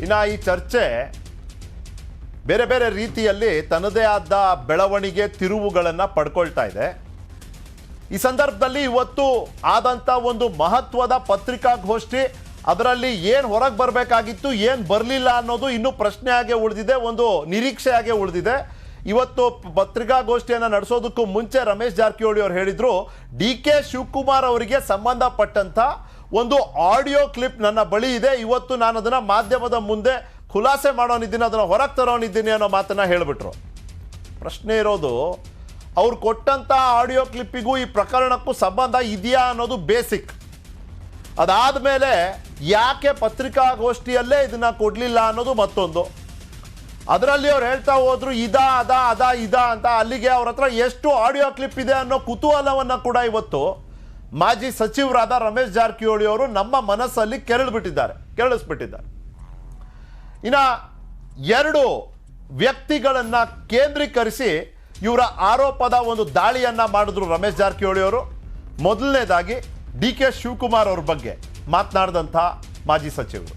ಇನ್ನು ಈ ಚರ್ಚೆ ಬೇರೆ ಬೇರೆ ರೀತಿಯಲ್ಲಿ ತನ್ನದೇ ಆದ ಬೆಳವಣಿಗೆ ತಿರುವುಗಳನ್ನು ಪಡ್ಕೊಳ್ತಾ ಇದೆ. ಈ ಸಂದರ್ಭದಲ್ಲಿ ಇವತ್ತು ಆದಂಥ ಒಂದು ಮಹತ್ವದ ಪತ್ರಿಕಾಗೋಷ್ಠಿ, ಅದರಲ್ಲಿ ಏನು ಹೊರಗೆ ಬರಬೇಕಾಗಿತ್ತು, ಏನು ಬರಲಿಲ್ಲ ಅನ್ನೋದು ಇನ್ನೂ ಪ್ರಶ್ನೆಯಾಗೆ ಉಳಿದಿದೆ, ಒಂದು ನಿರೀಕ್ಷೆಯಾಗೆ ಉಳಿದಿದೆ. ಇವತ್ತು ಪತ್ರಿಕಾಗೋಷ್ಠಿಯನ್ನು ನಡೆಸೋದಕ್ಕೂ ಮುಂಚೆ ರಮೇಶ್ ಜಾರಕಿಹೊಳಿ ಅವರು ಹೇಳಿದ್ರು, ಡಿ.ಕೆ. ಶಿವಕುಮಾರ್ ಅವರಿಗೆ ಸಂಬಂಧಪಟ್ಟಂಥ ಒಂದು ಆಡಿಯೋ ಕ್ಲಿಪ್ ನನ್ನ ಬಳಿ ಇದೆ, ಇವತ್ತು ನಾನು ಅದನ್ನು ಮಾಧ್ಯಮದ ಮುಂದೆ ಖುಲಾಸೆ ಮಾಡೋನಿದ್ದೀನಿ, ಅದನ್ನು ಹೊರಗೆ ತರೋನಿದ್ದೀನಿ ಅನ್ನೋ ಮಾತನ್ನು ಹೇಳಿಬಿಟ್ರು. ಪ್ರಶ್ನೆ ಇರೋದು, ಅವ್ರು ಕೊಟ್ಟಂಥ ಆಡಿಯೋ ಕ್ಲಿಪ್ಪಿಗೂ ಈ ಪ್ರಕರಣಕ್ಕೂ ಸಂಬಂಧ ಇದೆಯಾ ಅನ್ನೋದು ಬೇಸಿಕ್. ಅದಾದ ಮೇಲೆ ಯಾಕೆ ಪತ್ರಿಕಾಗೋಷ್ಠಿಯಲ್ಲೇ ಇದನ್ನು ಕೊಡಲಿಲ್ಲ ಅನ್ನೋದು ಮತ್ತೊಂದು. ಅದರಲ್ಲಿ ಅವ್ರು ಹೇಳ್ತಾ ಹೋದ್ರು ಇದ ಅಂತ. ಅಲ್ಲಿಗೆ ಅವ್ರ ಹತ್ರ ಎಷ್ಟು ಆಡಿಯೋ ಕ್ಲಿಪ್ ಇದೆ ಅನ್ನೋ ಕುತೂಹಲವನ್ನು ಕೂಡ ಇವತ್ತು ಮಾಜಿ ಸಚಿವರಾದ ರಮೇಶ್ ಜಾರಕಿಹೊಳಿ ಅವರು ನಮ್ಮ ಮನಸ್ಸಲ್ಲಿ ಕೆರಳಿಸ್ಬಿಟ್ಟಿದ್ದಾರೆ. ಇನ್ನು ಎರಡು ವ್ಯಕ್ತಿಗಳನ್ನು ಕೇಂದ್ರೀಕರಿಸಿ ಇವರ ಆರೋಪದ ಒಂದು ದಾಳಿಯನ್ನ ಮಾಡಿದ್ರು ರಮೇಶ್ ಜಾರಕಿಹೊಳಿ ಅವರು. ಮೊದಲನೇದಾಗಿ ಡಿ.ಕೆ. ಶಿವಕುಮಾರ್ ಅವ್ರ ಬಗ್ಗೆ ಮಾತನಾಡಿದಂಥ ಮಾಜಿ ಸಚಿವರು.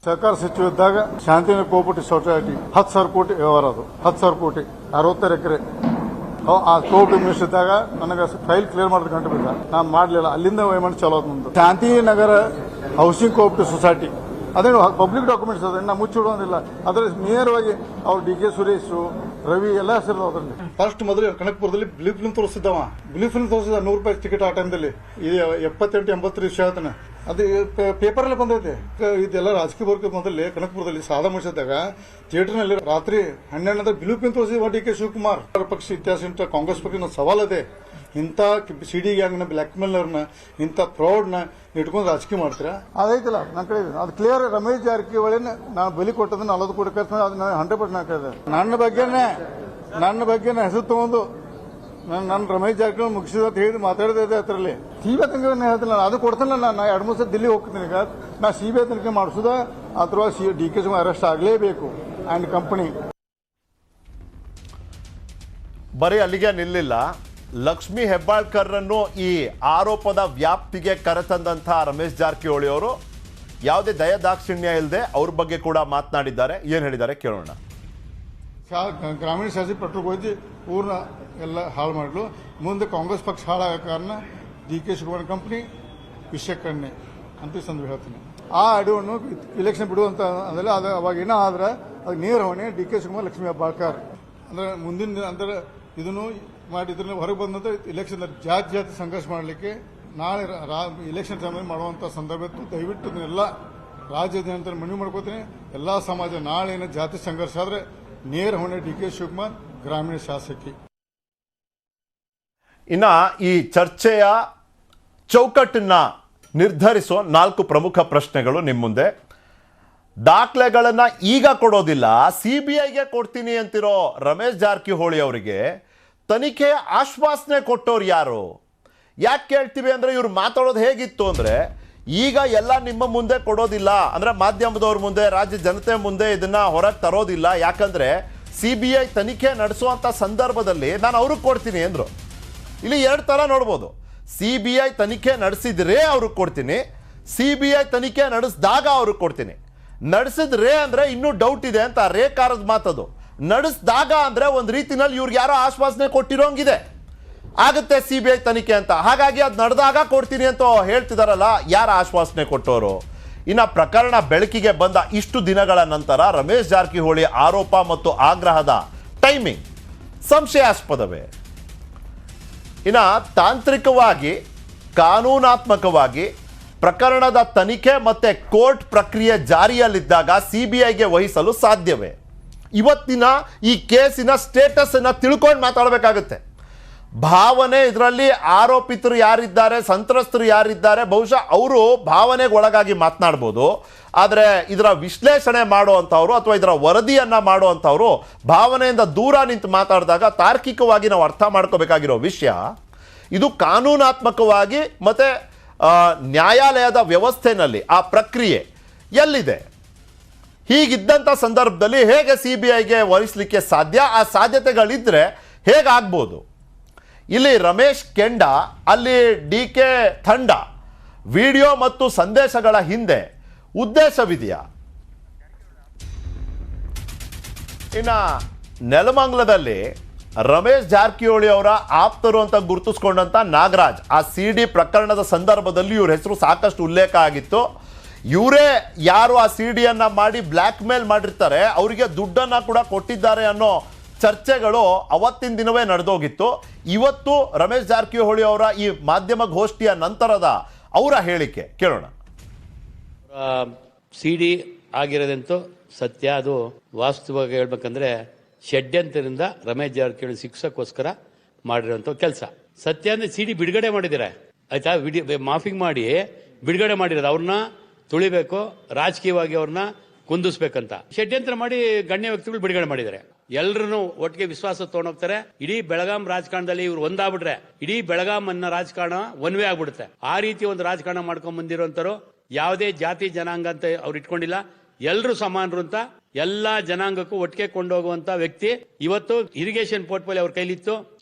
ಸಹಕಾರ ಸಚಿವ ಇದ್ದಾಗ ಶಾಂತಿನಗರ ಕೋಆಪರೇಟಿವ್ ಸೊಸೈಟಿ 10,000 ಕೋಟಿ ವ್ಯವಹಾರ, ಅದು 10,000 ಕೋಟಿ 66 ಎಕರೆ. ಆ ಕೋಆಪರೇಟಿವ್ ಮಿನಿಸ್ಟರ್ ಇದ್ದಾಗ ನನಗೆ ಫೈಲ್ ಕ್ಲಿಯರ್ ಮಾಡೋದು ಗಂಟು ಬಿದ್ದ, ನಾನು ಮಾಡಲಿಲ್ಲ. ಅಲ್ಲಿಂದ ವಹಿವಾಟು ಚಲೋ ನಮ್ದು. ಶಾಂತಿನಗರ ಹೌಸಿಂಗ್ ಕೋಆಪರೇಟಿವ್ ಸೊಸೈಟಿ ಅದೇನು ಪಬ್ಲಿಕ್ ಡಾಕ್ಯುಮೆಂಟ್ಸ್ ಅದ, ನಾ ಮುಚ್ಚಿಡೋದಿಲ್ಲ. ಅದ್ರ ನೇರವಾಗಿ ಅವ್ರು ಡಿ.ಕೆ. ಸುರೇಶ್, ರವಿ ಎಲ್ಲ ಹೆಸರು ಅದರಲ್ಲಿ. ಫಸ್ಟ್ ಮೊದಲು ಕನಕಪುರದಲ್ಲಿ ಬ್ಲೂ ಫಿಲ್ಮ್ ತೋರಿಸಿದ್ದವ, ಬ್ಲೂ ಫಿಲ್ಮ್ ತೋರಿಸಿದ ₹100 ಟಿಕೆಟ್ ಆ ಟೈಮ್ದಲ್ಲಿ. ಇದು 78-80 ವಿಷಯ ಹೇಳ್ತಾನೆ, ಅದು ಪೇಪರ್ ಎಲ್ಲ ಬಂದೈತೆ. ಇದೆಲ್ಲ ರಾಜಕೀಯ ವರ್ಗ ಮೊದಲೇ ಕನಕಪುರದಲ್ಲಿ ಸಾದಾ ಮುಗಿಸಿದಾಗ ಥಿಯೇಟರ್ನಲ್ಲಿ ರಾತ್ರಿ 12 ಬ್ಲೂ ಫಿಲ್ಮ್ ತೋರಿಸಿದ ಡಿ.ಕೆ. ಶಿವಕುಮಾರ್. ಪಕ್ಷ ಇತಿಹಾಸ ಕಾಂಗ್ರೆಸ್ ಪಕ್ಷ ಸವಾಲ್ ಅದೇ, ಇಂಥ ಸಿಡಿ ಗ್ಯಾಂಗ್ನ ಬ್ಲ್ಯಾಕ್ ಮೇಲರ್ನ ಇಂಥ ಫ್ರಾಡ್ನ ಇಟ್ಕೊಂಡು ರಾಜಕೀಯ ಮಾಡ್ತೀರಾ? ಅದೈತಿಲ್ಲ ನನ್ನ ಕಡೆ, ಅದು ಕ್ಲಿಯರ್. ರಮೇಶ್ ಜಾರಕಿಹೊಳಿನ ನಾನು ಬಲಿ ಕೊಟ್ಟದ 40 ಕೋಟಿ ಖರ್ಚು, ಅದನ್ನ 100% ನಾನು ಕೇಳಿದೆ. ನನ್ನ ಬಗ್ಗೆನೇ ಹೆಸರು ತಗೊಂಡು ನಾನು ರಮೇಶ್ ಜಾರಕಿಹೊಳಿ ಮುಗಿಸಿದ ಅಂತ ಹೇಳಿ ಮಾತಾಡಿದೆ ಅದರಲ್ಲಿ. ಸಿಬಿಐ ತನಿಖೆ ಹೇಳ್ತಿಲ್ಲ, ಅದು ಕೊಡ್ತಾನಲ್ಲ. ನಾನು 2-3 ಸಲ ದಿಲ್ಲಿ ಹೋಗ್ತೀನಿ. ಈಗ ನಾ ಸಿಬಿಐ ತನಿಖೆ ಮಾಡಿಸೋದ, ಅಥವಾ ಡಿ.ಕೆ. ಶಿವಕುಮಾರ್ ಅರೆಸ್ಟ್ ಆಗಲೇಬೇಕು ಆ್ಯಂಡ್ ಕಂಪನಿ. ಬರೀ ಅಲ್ಲಿಗೆ ನಿಲ್ಲಿಲ್ಲ. ಲಕ್ಷ್ಮೀ ಹೆಬ್ಬಾಳ್ಕರ್ರನ್ನು ಈ ಆರೋಪದ ವ್ಯಾಪ್ತಿಗೆ ಕರೆತಂದಂಥ ರಮೇಶ್ ಜಾರಕಿಹೊಳಿ ಅವರು ಯಾವುದೇ ದಯದಾಕ್ಷಿಣ್ಯ ಇಲ್ಲದೆ ಅವ್ರ ಬಗ್ಗೆ ಕೂಡ ಮಾತನಾಡಿದ್ದಾರೆ. ಏನು ಹೇಳಿದ್ದಾರೆ ಕೇಳೋಣ. ಗ್ರಾಮೀಣ ಶಾಸಕ ಪಟ್ಟಕ್ಕೆ ಹೋಗಿ ಊರ್ನ ಎಲ್ಲ ಹಾಳು ಮಾಡಲು, ಮುಂದೆ ಕಾಂಗ್ರೆಸ್ ಪಕ್ಷ ಹಾಳಾಗ ಕಾರಣ ಡಿ.ಕೆ. ಶಿವಕುಮಾರ್ ಕಂಪನಿ ವಿಷಯಕ್ಕಣ್ಣೆ ಅಂತ ಸಂದರ್ಭ ಹೇಳ್ತೀನಿ. ಆ ಅಡುವನ್ನು ಇಲೆಕ್ಷನ್ ಬಿಡುವಂತ ಅಂದ್ರೆ ಅದು ಅವಾಗ ಏನೋ ಆದ್ರೆ ಅದು ನೇರ ಹೊಣೆ ಡಿ.ಕೆ. ಶಿವಕುಮಾರ್, ಲಕ್ಷ್ಮೀ ಹೆಬ್ಬಾಳ್ಕರ್. ಅಂದ್ರೆ ಮುಂದಿನ ಅಂದ್ರೆ ಇದನ್ನು ಮಾಡಿದ್ರೆ ಹೊರಗೆ ಬಂದಂತ ಇಲೆಕ್ಷನ್ ಜಾತಿ ಸಂಘರ್ಷ ಮಾಡಲಿಕ್ಕೆ ನಾಳೆ ಇಲೆಕ್ಷನ್ ಟೈಮ್ ಮಾಡುವಂತ ಸಂದರ್ಭ ಇತ್ತು. ದಯವಿಟ್ಟು ಎಲ್ಲ ರಾಜ್ಯದ ಅಂತ ಮನವಿ ಮಾಡ್ಕೋತೀನಿ. ಎಲ್ಲಾ ಸಮಾಜ ನಾಳೆ ಏನೋ ಜಾತಿ ಸಂಘರ್ಷ ಆದ್ರೆ ನೇರ ಹೊಣೆ ಡಿ.ಕೆ. ಶಿವಕುಮಾರ್, ಗ್ರಾಮೀಣ ಶಾಸಕಿ. ಇನ್ನ ಈ ಚರ್ಚೆಯ ಚೌಕಟ್ಟನ್ನ ನಿರ್ಧರಿಸೋ 4 ಪ್ರಮುಖ ಪ್ರಶ್ನೆಗಳು ನಿಮ್ಮ ಮುಂದೆ. ದಾಖಲೆಗಳನ್ನ ಈಗ ಕೊಡೋದಿಲ್ಲ, ಸಿಬಿಐಗೆ ಕೊಡ್ತೀನಿ ಅಂತಿರೋ ರಮೇಶ್ ಜಾರಕಿಹೊಳಿ ಅವರಿಗೆ ತನಿಖೆ ಆಶ್ವಾಸನೆ ಕೊಟ್ಟವ್ರು ಯಾರು? ಯಾಕೆ ಕೇಳ್ತೀವಿ ಅಂದರೆ, ಇವ್ರು ಮಾತಾಡೋದು ಹೇಗಿತ್ತು ಅಂದರೆ, ಈಗ ಎಲ್ಲ ನಿಮ್ಮ ಮುಂದೆ ಕೊಡೋದಿಲ್ಲ ಅಂದರೆ ಮಾಧ್ಯಮದವ್ರ ಮುಂದೆ, ರಾಜ್ಯ ಜನತೆ ಮುಂದೆ ಇದನ್ನ ಹೊರಗೆ ತರೋದಿಲ್ಲ. ಯಾಕಂದ್ರೆ ಸಿಬಿಐ ತನಿಖೆ ನಡೆಸುವಂಥ ಸಂದರ್ಭದಲ್ಲಿ ನಾನು ಅವ್ರಿಗೆ ಕೊಡ್ತೀನಿ ಅಂದರು. ಇಲ್ಲಿ 2 ಥರ ನೋಡ್ಬೋದು. ಸಿಬಿಐ ತನಿಖೆ ನಡೆಸಿದ್ರೆ ಅವ್ರಿಗೆ ಕೊಡ್ತೀನಿ, ಸಿಬಿಐ ತನಿಖೆ ನಡೆಸಿದಾಗ ಅವ್ರಿಗೆ ಕೊಡ್ತೀನಿ. ನಡೆಸಿದ್ರೆ ಅಂದರೆ ಇನ್ನೂ ಡೌಟ್ ಇದೆ ಅಂತ ರೇಕಾರದ ಮಾತದು. ನಡೆಸಿದಾಗ ಅಂದರೆ ಒಂದು ರೀತಿನಲ್ಲಿ ಇವ್ರಿಗೆ ಯಾರೋ ಆಶ್ವಾಸನೆ ಕೊಟ್ಟಿರೋಂಗಿದೆ, ಆಗುತ್ತೆ ಸಿಬಿಐ ತನಿಖೆ ಅಂತ. ಹಾಗಾಗಿ ಅದು ನಡೆದಾಗ ಕೊಡ್ತೀನಿ ಅಂತ ಹೇಳ್ತಿದಾರಲ್ಲ, ಯಾರ ಆಶ್ವಾಸನೆ ಕೊಟ್ಟವರು? ಇನ್ನು ಪ್ರಕರಣ ಬೆಳಕಿಗೆ ಬಂದ ಇಷ್ಟು ದಿನಗಳ ನಂತರ ರಮೇಶ್ ಜಾರಕಿಹೊಳಿ ಆರೋಪ ಮತ್ತು ಆಗ್ರಹದ ಟೈಮಿಂಗ್ ಸಂಶಯಾಸ್ಪದವೇ. ಇನ್ನು ತಾಂತ್ರಿಕವಾಗಿ, ಕಾನೂನಾತ್ಮಕವಾಗಿ ಪ್ರಕರಣದ ತನಿಖೆ ಮತ್ತು ಕೋರ್ಟ್ ಪ್ರಕ್ರಿಯೆ ಜಾರಿಯಲ್ಲಿದ್ದಾಗ ಸಿಬಿಐಗೆ ವಹಿಸಲು ಸಾಧ್ಯವೇ? ಇವತ್ತಿನ ಈ ಕೇಸಿನ ಸ್ಟೇಟಸ್ ಅನ್ನು ತಿಳ್ಕೊಂಡು ಮಾತಾಡಬೇಕಾಗುತ್ತೆ. ಭಾವನೆ, ಇದರಲ್ಲಿ ಆರೋಪಿತರು ಯಾರಿದ್ದಾರೆ, ಸಂತ್ರಸ್ತರು ಯಾರಿದ್ದಾರೆ, ಬಹುಶಃ ಅವರು ಭಾವನೆಗೆ ಒಳಗಾಗಿ ಮಾತನಾಡ್ಬೋದು. ಆದರೆ ಇದರ ವಿಶ್ಲೇಷಣೆ ಮಾಡುವಂಥವ್ರು ಅಥವಾ ಇದರ ವರದಿಯನ್ನು ಮಾಡುವಂಥವ್ರು ಭಾವನೆಯಿಂದ ದೂರ ನಿಂತು ಮಾತಾಡಿದಾಗ ತಾರ್ಕಿಕವಾಗಿ ನಾವು ಅರ್ಥ ಮಾಡ್ಕೋಬೇಕಾಗಿರೋ ವಿಷಯ, ಇದು ಕಾನೂನಾತ್ಮಕವಾಗಿ ಮತ್ತು ನ್ಯಾಯಾಲಯದ ವ್ಯವಸ್ಥೆಯಲ್ಲಿ ಆ ಪ್ರಕ್ರಿಯೆ ಎಲ್ಲಿದೆ? ಹೀಗಿದ್ದಂಥ ಸಂದರ್ಭದಲ್ಲಿ ಹೇಗೆ ಸಿಬಿಐಗೆ ವಹಿಸಲಿಕ್ಕೆ ಸಾಧ್ಯ? ಆ ಸಾಧ್ಯತೆಗಳಿದ್ರೆ ಹೇಗಾಗ್ಬೋದು? ಇಲ್ಲಿ ರಮೇಶ್ ಕೆಂಡ, ಅಲ್ಲಿ ಡಿ.ಕೆ. ತಂಡ ವಿಡಿಯೋ ಮತ್ತು ಸಂದೇಶಗಳ ಹಿಂದೆ ಉದ್ದೇಶವಿದೆಯಾ? ಇನ್ನು ನೆಲಮಂಗಲದಲ್ಲಿ ರಮೇಶ್ ಜಾರಕಿಹೊಳಿ ಅವರ ಆಪ್ತರು ಅಂತ ಗುರುತಿಸ್ಕೊಂಡಂತ ನಾಗರಾಜ್, ಆ CD ಪ್ರಕರಣದ ಸಂದರ್ಭದಲ್ಲಿ ಇವ್ರ ಹೆಸರು ಸಾಕಷ್ಟು ಉಲ್ಲೇಖ ಆಗಿತ್ತು. ಇವರೇ ಯಾರು ಆ CD ಮಾಡಿ ಬ್ಲ್ಯಾಕ್ ಮೇಲ್ ಮಾಡಿರ್ತಾರೆ, ಅವರಿಗೆ ದುಡ್ಡನ್ನು ಕೂಡ ಕೊಟ್ಟಿದ್ದಾರೆ ಅನ್ನೋ ಚರ್ಚೆಗಳು ಅವತ್ತಿನ ದಿನವೇ ನಡೆದೋಗಿತ್ತು. ಇವತ್ತು ರಮೇಶ್ ಜಾರಕಿಹೊಳಿ ಅವರ ಈ ಮಾಧ್ಯಮ ಗೋಷ್ಠಿಯ ನಂತರದ ಅವರ ಹೇಳಿಕೆ ಕೇಳೋಣ. CD ಆಗಿರೋದಂತೂ ಸತ್ಯ. ಅದು ವಾಸ್ತವವಾಗಿ ಹೇಳ್ಬೇಕಂದ್ರೆ ಷಡ್ಯಂತ್ರದಿಂದ ರಮೇಶ್ ಜಾರಕಿಹೊಳಿ ಶಿಕ್ಷಕ್ಕೋಸ್ಕರ ಮಾಡಿರೋಂಥ ಕೆಲಸ. ಸತ್ಯ ಅಂದ್ರೆ CD ಬಿಡುಗಡೆ ಮಾಡಿದ್ದಾರೆ, ಆಯ್ತಾ? ಮಾಫಿಂಗ್ ಮಾಡಿ ಬಿಡುಗಡೆ ಮಾಡಿರೋದು. ಅವ್ರನ್ನ ತುಳಿಬೇಕು, ರಾಜಕೀಯವಾಗಿ ಅವ್ರನ್ನ ಕುಂದಿಸ್ಬೇಕಂತ ಷಡ್ಯಂತ್ರ ಮಾಡಿ ಗಣ್ಯ ವ್ಯಕ್ತಿಗಳು ಬಿಡುಗಡೆ ಮಾಡಿದ್ದಾರೆ. ಎಲ್ಲರೂ ಒಟ್ಟಿಗೆ ವಿಶ್ವಾಸ ತಗೊಂಡೋಗ್ತಾರೆ. ಇಡೀ ಬೆಳಗಾಂ ರಾಜಕಾರಣದಲ್ಲಿ ಇವ್ರು ಒಂದಾಗ್ಬಿಟ್ರೆ ಇಡೀ ಬೆಳಗಾಂ ಅನ್ನೋ ರಾಜಕಾರಣ ಒನ್ವೇ ಆಗ್ಬಿಡುತ್ತೆ. ಆ ರೀತಿ ಒಂದು ರಾಜಕಾರಣ ಮಾಡ್ಕೊಂಡ್ ಬಂದಿರೋಂಥವ್ರು ಯಾವುದೇ ಜಾತಿ ಜನಾಂಗ ಅಂತ ಅವ್ರು ಇಟ್ಕೊಂಡಿಲ್ಲ. ಎಲ್ಲರೂ ಸಮಾನರು ಅಂತ ಎಲ್ಲಾ ಜನಾಂಗಕ್ಕೂ ಒಟ್ಟಿಗೆ ಕೊಂಡೋಗುವಂತ ವ್ಯಕ್ತಿ. ಇವತ್ತು ಇರಿಗೇಷನ್ ಪೋರ್ಟ್ಫೋಲಿಯೋ ಅವ್ರ ಕೈಲಿತ್ತು.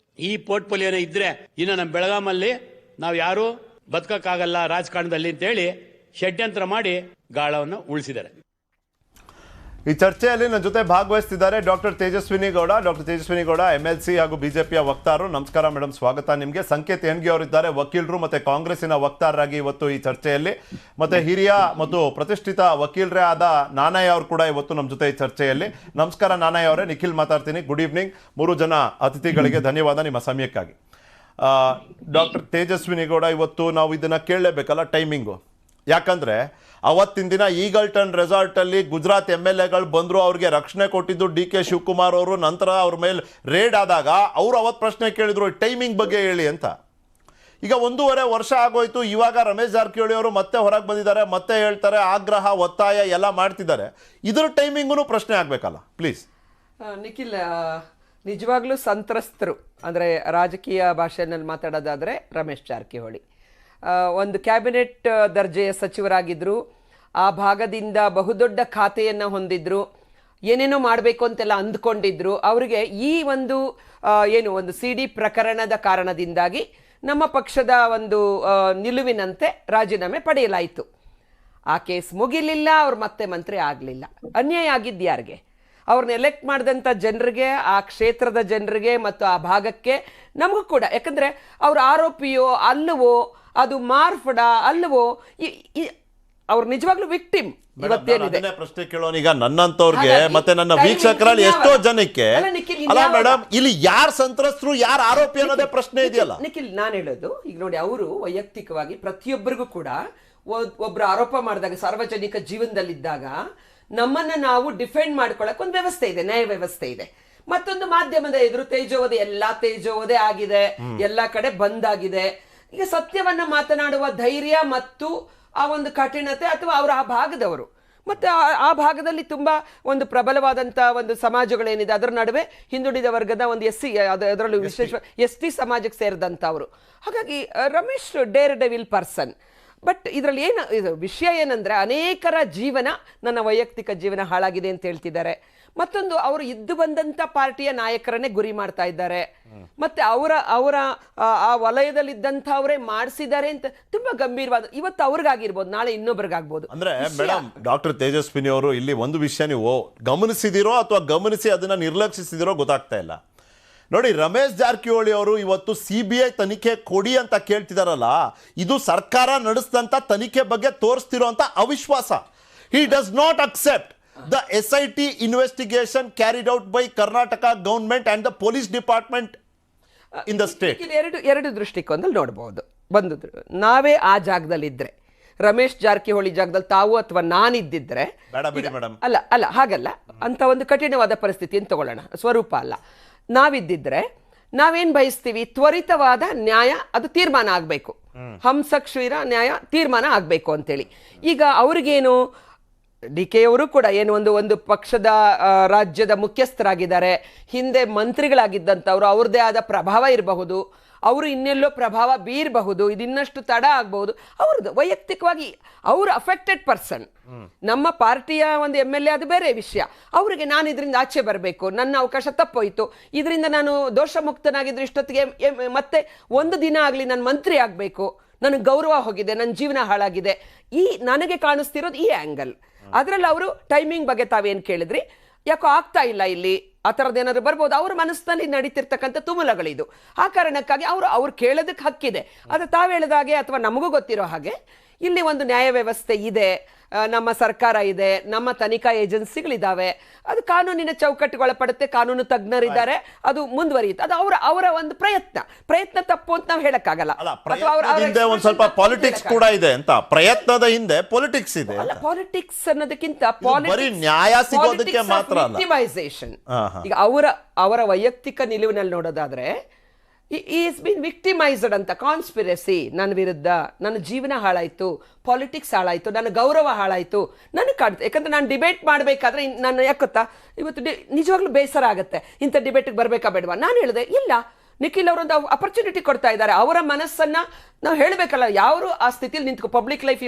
ಈ ಪೋರ್ಟ್ಫೋಲಿಯೋನೇ ಇದ್ರೆ ಇನ್ನು ನಮ್ಮ ಬೆಳಗಾಮಲ್ಲಿ ನಾವು ಯಾರು ಬದುಕಕ್ಕಾಗಲ್ಲ ರಾಜಕಾರಣದಲ್ಲಿ ಅಂತ ಹೇಳಿ ಷಡ್ಯಂತ್ರ ಮಾಡಿ ಗಾಳವನ್ನು ಉಳಿಸಿದ್ದಾರೆ. ಈ ಚರ್ಚೆಯಲ್ಲಿ ನನ್ನ ಜೊತೆ ಭಾಗವಹಿಸ್ತಿದ್ದಾರೆ doctor Tejaswini Gowda. Doctor Tejaswini Gowda MLC ಹಾಗೂ ಬಿಜೆಪಿಯ ವಕ್ತಾರರು. ನಮಸ್ಕಾರ ಮೇಡಮ್, ಸ್ವಾಗತ ನಿಮಗೆ. ಸಂಕೇತ್ ಎನ್ಗೆ ಅವರಿದ್ದಾರೆ, ವಕೀಲರು ಮತ್ತೆ ಕಾಂಗ್ರೆಸ್ಸಿನ ವಕ್ತಾರರಾಗಿ ಇವತ್ತು ಈ ಚರ್ಚೆಯಲ್ಲಿ. ಮತ್ತೆ ಹಿರಿಯ ಮತ್ತು ಪ್ರತಿಷ್ಠಿತ ವಕೀಲರೇ ಆದ ನಾನಯ್ಯ ಅವರು ಕೂಡ ಇವತ್ತು ನಮ್ಮ ಜೊತೆ ಈ ಚರ್ಚೆಯಲ್ಲಿ. ನಮಸ್ಕಾರ ನಾನಯ್ಯ ಅವರೇ. ನಿಖಿಲ್ ಮಾತಾಡ್ತೀನಿ. Good evening. 3 ಜನ ಅತಿಥಿಗಳಿಗೆ ಧನ್ಯವಾದ ನಿಮ್ಮ ಸಮಯಕ್ಕಾಗಿ. ಡಾಕ್ಟರ್ ತೇಜಸ್ವಿನಿ ಗೌಡ, ಇವತ್ತು ನಾವು ಇದನ್ನ ಕೇಳಲೇಬೇಕಲ್ಲ ಟೈಮಿಂಗು. ಯಾಕಂದ್ರೆ ಅವತ್ತಿನ ದಿನ ಈಗಲ್ಟನ್ ರೆಸಾರ್ಟ್ ಅಲ್ಲಿ ಗುಜರಾತ್ MLAಗಳು ಬಂದ್ರು, ಅವ್ರಿಗೆ ರಕ್ಷಣೆ ಕೊಟ್ಟಿದ್ದು DK ಶಿವಕುಮಾರ್ ಅವರು. ನಂತರ ಅವ್ರ ಮೇಲೆ ರೇಡ್ ಆದಾಗ ಅವ್ರು ಅವತ್ತು ಪ್ರಶ್ನೆ ಕೇಳಿದ್ರು ಟೈಮಿಂಗ್ ಬಗ್ಗೆ ಹೇಳಿ ಅಂತ. ಈಗ 1.5 ವರ್ಷ ಆಗೋಯ್ತು. ಇವಾಗ ರಮೇಶ್ ಜಾರಕಿಹೊಳಿ ಅವರು ಮತ್ತೆ ಹೊರಗೆ ಬಂದಿದ್ದಾರೆ, ಮತ್ತೆ ಹೇಳ್ತಾರೆ, ಆಗ್ರಹ ಒತ್ತಾಯ ಎಲ್ಲ ಮಾಡ್ತಿದ್ದಾರೆ. ಇದ್ರ ಟೈಮಿಂಗೂ ಪ್ರಶ್ನೆ ಆಗ್ಬೇಕಲ್ಲ ಪ್ಲೀಸ್. ನಿಖಿಲ್, ನಿಜವಾಗ್ಲೂ ಸಂತ್ರಸ್ತರು ಅಂದರೆ ರಾಜಕೀಯ ಭಾಷೆಯಲ್ಲಿ ಮಾತಾಡೋದಾದರೆ ರಮೇಶ್ ಜಾರಕಿಹೊಳಿ ಒಂದು ಕ್ಯಾಬಿನೆಟ್ ದರ್ಜೆಯ ಸಚಿವರಾಗಿದ್ದರು. ಆ ಭಾಗದಿಂದ ಬಹುದೊಡ್ಡ ಖಾತೆಯನ್ನು ಹೊಂದಿದ್ರು, ಏನೇನೋ ಮಾಡಬೇಕು ಅಂತೆಲ್ಲ ಅಂದ್ಕೊಂಡಿದ್ರು. ಅವರಿಗೆ ಈ ಒಂದು ಒಂದು CD ಪ್ರಕರಣದ ಕಾರಣದಿಂದಾಗಿ ನಮ್ಮ ಪಕ್ಷದ ಒಂದು ನಿಲುವಿನಂತೆ ರಾಜೀನಾಮೆ ಪಡೆಯಲಾಯಿತು. ಆ ಕೇಸ್ ಮುಗಿಲಿಲ್ಲ, ಅವ್ರು ಮತ್ತೆ ಮಂತ್ರಿ ಆಗಲಿಲ್ಲ. ಅನ್ಯಾಯ ಆಗಿದ್ದು ಯಾರಿಗೆ? ಅವ್ರನ್ನ ಎಲೆಕ್ಟ್ ಮಾಡಿದಂಥ ಜನರಿಗೆ, ಆ ಕ್ಷೇತ್ರದ ಜನರಿಗೆ ಮತ್ತು ಆ ಭಾಗಕ್ಕೆ, ನಮಗೂ ಕೂಡ. ಯಾಕಂದರೆ ಅವ್ರ ಆರೋಪಿಯೋ ಅಲ್ಲವೋ, ಅದು ಮಾರ್ಫಡ ಅಲ್ಲವೋ, ಅವ್ರು ನಿಜವಾಗ್ಲೂ ವಿಕ್ಟಿಮ್. ಇವತ್ತೇನಿದೆ ಪ್ರಶ್ನೆ ಕೇಳೋಣ. ಈಗ ನನ್ನಂತವ್ರಿಗೆ ಮತ್ತೆ ನನ್ನ ವೀಕ್ಷಕರಲ್ಲಿ ಎಷ್ಟೋ ಜನಕ್ಕೆ ಅಲ್ಲ ಮೇಡಮ್, ಇಲ್ಲಿ ಯಾರು ಸಂತ್ರಸ್ತರು ಯಾರು ಆರೋಪಿ ಅನ್ನೋದೇ ಪ್ರಶ್ನೆ ಇದೆಯಲ್ಲ. ನಿಖಿಲ್, ನಾನು ಹೇಳೋದು ಈಗ ನೋಡಿ, ಅವರು ವೈಯಕ್ತಿಕವಾಗಿ ಪ್ರತಿಯೊಬ್ಬರಿಗೂ ಕೂಡ ಒಬ್ರು ಆರೋಪ ಮಾಡಿದಾಗ ಸಾರ್ವಜನಿಕ ಜೀವನದಲ್ಲಿದ್ದಾಗ ನಮ್ಮನ್ನ ನಾವು ಡಿಫೆಂಡ್ ಮಾಡ್ಕೊಳಕ್ ಒಂದು ವ್ಯವಸ್ಥೆ ಇದೆ, ನ್ಯಾಯ ವ್ಯವಸ್ಥೆ ಇದೆ. ಮತ್ತೊಂದು ಮಾಧ್ಯಮದ ಎದುರು ತೇಜೋವಧೆ, ಎಲ್ಲಾ ತೇಜೋವಧೆ ಆಗಿದೆ, ಎಲ್ಲಾ ಕಡೆ ಬಂದಾಗಿದೆ. ಈಗ ಸತ್ಯವನ್ನ ಮಾತನಾಡುವ ಧೈರ್ಯ ಮತ್ತು ಆ ಒಂದು ಕಠಿಣತೆ, ಅಥವಾ ಅವರು ಆ ಭಾಗದವರು ಮತ್ತೆ ಆ ಭಾಗದಲ್ಲಿ ತುಂಬಾ ಒಂದು ಪ್ರಬಲವಾದಂತ ಒಂದು ಸಮಾಜಗಳೇನಿದೆ, ಅದರ ನಡುವೆ ಹಿಂದುಳಿದ ವರ್ಗದ ಒಂದು SC, ಅದರಲ್ಲೂ ವಿಶೇಷ ST ಸಮಾಜಕ್ಕೆ ಸೇರಿದಂಥವ್ರು. ಹಾಗಾಗಿ Ramesh Deere devil person. But ಇದರಲ್ಲಿ ಇದು ವಿಷಯ ಏನಂದ್ರೆ, ಅನೇಕರ ಜೀವನ, ನನ್ನ ವೈಯಕ್ತಿಕ ಜೀವನ ಹಾಳಾಗಿದೆ ಅಂತ ಹೇಳ್ತಿದ್ದಾರೆ. ಮತ್ತೊಂದು, ಅವರು ಇದ್ದು ಬಂದಂತ ಪಾರ್ಟಿಯ ನಾಯಕರನ್ನೇ ಗುರಿ ಮಾಡ್ತಾ ಇದ್ದಾರೆ. ಮತ್ತೆ ಅವರ ಆ ವಲಯದಲ್ಲಿದ್ದಂಥವರೇ ಮಾಡಿಸಿದ್ದಾರೆ ಅಂತ ತುಂಬಾ ಗಂಭೀರವಾದ, ಇವತ್ತು ಅವ್ರಿಗಾಗಿರ್ಬೋದು, ನಾಳೆ ಇನ್ನೊಬ್ರಿಗಾಗ್ಬೋದು. ಅಂದ್ರೆ ಮೇಡಮ್, ಡಾಕ್ಟರ್ ತೇಜಸ್ವಿನಿ ಅವರು, ಇಲ್ಲಿ ಒಂದು ವಿಷಯ ನೀವು ಗಮನಿಸಿದಿರೋ ಅಥವಾ ಗಮನಿಸಿ ಅದನ್ನ ನಿರ್ಲಕ್ಷಿಸಿದಿರೋ ಗೊತ್ತಾಗ್ತಾ ಇಲ್ಲ. ನೋಡಿ, ರಮೇಶ್ ಜಾರಕಿಹೊಳಿ ಅವರು ಇವತ್ತು CBI ತನಿಖೆ ಕೊಡಿ ಅಂತ ಕೇಳ್ತಿದಾರಲ್ಲ, ಇದು ಸರ್ಕಾರ ನಡೆಸಿದಂತ ತನಿಖೆ ಬಗ್ಗೆ ತೋರಿಸ್ತಿರೋ ಅಂತ ಅವಿಶ್ವಾಸ. He does not accept the SIT investigation carried out by Karnataka government and the police department in the state. ಎರಡು ದೃಷ್ಟಿಕೋನದಲ್ಲಿ ನೋಡಬಹುದು. ಒಂದು, ನಾವೇ ಆ ಜಾಗದಲ್ಲಿದ್ರೆ, ರಮೇಶ್ ಜಾರಕಿಹೊಳಿ ಜಾಗದಲ್ಲಿ ತಾವು ಅಥವಾ ನಾನಿದ್ದಿದ್ರೆ, ಅಲ್ಲ ಹಾಗಲ್ಲ, ಅಂತ ಒಂದು ಕಠಿಣವಾದ ಪರಿಸ್ಥಿತಿಯನ್ನು ತಗೊಳ್ಳೋಣ, ಸ್ವರೂಪ ಅಲ್ಲ, ನಾವಿದ್ದಿದ್ರೆ ನಾವೇನ್ ಬಯಸ್ತೀವಿ? ತ್ವರಿತವಾದ ನ್ಯಾಯ, ಅದು ತೀರ್ಮಾನ ಆಗಬೇಕು, ಹಂಸಕ್ಷೀರ ನ್ಯಾಯ ತೀರ್ಮಾನ ಆಗಬೇಕು ಅಂತೇಳಿ. ಈಗ ಅವ್ರಿಗೇನು, DK ಅವರು ಕೂಡ ಏನು ಒಂದು ಪಕ್ಷದ ರಾಜ್ಯದ ಮುಖ್ಯಸ್ಥರಾಗಿದ್ದಾರೆ, ಹಿಂದೆ ಮಂತ್ರಿಗಳಾಗಿದ್ದಂಥವ್ರು, ಅವ್ರದ್ದೇ ಆದ ಪ್ರಭಾವ ಇರಬಹುದು, ಅವರು ಇನ್ನೆಲ್ಲೋ ಪ್ರಭಾವ ಬೀರಬಹುದು, ಇದಿನ್ನಷ್ಟು ತಡ ಆಗಬಹುದು. ಅವ್ರದ್ದು ವೈಯಕ್ತಿಕವಾಗಿ ಅವರು ಅಫೆಕ್ಟೆಡ್ ಪರ್ಸನ್. ನಮ್ಮ ಪಾರ್ಟಿಯ ಒಂದು MLA ಅದು ಬೇರೆ ವಿಷಯ. ಅವರಿಗೆ ನಾನು ಇದರಿಂದ ಆಚೆ ಬರಬೇಕು, ನನ್ನ ಅವಕಾಶ ತಪ್ಪೋಯ್ತು, ಇದರಿಂದ ನಾನು ದೋಷ ಮುಕ್ತನಾಗಿದ್ರೆ ಇಷ್ಟೊತ್ತಿಗೆ ಮತ್ತೆ ಒಂದು ದಿನ ಆಗಲಿ ನಾನು ಮಂತ್ರಿ ಆಗಬೇಕು, ನನಗೆ ಗೌರವ ಹೋಗಿದೆ, ನನ್ನ ಜೀವನ ಹಾಳಾಗಿದೆ. ನನಗೆ ಕಾಣಿಸ್ತಿರೋದು ಈ ಆ್ಯಂಗಲ್. ಅದರಲ್ಲಿ ಅವರು ಟೈಮಿಂಗ್ ಬಗ್ಗೆ ತಾವೇನು ಕೇಳಿದ್ರಿ, ಯಾಕೋ ಆಗ್ತಾ ಇಲ್ಲ ಇಲ್ಲಿ ಆ ಥರದ್ದು ಏನಾದ್ರು ಬರ್ಬೋದು. ಅವ್ರ ಮನಸ್ಸಿನಲ್ಲಿ ನಡೀತಿರ್ತಕ್ಕಂಥ ತುಮುಲಗಳಿದು. ಆ ಕಾರಣಕ್ಕಾಗಿ ಅವ್ರು ಕೇಳೋದಕ್ಕೆ ಹಕ್ಕಿದೆ. ಅದು ತಾವು ಹೇಳಿದಾಗೆ ಅಥವಾ ನಮಗೂ ಗೊತ್ತಿರೋ ಹಾಗೆ ಇಲ್ಲಿ ಒಂದು ನ್ಯಾಯ ವ್ಯವಸ್ಥೆ ಇದೆ, ನಮ್ಮ ಸರ್ಕಾರ ಇದೆ, ನಮ್ಮ ತನಿಖಾ ಏಜೆನ್ಸಿಗಳಿದ್ದಾವೆ, ಅದು ಕಾನೂನಿನ ಚೌಕಟ್ಟುಗೊಳಪಡುತ್ತೆ, ಕಾನೂನು ತಜ್ಞರಿದ್ದಾರೆ, ಅದು ಮುಂದುವರಿಯುತ್ತೆ. ಅದು ಅವರ ಒಂದು ಪ್ರಯತ್ನ ತಪ್ಪು ಅಂತ ನಾವು ಹೇಳಕ್ಕಾಗಲ್ಲ. ಹಿಂದೆ ಒಂದ್ ಸ್ವಲ್ಪ ಪಾಲಿಟಿಕ್ಸ್ ಕೂಡ ಇದೆ ಅಂತ, ಪ್ರಯತ್ನದ ಹಿಂದೆ ಪಾಲಿಟಿಕ್ಸ್ ಇದೆ. ಪಾಲಿಟಿಕ್ಸ್ ಅನ್ನೋದಕ್ಕಿಂತ ಬರೀ ನ್ಯಾಯ ಸಿಗೋದಕ್ಕೆ ಮಾತ್ರ ಅಲ್ಲ. ಈಗ ಅವರ ವೈಯಕ್ತಿಕ ನಿಲುವಿನಲ್ಲಿ ನೋಡೋದಾದ್ರೆ ಈಸ್ ಬಿನ್ ವಿಕ್ಟಿಮೈಸ್ಡ್ ಅಂತ, ಕಾನ್ಸ್ಪಿರಸಿ, ನನ್ನ ವಿರುದ್ಧ ನನ್ನ ಜೀವನ ಹಾಳಾಯಿತು, ಪಾಲಿಟಿಕ್ಸ್ ಹಾಳಾಯಿತು, ನನ್ನ ಗೌರವ ಹಾಳಾಯಿತು ನನಗೆ ಕಾಣುತ್ತೆ. ಯಾಕಂದ್ರೆ ನಾನು ಡಿಬೇಟ್ ಮಾಡಬೇಕಾದ್ರೆ ನಾನು ಯಾಕೊತ್ತಾ ಇವತ್ತು ನಿಜವಾಗ್ಲೂ ಬೇಸರ ಆಗುತ್ತೆ, ಇಂಥ ಡಿಬೇಟಿಗೆ ಬರಬೇಕಾ ಬೇಡವಾ. ನಾನು ಹೇಳಿದೆ ಇಲ್ಲ, ನಿಖಿಲ್ ಅವರೊಂದು ಅಪರ್ಚುನಿಟಿ ಕೊಡ್ತಾ ಇದ್ದಾರೆ, ಅವರ ಮನಸ್ಸನ್ನ ನಾವು ಹೇಳಬೇಕಲ್ಲ. ಯಾರು ಆ ಸ್ಥಿತಿಯಲ್ಲಿ ನಿಂತ್ಕೊ ಪಬ್ಲಿಕ್ ಲೈಫ್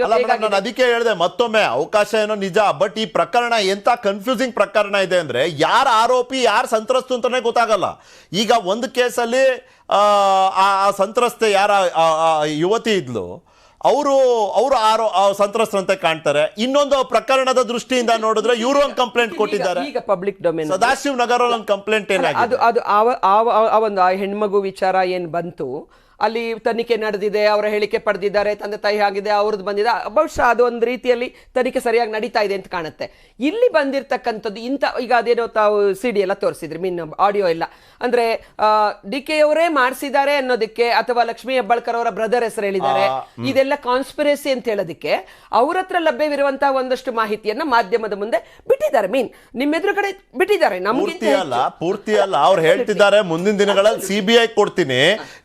ನಾನು ಅದಕ್ಕೆ ಹೇಳಿದೆ ಮತ್ತೊಮ್ಮೆ ಅವಕಾಶ ಏನೋ ನಿಜ, ಬಟ್ ಈ ಪ್ರಕರಣ ಎಂತ ಕನ್ಫ್ಯೂಸಿಂಗ್ ಪ್ರಕರಣ ಇದೆ ಅಂದ್ರೆ ಯಾರ ಆರೋಪಿ ಯಾರು ಸಂತ್ರಸ್ತು ಅಂತಾನೆ ಗೊತ್ತಾಗಲ್ಲ. ಈಗ ಒಂದು ಕೇಸಲ್ಲಿ ಆ ಸಂತ್ರಸ್ತೆ ಯಾರ ಯುವತಿ ಇದ್ಲು, ಅವರು ಸಂತ್ರಸ್ತರಂತೆ ಕಾಣ್ತಾರೆ. ಇನ್ನೊಂದು ಪ್ರಕರಣದ ದೃಷ್ಟಿಯಿಂದ ನೋಡಿದ್ರೆ ಇವರು ಒಂದು ಕಂಪ್ಲೇಂಟ್ ಕೊಟ್ಟಿದ್ದಾರೆ. ಈಗ ಪಬ್ಲಿಕ್ ಡೊಮೇನ್ ಸದಾಶಿವ್ ನಗರ ಒಂದು ಕಂಪ್ಲೇಂಟ್ ಏನಾಗಿದೆ, ಒಂದು ಹೆಣ್ಮಗು ವಿಚಾರ ಏನ್ ಬಂತು, ಅಲ್ಲಿ ತನಿಖೆ ನಡೆದಿದೆ, ಅವರ ಹೇಳಿಕೆ ಪಡೆದಿದ್ದಾರೆ, ತಂದೆ ತಾಯಿ ಆಗಿದೆ, ಅವ್ರದ್ದು ಬಂದಿದೆ, ಬಹುಶಃ ಅದು ಒಂದು ರೀತಿಯಲ್ಲಿ ತನಿಖೆ ಸರಿಯಾಗಿ ನಡೀತಾ ಇದೆ ಅಂತ ಕಾಣುತ್ತೆ. ಇಲ್ಲಿ ಬಂದಿರತಕ್ಕಂಥದ್ದು ಈಗ ಅದೇನೋ ತಾವು CD ಎಲ್ಲ ತೋರಿಸಿದ್ರಿ, ಆಡಿಯೋ ಎಲ್ಲ, ಅಂದ್ರೆ DK ಅವರೇ ಮಾಡಿಸಿದ್ದಾರೆ ಅನ್ನೋದಕ್ಕೆ, ಅಥವಾ ಲಕ್ಷ್ಮೀ ಹೆಬ್ಬಾಳ್ಕರ್ ಅವರ ಬ್ರದರ್ ಹೆಸರು ಹೇಳಿದ್ದಾರೆ, ಇದೆಲ್ಲ ಕಾನ್ಸ್ಪಿರಸಿ ಅಂತ ಹೇಳೋದಕ್ಕೆ ಅವ್ರ ಹತ್ರ ಲಭ್ಯವಿರುವಂತಹ ಒಂದಷ್ಟು ಮಾಹಿತಿಯನ್ನ ಮಾಧ್ಯಮದ ಮುಂದೆ ಬಿಟ್ಟಿದ್ದಾರೆ. ನಿಮ್ಮ ಎದುರುಗಡೆ ಬಿಟ್ಟಿದ್ದಾರೆ. ಪೂರ್ತಿ ಅಲ್ಲ, ಅವ್ರು ಹೇಳ್ತಿದ್ದಾರೆ ಮುಂದಿನ ದಿನಗಳಲ್ಲಿ CBI ಕೊಡ್ತೀನಿ,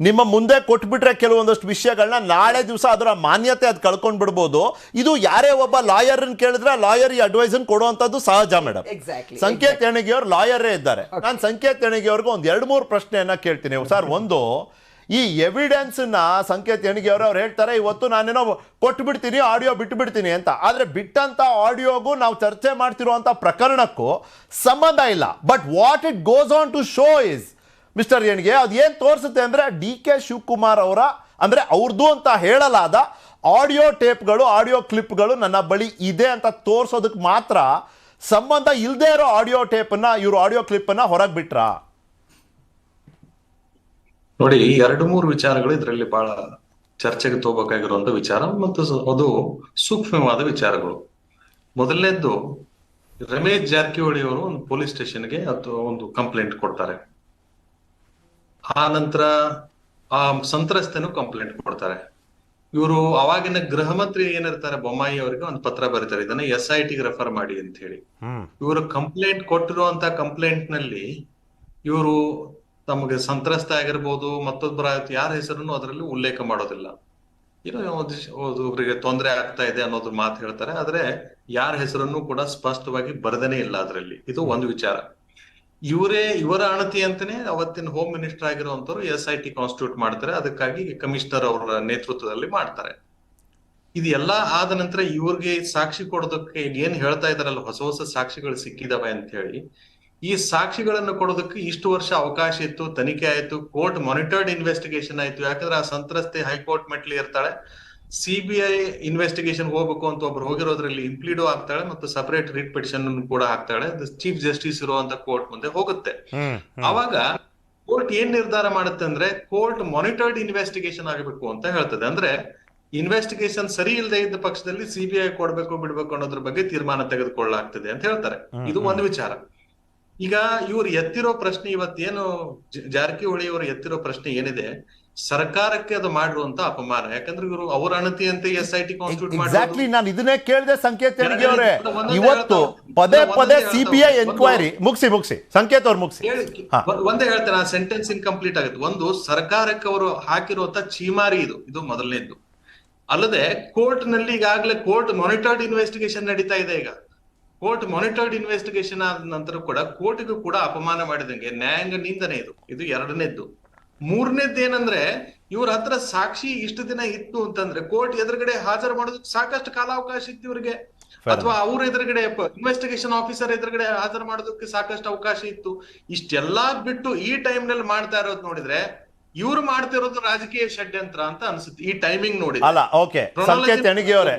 ನಿಮ್ಮ ಮುಂದೆ ಕೊಟ್ಬಿಟ್ರೆ ಕೆಲವೊಂದಷ್ಟು ವಿಷಯಗಳನ್ನ ನಾಳೆ ದಿವಸ ಅದರ ಮಾನ್ಯತೆ ಅದು ಕಳ್ಕೊಂಡ್ ಬಿಡ್ಬೋದು. ಇದು ಯಾರೇ ಒಬ್ಬ ಲಾಯರ್ ಕೇಳಿದ್ರೆ ಲಾಯರ್ ಈ ಅಡ್ವೈಸ್ ಕೊಡುವಂತದ್ದು ಸಹಜ ಮೇಡಮ್. ಸಂಕೇತ್ ಎಣಿಗೆ ಅವ್ರು ಲಾಯರೇ ಇದ್ದಾರೆ. ನಾನು ಸಂಕೇತ್ ಎಣಿಗೆ ಅವ್ರಿಗೆ ಒಂದ್ 2-3 ಪ್ರಶ್ನೆಯನ್ನ ಕೇಳ್ತೀನಿ ಸರ್. ಒಂದು, ಈ ಎವಿಡೆನ್ಸ್ ನ ಸಂಕೇತ್ ಎಣಿಗೆ ಅವ್ರು ಹೇಳ್ತಾರೆ ಇವತ್ತು ನಾನೇನೋ ಕೊಟ್ಬಿಡ್ತೀನಿ, ಆಡಿಯೋ ಬಿಟ್ಬಿಡ್ತೀನಿ ಅಂತ. ಆದ್ರೆ ಬಿಟ್ಟಂತ ಆಡಿಯೋಗೂ ನಾವು ಚರ್ಚೆ ಮಾಡ್ತಿರುವಂತ ಪ್ರಕರಣಕ್ಕೂ ಸಂಬಂಧ ಇಲ್ಲ. But what it goes on to show is mister ಎಣ್ಗೆ ಅದು ಏನು ತೋರಿಸುತ್ತೆ ಅಂದರೆ DK ಶಿವಕುಮಾರ್ ಅವರ ಅಂದರೆ ಅವ್ರದ್ದು ಅಂತ ಹೇಳಲಾದ ಆಡಿಯೋ ಟೇಪ್ಗಳು, ಆಡಿಯೋ ಕ್ಲಿಪ್ಗಳು ನನ್ನ ಬಳಿ ಇದೆ ಅಂತ ತೋರಿಸೋದಕ್ಕೆ ಮಾತ್ರ, ಸಂಬಂಧ ಇಲ್ಲದೆ ಇರೋ ಆಡಿಯೋ ಟೇಪನ್ನು ಇವರು ಆಡಿಯೋ ಕ್ಲಿಪ್ಪನ್ನು ಹೊರಗೆ ಬಿಟ್ರಾ? ನೋಡಿ, 2-3 ವಿಚಾರಗಳು ಇದರಲ್ಲಿ ಬಹಳ ಚರ್ಚೆಗೆ ತಗೋಬೇಕಾಗಿರುವಂತ ವಿಚಾರ ಮತ್ತು ಅದು ಸೂಕ್ಷ್ಮವಾದ ವಿಚಾರಗಳು. ಮೊದಲನೇದ್ದು, ರಮೇಶ್ ಜಾರಕಿಹೊಳಿ ಅವರು ಒಂದು ಪೊಲೀಸ್ ಸ್ಟೇಷನ್ಗೆ ಅಥವಾ ಒಂದು ಕಂಪ್ಲೇಂಟ್ ಕೊಡ್ತಾರೆ. ಆ ನಂತರ ಆ ಸಂತ್ರಸ್ತನು ಕಂಪ್ಲೇಂಟ್ ಕೊಡ್ತಾರೆ. ಇವರು ಅವಾಗಿನ ಗೃಹ ಮಂತ್ರಿ ಏನಿರ್ತಾರೆ ಬೊಮ್ಮಾಯಿ ಅವರಿಗೆ ಒಂದು ಪತ್ರ ಬರೀತಾರೆ, ಇದನ್ನ SIT ರೆಫರ್ ಮಾಡಿ ಅಂತ ಹೇಳಿ. ಇವರು ಕಂಪ್ಲೇಂಟ್ ಕೊಟ್ಟಿರುವಂತ ಕಂಪ್ಲೇಂಟ್ ನಲ್ಲಿ ಇವರು ತಮಗೆ ಸಂತ್ರಸ್ತ ಆಗಿರ್ಬೋದು, ಮತ್ತೊಬ್ಬರ ಯಾರ ಹೆಸರನ್ನು ಅದರಲ್ಲಿ ಉಲ್ಲೇಖ ಮಾಡೋದಿಲ್ಲ. ಒಬ್ಬರಿಗೆ ತೊಂದರೆ ಆಗ್ತಾ ಇದೆ ಅನ್ನೋದು ಮಾತು ಹೇಳ್ತಾರೆ, ಆದ್ರೆ ಯಾರ ಹೆಸರನ್ನು ಕೂಡ ಸ್ಪಷ್ಟವಾಗಿ ಬರದೇನೆ ಇಲ್ಲ ಅದರಲ್ಲಿ. ಇದು ಒಂದು ವಿಚಾರ. ಇವರ ಅಣತಿ ಅಂತಾನೆ ಅವತ್ತಿನ ಹೋಮ್ ಮಿನಿಸ್ಟರ್ ಆಗಿರುವಂತವ್ರು SIT ಕಾನ್ಸ್ಟಿಟ್ಯೂಟ್ ಮಾಡ್ತಾರೆ. ಅದಕ್ಕಾಗಿ ಕಮಿಷನರ್ ಅವರ ನೇತೃತ್ವದಲ್ಲಿ ಮಾಡ್ತಾರೆ. ಇದು ಎಲ್ಲಾ ಆದ ನಂತರ ಇವ್ರಿಗೆ ಸಾಕ್ಷಿ ಕೊಡೋದಕ್ಕೆ ಏನ್ ಹೇಳ್ತಾ ಇದಾರಲ್ಲ, ಹೊಸ ಸಾಕ್ಷಿಗಳು ಸಿಕ್ಕಿದಾವೆ ಅಂತ ಹೇಳಿ, ಈ ಸಾಕ್ಷಿಗಳನ್ನು ಕೊಡೋದಕ್ಕೆ ಇಷ್ಟು ವರ್ಷ ಅವಕಾಶ ಇತ್ತು, ತನಿಖೆ ಆಯ್ತು, ಕೋರ್ಟ್ ಮಾನಿಟರ್ಡ್ ಇನ್ವೆಸ್ಟಿಗೇಷನ್ ಆಯ್ತು. ಯಾಕಂದ್ರೆ ಆ ಸಂತ್ರಸ್ತೆ ಹೈಕೋರ್ಟ್ ಮೆಟ್ಲಿ ಇರ್ತಾಳೆ, CBI ಇನ್ವೆಸ್ಟಿಗೇಷನ್ ಹೋಗ್ಬೇಕು ಅಂತ ಒಬ್ರು ಹೋಗಿರೋದ್ರಲ್ಲಿ ಇಂಪ್ಲೀಡೋ ಆಗ್ತಾಳೆ ಮತ್ತು ಸಪರೇಟ್ ರಿಟ್ ಪಿಟಿಷನ್ ಕೂಡ ಹಾಕ್ತಾಳೆ. ಚೀಫ್ ಜಸ್ಟಿಸ್ ಇರುವಂತ ಕೋರ್ಟ್ ಮುಂದೆ ಹೋಗುತ್ತೆ. ಅವಾಗ ಕೋರ್ಟ್ ಏನ್ ನಿರ್ಧಾರ ಮಾಡುತ್ತೆ ಅಂದ್ರೆ, ಕೋರ್ಟ್ ಮಾನಿಟರ್ಡ್ ಇನ್ವೆಸ್ಟಿಗೇಷನ್ ಆಗಬೇಕು ಅಂತ ಹೇಳ್ತದೆ. ಅಂದ್ರೆ ಇನ್ವೆಸ್ಟಿಗೇಷನ್ ಸರಿ ಇಲ್ಲದೆ ಇದ್ದ ಪಕ್ಷದಲ್ಲಿ CBI ಕೊಡ್ಬೇಕು ಬಿಡ್ಬೇಕು ಅನ್ನೋದ್ರ ಬಗ್ಗೆ ತೀರ್ಮಾನ ತೆಗೆದುಕೊಳ್ಳಲಾಗ್ತದೆ ಅಂತ ಹೇಳ್ತಾರೆ. ಇದು ಒಂದು ವಿಚಾರ. ಈಗ ಇವ್ರು ಎತ್ತಿರೋ ಪ್ರಶ್ನೆ, ಇವತ್ತೇನು ಜಾರಕಿಹೊಳಿ ಅವರು ಎತ್ತಿರೋ ಪ್ರಶ್ನೆ ಏನಿದೆ, ಸರ್ಕಾರಕ್ಕೆ ಅದು ಮಾಡಿರುವಂತ ಅಪಮಾನ. ಯಾಕಂದ್ರೆ ಇವರು ಅವರ ಅಣತಿ ಅಂತ SIT ಕಾನ್ಸ್ಟಿಟ್ಯೂಟ್ ಮಾಡಿ, ನಾನು ಇದನ್ನೇ ಕೇಳಿದೆ ಸಂಕೇತ್ ಎಣಿಗೆ ಅವರೇ. ಇವತ್ತು ಪದೇ CBI ಎನ್ಕ್ವೈರಿ ಮುಗಿಸಿ ಸಂಕೇತ್ ಅವ್ರು ಮುಗಿಸಿ. ಒಂದೇ ಹೇಳ್ತೇನೆ, ಆ ಸೆಂಟೆನ್ಸ್ ಇನ್ಕಂಪ್ಲೀಟ್ ಆಗುತ್ತೆ. ಒಂದು, ಸರ್ಕಾರಕ್ಕೆ ಅವರು ಹಾಕಿರುವಂತ ಚೀಮಾರಿ ಇದು ಮೊದಲನೇದ್ದು. ಅಲ್ಲದೆ ಕೋರ್ಟ್ ನಲ್ಲಿ ಈಗಾಗಲೇ ಕೋರ್ಟ್ ಮಾನಿಟರ್ಡ್ ಇನ್ವೆಸ್ಟಿಗೇಷನ್ ನಡೀತಾ ಇದೆ. ಈಗ ಕೋರ್ಟ್ ಮಾನಿಟರ್ಡ್ ಇನ್ವೆಸ್ಟಿಗೇಷನ್ ಆದ ನಂತರ ಕೂಡ ಕೋರ್ಟ್ಗೂ ಕೂಡ ಅಪಮಾನ ಮಾಡಿದಂಗೆ ನ್ಯಾಯಾಂಗ ನಿಂದನೆ ಇದು 2ನೇದ್ದು. 3ನೇದ್ದು ಏನಂದ್ರೆ, ಇವ್ರ ಹತ್ರ ಸಾಕ್ಷಿ ಇಷ್ಟು ದಿನ ಇತ್ತು ಅಂತಂದ್ರೆ ಕೋರ್ಟ್ ಎದುರುಗಡೆ ಹಾಜರು ಮಾಡೋದಕ್ಕೆ ಸಾಕಷ್ಟು ಕಾಲಾವಕಾಶ ಇತ್ತು ಇವ್ರಿಗೆ, ಅಥವಾ ಅವ್ರ ಎದುರುಗಡೆ ಇನ್ವೆಸ್ಟಿಗೇಷನ್ ಆಫೀಸರ್ ಎದುರುಗಡೆ ಹಾಜರು ಮಾಡೋದಕ್ಕೆ ಸಾಕಷ್ಟು ಅವಕಾಶ ಇತ್ತು. ಇಷ್ಟೆಲ್ಲಾ ಬಿಟ್ಟು ಈ ಟೈಮ್ ನಲ್ಲಿ ಮಾಡ್ತಾ ಇರೋದು ನೋಡಿದ್ರೆ ಇವ್ರು ಮಾಡ್ತಿರೋದು ರಾಜಕೀಯ ಷಡ್ಯಂತ್ರ ಅಂತ ಅನ್ಸುತ್ತೆ ಈ ಟೈಮಿಂಗ್ ನೋಡಿ. ಅಲ್ಲ, ಓಕೆ,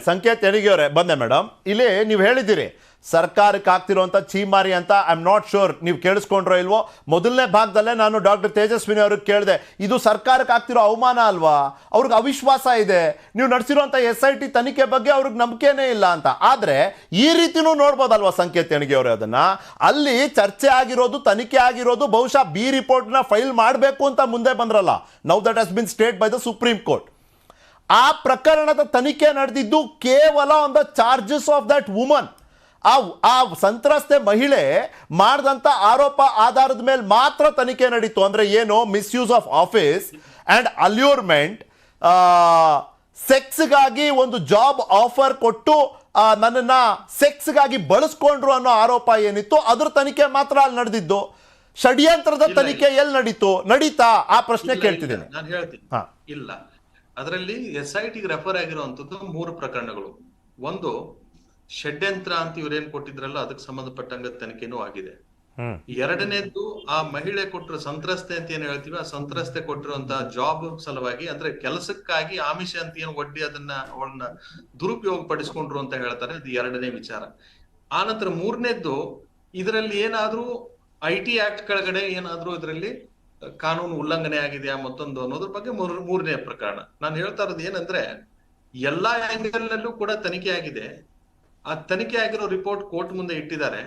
ಸಂಕೇತ್ ಎಣಿಗೆಯವರೇ ಬಂದೆ ಮೇಡಮ್. ಇಲ್ಲಿ ನೀವು ಹೇಳಿದ್ದೀರಿ ಸರ್ಕಾರಕ್ಕೆ ಆಗ್ತಿರುವಂತ ಚೀಮಾರಿ ಅಂತ. ಐ ಆಮ್ ನಾಟ್ ಶೋರ್ ನೀವು ಕೇಳಿಸ್ಕೊಂಡ್ರೋ ಇಲ್ವೋ. ಮೊದಲನೇ ಭಾಗದಲ್ಲೇ ನಾನು ಡಾಕ್ಟರ್ ತೇಜಸ್ವಿನಿ ಅವ್ರಿಗೆ ಕೇಳಿದೆ, ಇದು ಸರ್ಕಾರಕ್ಕೆ ಆಗ್ತಿರೋ ಅವಮಾನ ಅಲ್ವಾ, ಅವ್ರಿಗೆ ಅವಿಶ್ವಾಸ ಇದೆ, ನೀವು ನಡೆಸಿರುವಂತ SIT ತನಿಖೆ ಬಗ್ಗೆ ಅವ್ರಿಗೆ ನಂಬಿಕೆನೇ ಇಲ್ಲ ಅಂತ. ಆದ್ರೆ ಈ ರೀತಿನೂ ನೋಡ್ಬೋದಲ್ವಾ ಸಂಕೇತ್ ಎಣಿಗೆಯವರೇ, ಅದನ್ನ ಅಲ್ಲಿ ಚರ್ಚೆ ಆಗಿರೋದು, ತನಿಖೆ ಆಗಿರೋದು, ಬಹುಶಃ B ರಿಪೋರ್ಟ್ ನ ಫೈಲ್ ಮಾಡಬೇಕು ಅಂತ ಮುಂದೆ ಬಂದ್ರಲ್ಲ. Now that has been state by the supreme court. ಆ ಪ್ರಕರಣದ ತನಿಖೆ ನಡೆದಿದ್ದು ಕೇವಲ on the charges of that woman. ಆ ಸಂತ್ರಸ್ತೆ ಮಹಿಳೆ ಮಾಡಿದಂಥ ಆರೋಪ ಆಧಾರದ ಮೇಲೆ ಮಾತ್ರ ತನಿಖೆ ನಡೀತು. ಅಂದರೆ ಏನು, ಮಿಸ್ಯೂಸ್ ಆಫ್ ಆಫೀಸ್ ಆ್ಯಂಡ್ ಅಲ್ಯೂರ್ಮೆಂಟ್, ಸೆಕ್ಸ್ಗಾಗಿ ಒಂದು ಜಾಬ್ ಆಫರ್ ಕೊಟ್ಟು ನನ್ನನ್ನು ಸೆಕ್ಸ್ಗಾಗಿ ಬಳಸ್ಕೊಂಡ್ರು ಅನ್ನೋ ಆರೋಪ ಏನಿತ್ತು, ಅದ್ರ ತನಿಖೆ ಮಾತ್ರ ಅಲ್ಲಿ ನಡೆದಿದ್ದು. ಷಡ್ಯಂತ್ರದ ತನಿಖೆ ಎಲ್ಲಿ ನಡೀತಾ ಆ ಪ್ರಶ್ನೆ ಕೇಳ್ತಿದ್ದೇನೆ. ನಾನು ಹೇಳ್ತೀನಿ, ಇಲ್ಲ, ಅದರಲ್ಲಿ SIT ರೆಫರ್ ಆಗಿರುವಂತದ್ದು 3 ಪ್ರಕರಣಗಳು. ಒಂದು ಷಡ್ಯಂತ್ರ ಅಂತ ಇವ್ರೇನ್ ಕೊಟ್ಟಿದ್ರಲ್ಲ ಅದಕ್ಕೆ ಸಂಬಂಧಪಟ್ಟಂಗ ತನಿಖೆನೂ ಆಗಿದೆ. ಎರಡನೇದ್ದು ಆ ಮಹಿಳೆ ಕೊಟ್ಟಿರೋ ಸಂತ್ರಸ್ತೆ ಅಂತ ಏನ್ ಹೇಳ್ತೀವಿ, ಆ ಸಂತ್ರಸ್ತೆ ಕೊಟ್ಟಿರುವಂತಹ ಜಾಬ್ ಸಲುವಾಗಿ, ಅಂದ್ರೆ ಕೆಲಸಕ್ಕಾಗಿ ಆಮಿಷ ಅಂತ ಏನ್ ಒಡ್ಡಿ ಅವಳನ್ನ ದುರುಪಯೋಗ ಪಡಿಸ್ಕೊಂಡ್ರು ಅಂತ ಹೇಳ್ತಾರೆ, ಅದು ಎರಡನೇ ವಿಚಾರ. ಆನಂತರ ಮೂರನೇದ್ದು, ಇದರಲ್ಲಿ ಏನಾದ್ರೂ IT ಆಕ್ಟ್ ಕೆಳಗಡೆ ಏನಾದ್ರೂ ಇದರಲ್ಲಿ ಕಾನೂನು ಉಲ್ಲಂಘನೆ ಆಗಿದೆಯಾ ಮತ್ತೊಂದು ಅನ್ನೋದ್ರ ಬಗ್ಗೆ ಮೂರನೇ ಪ್ರಕರಣ. ನಾನು ಹೇಳ್ತಾ ಇರೋದು ಏನಂದ್ರೆ, ಎಲ್ಲಾ ಆಂಗಲ್ ನಲ್ಲೂ ಕೂಡ ತನಿಖೆ ಆಗಿದೆ. ಆ ತನಿಖೆ ಆಗಿರೋ ರಿಪೋರ್ಟ್ ಕೋರ್ಟ್ ಮುಂದೆ ಇಟ್ಟಿದ್ದಾರೆ.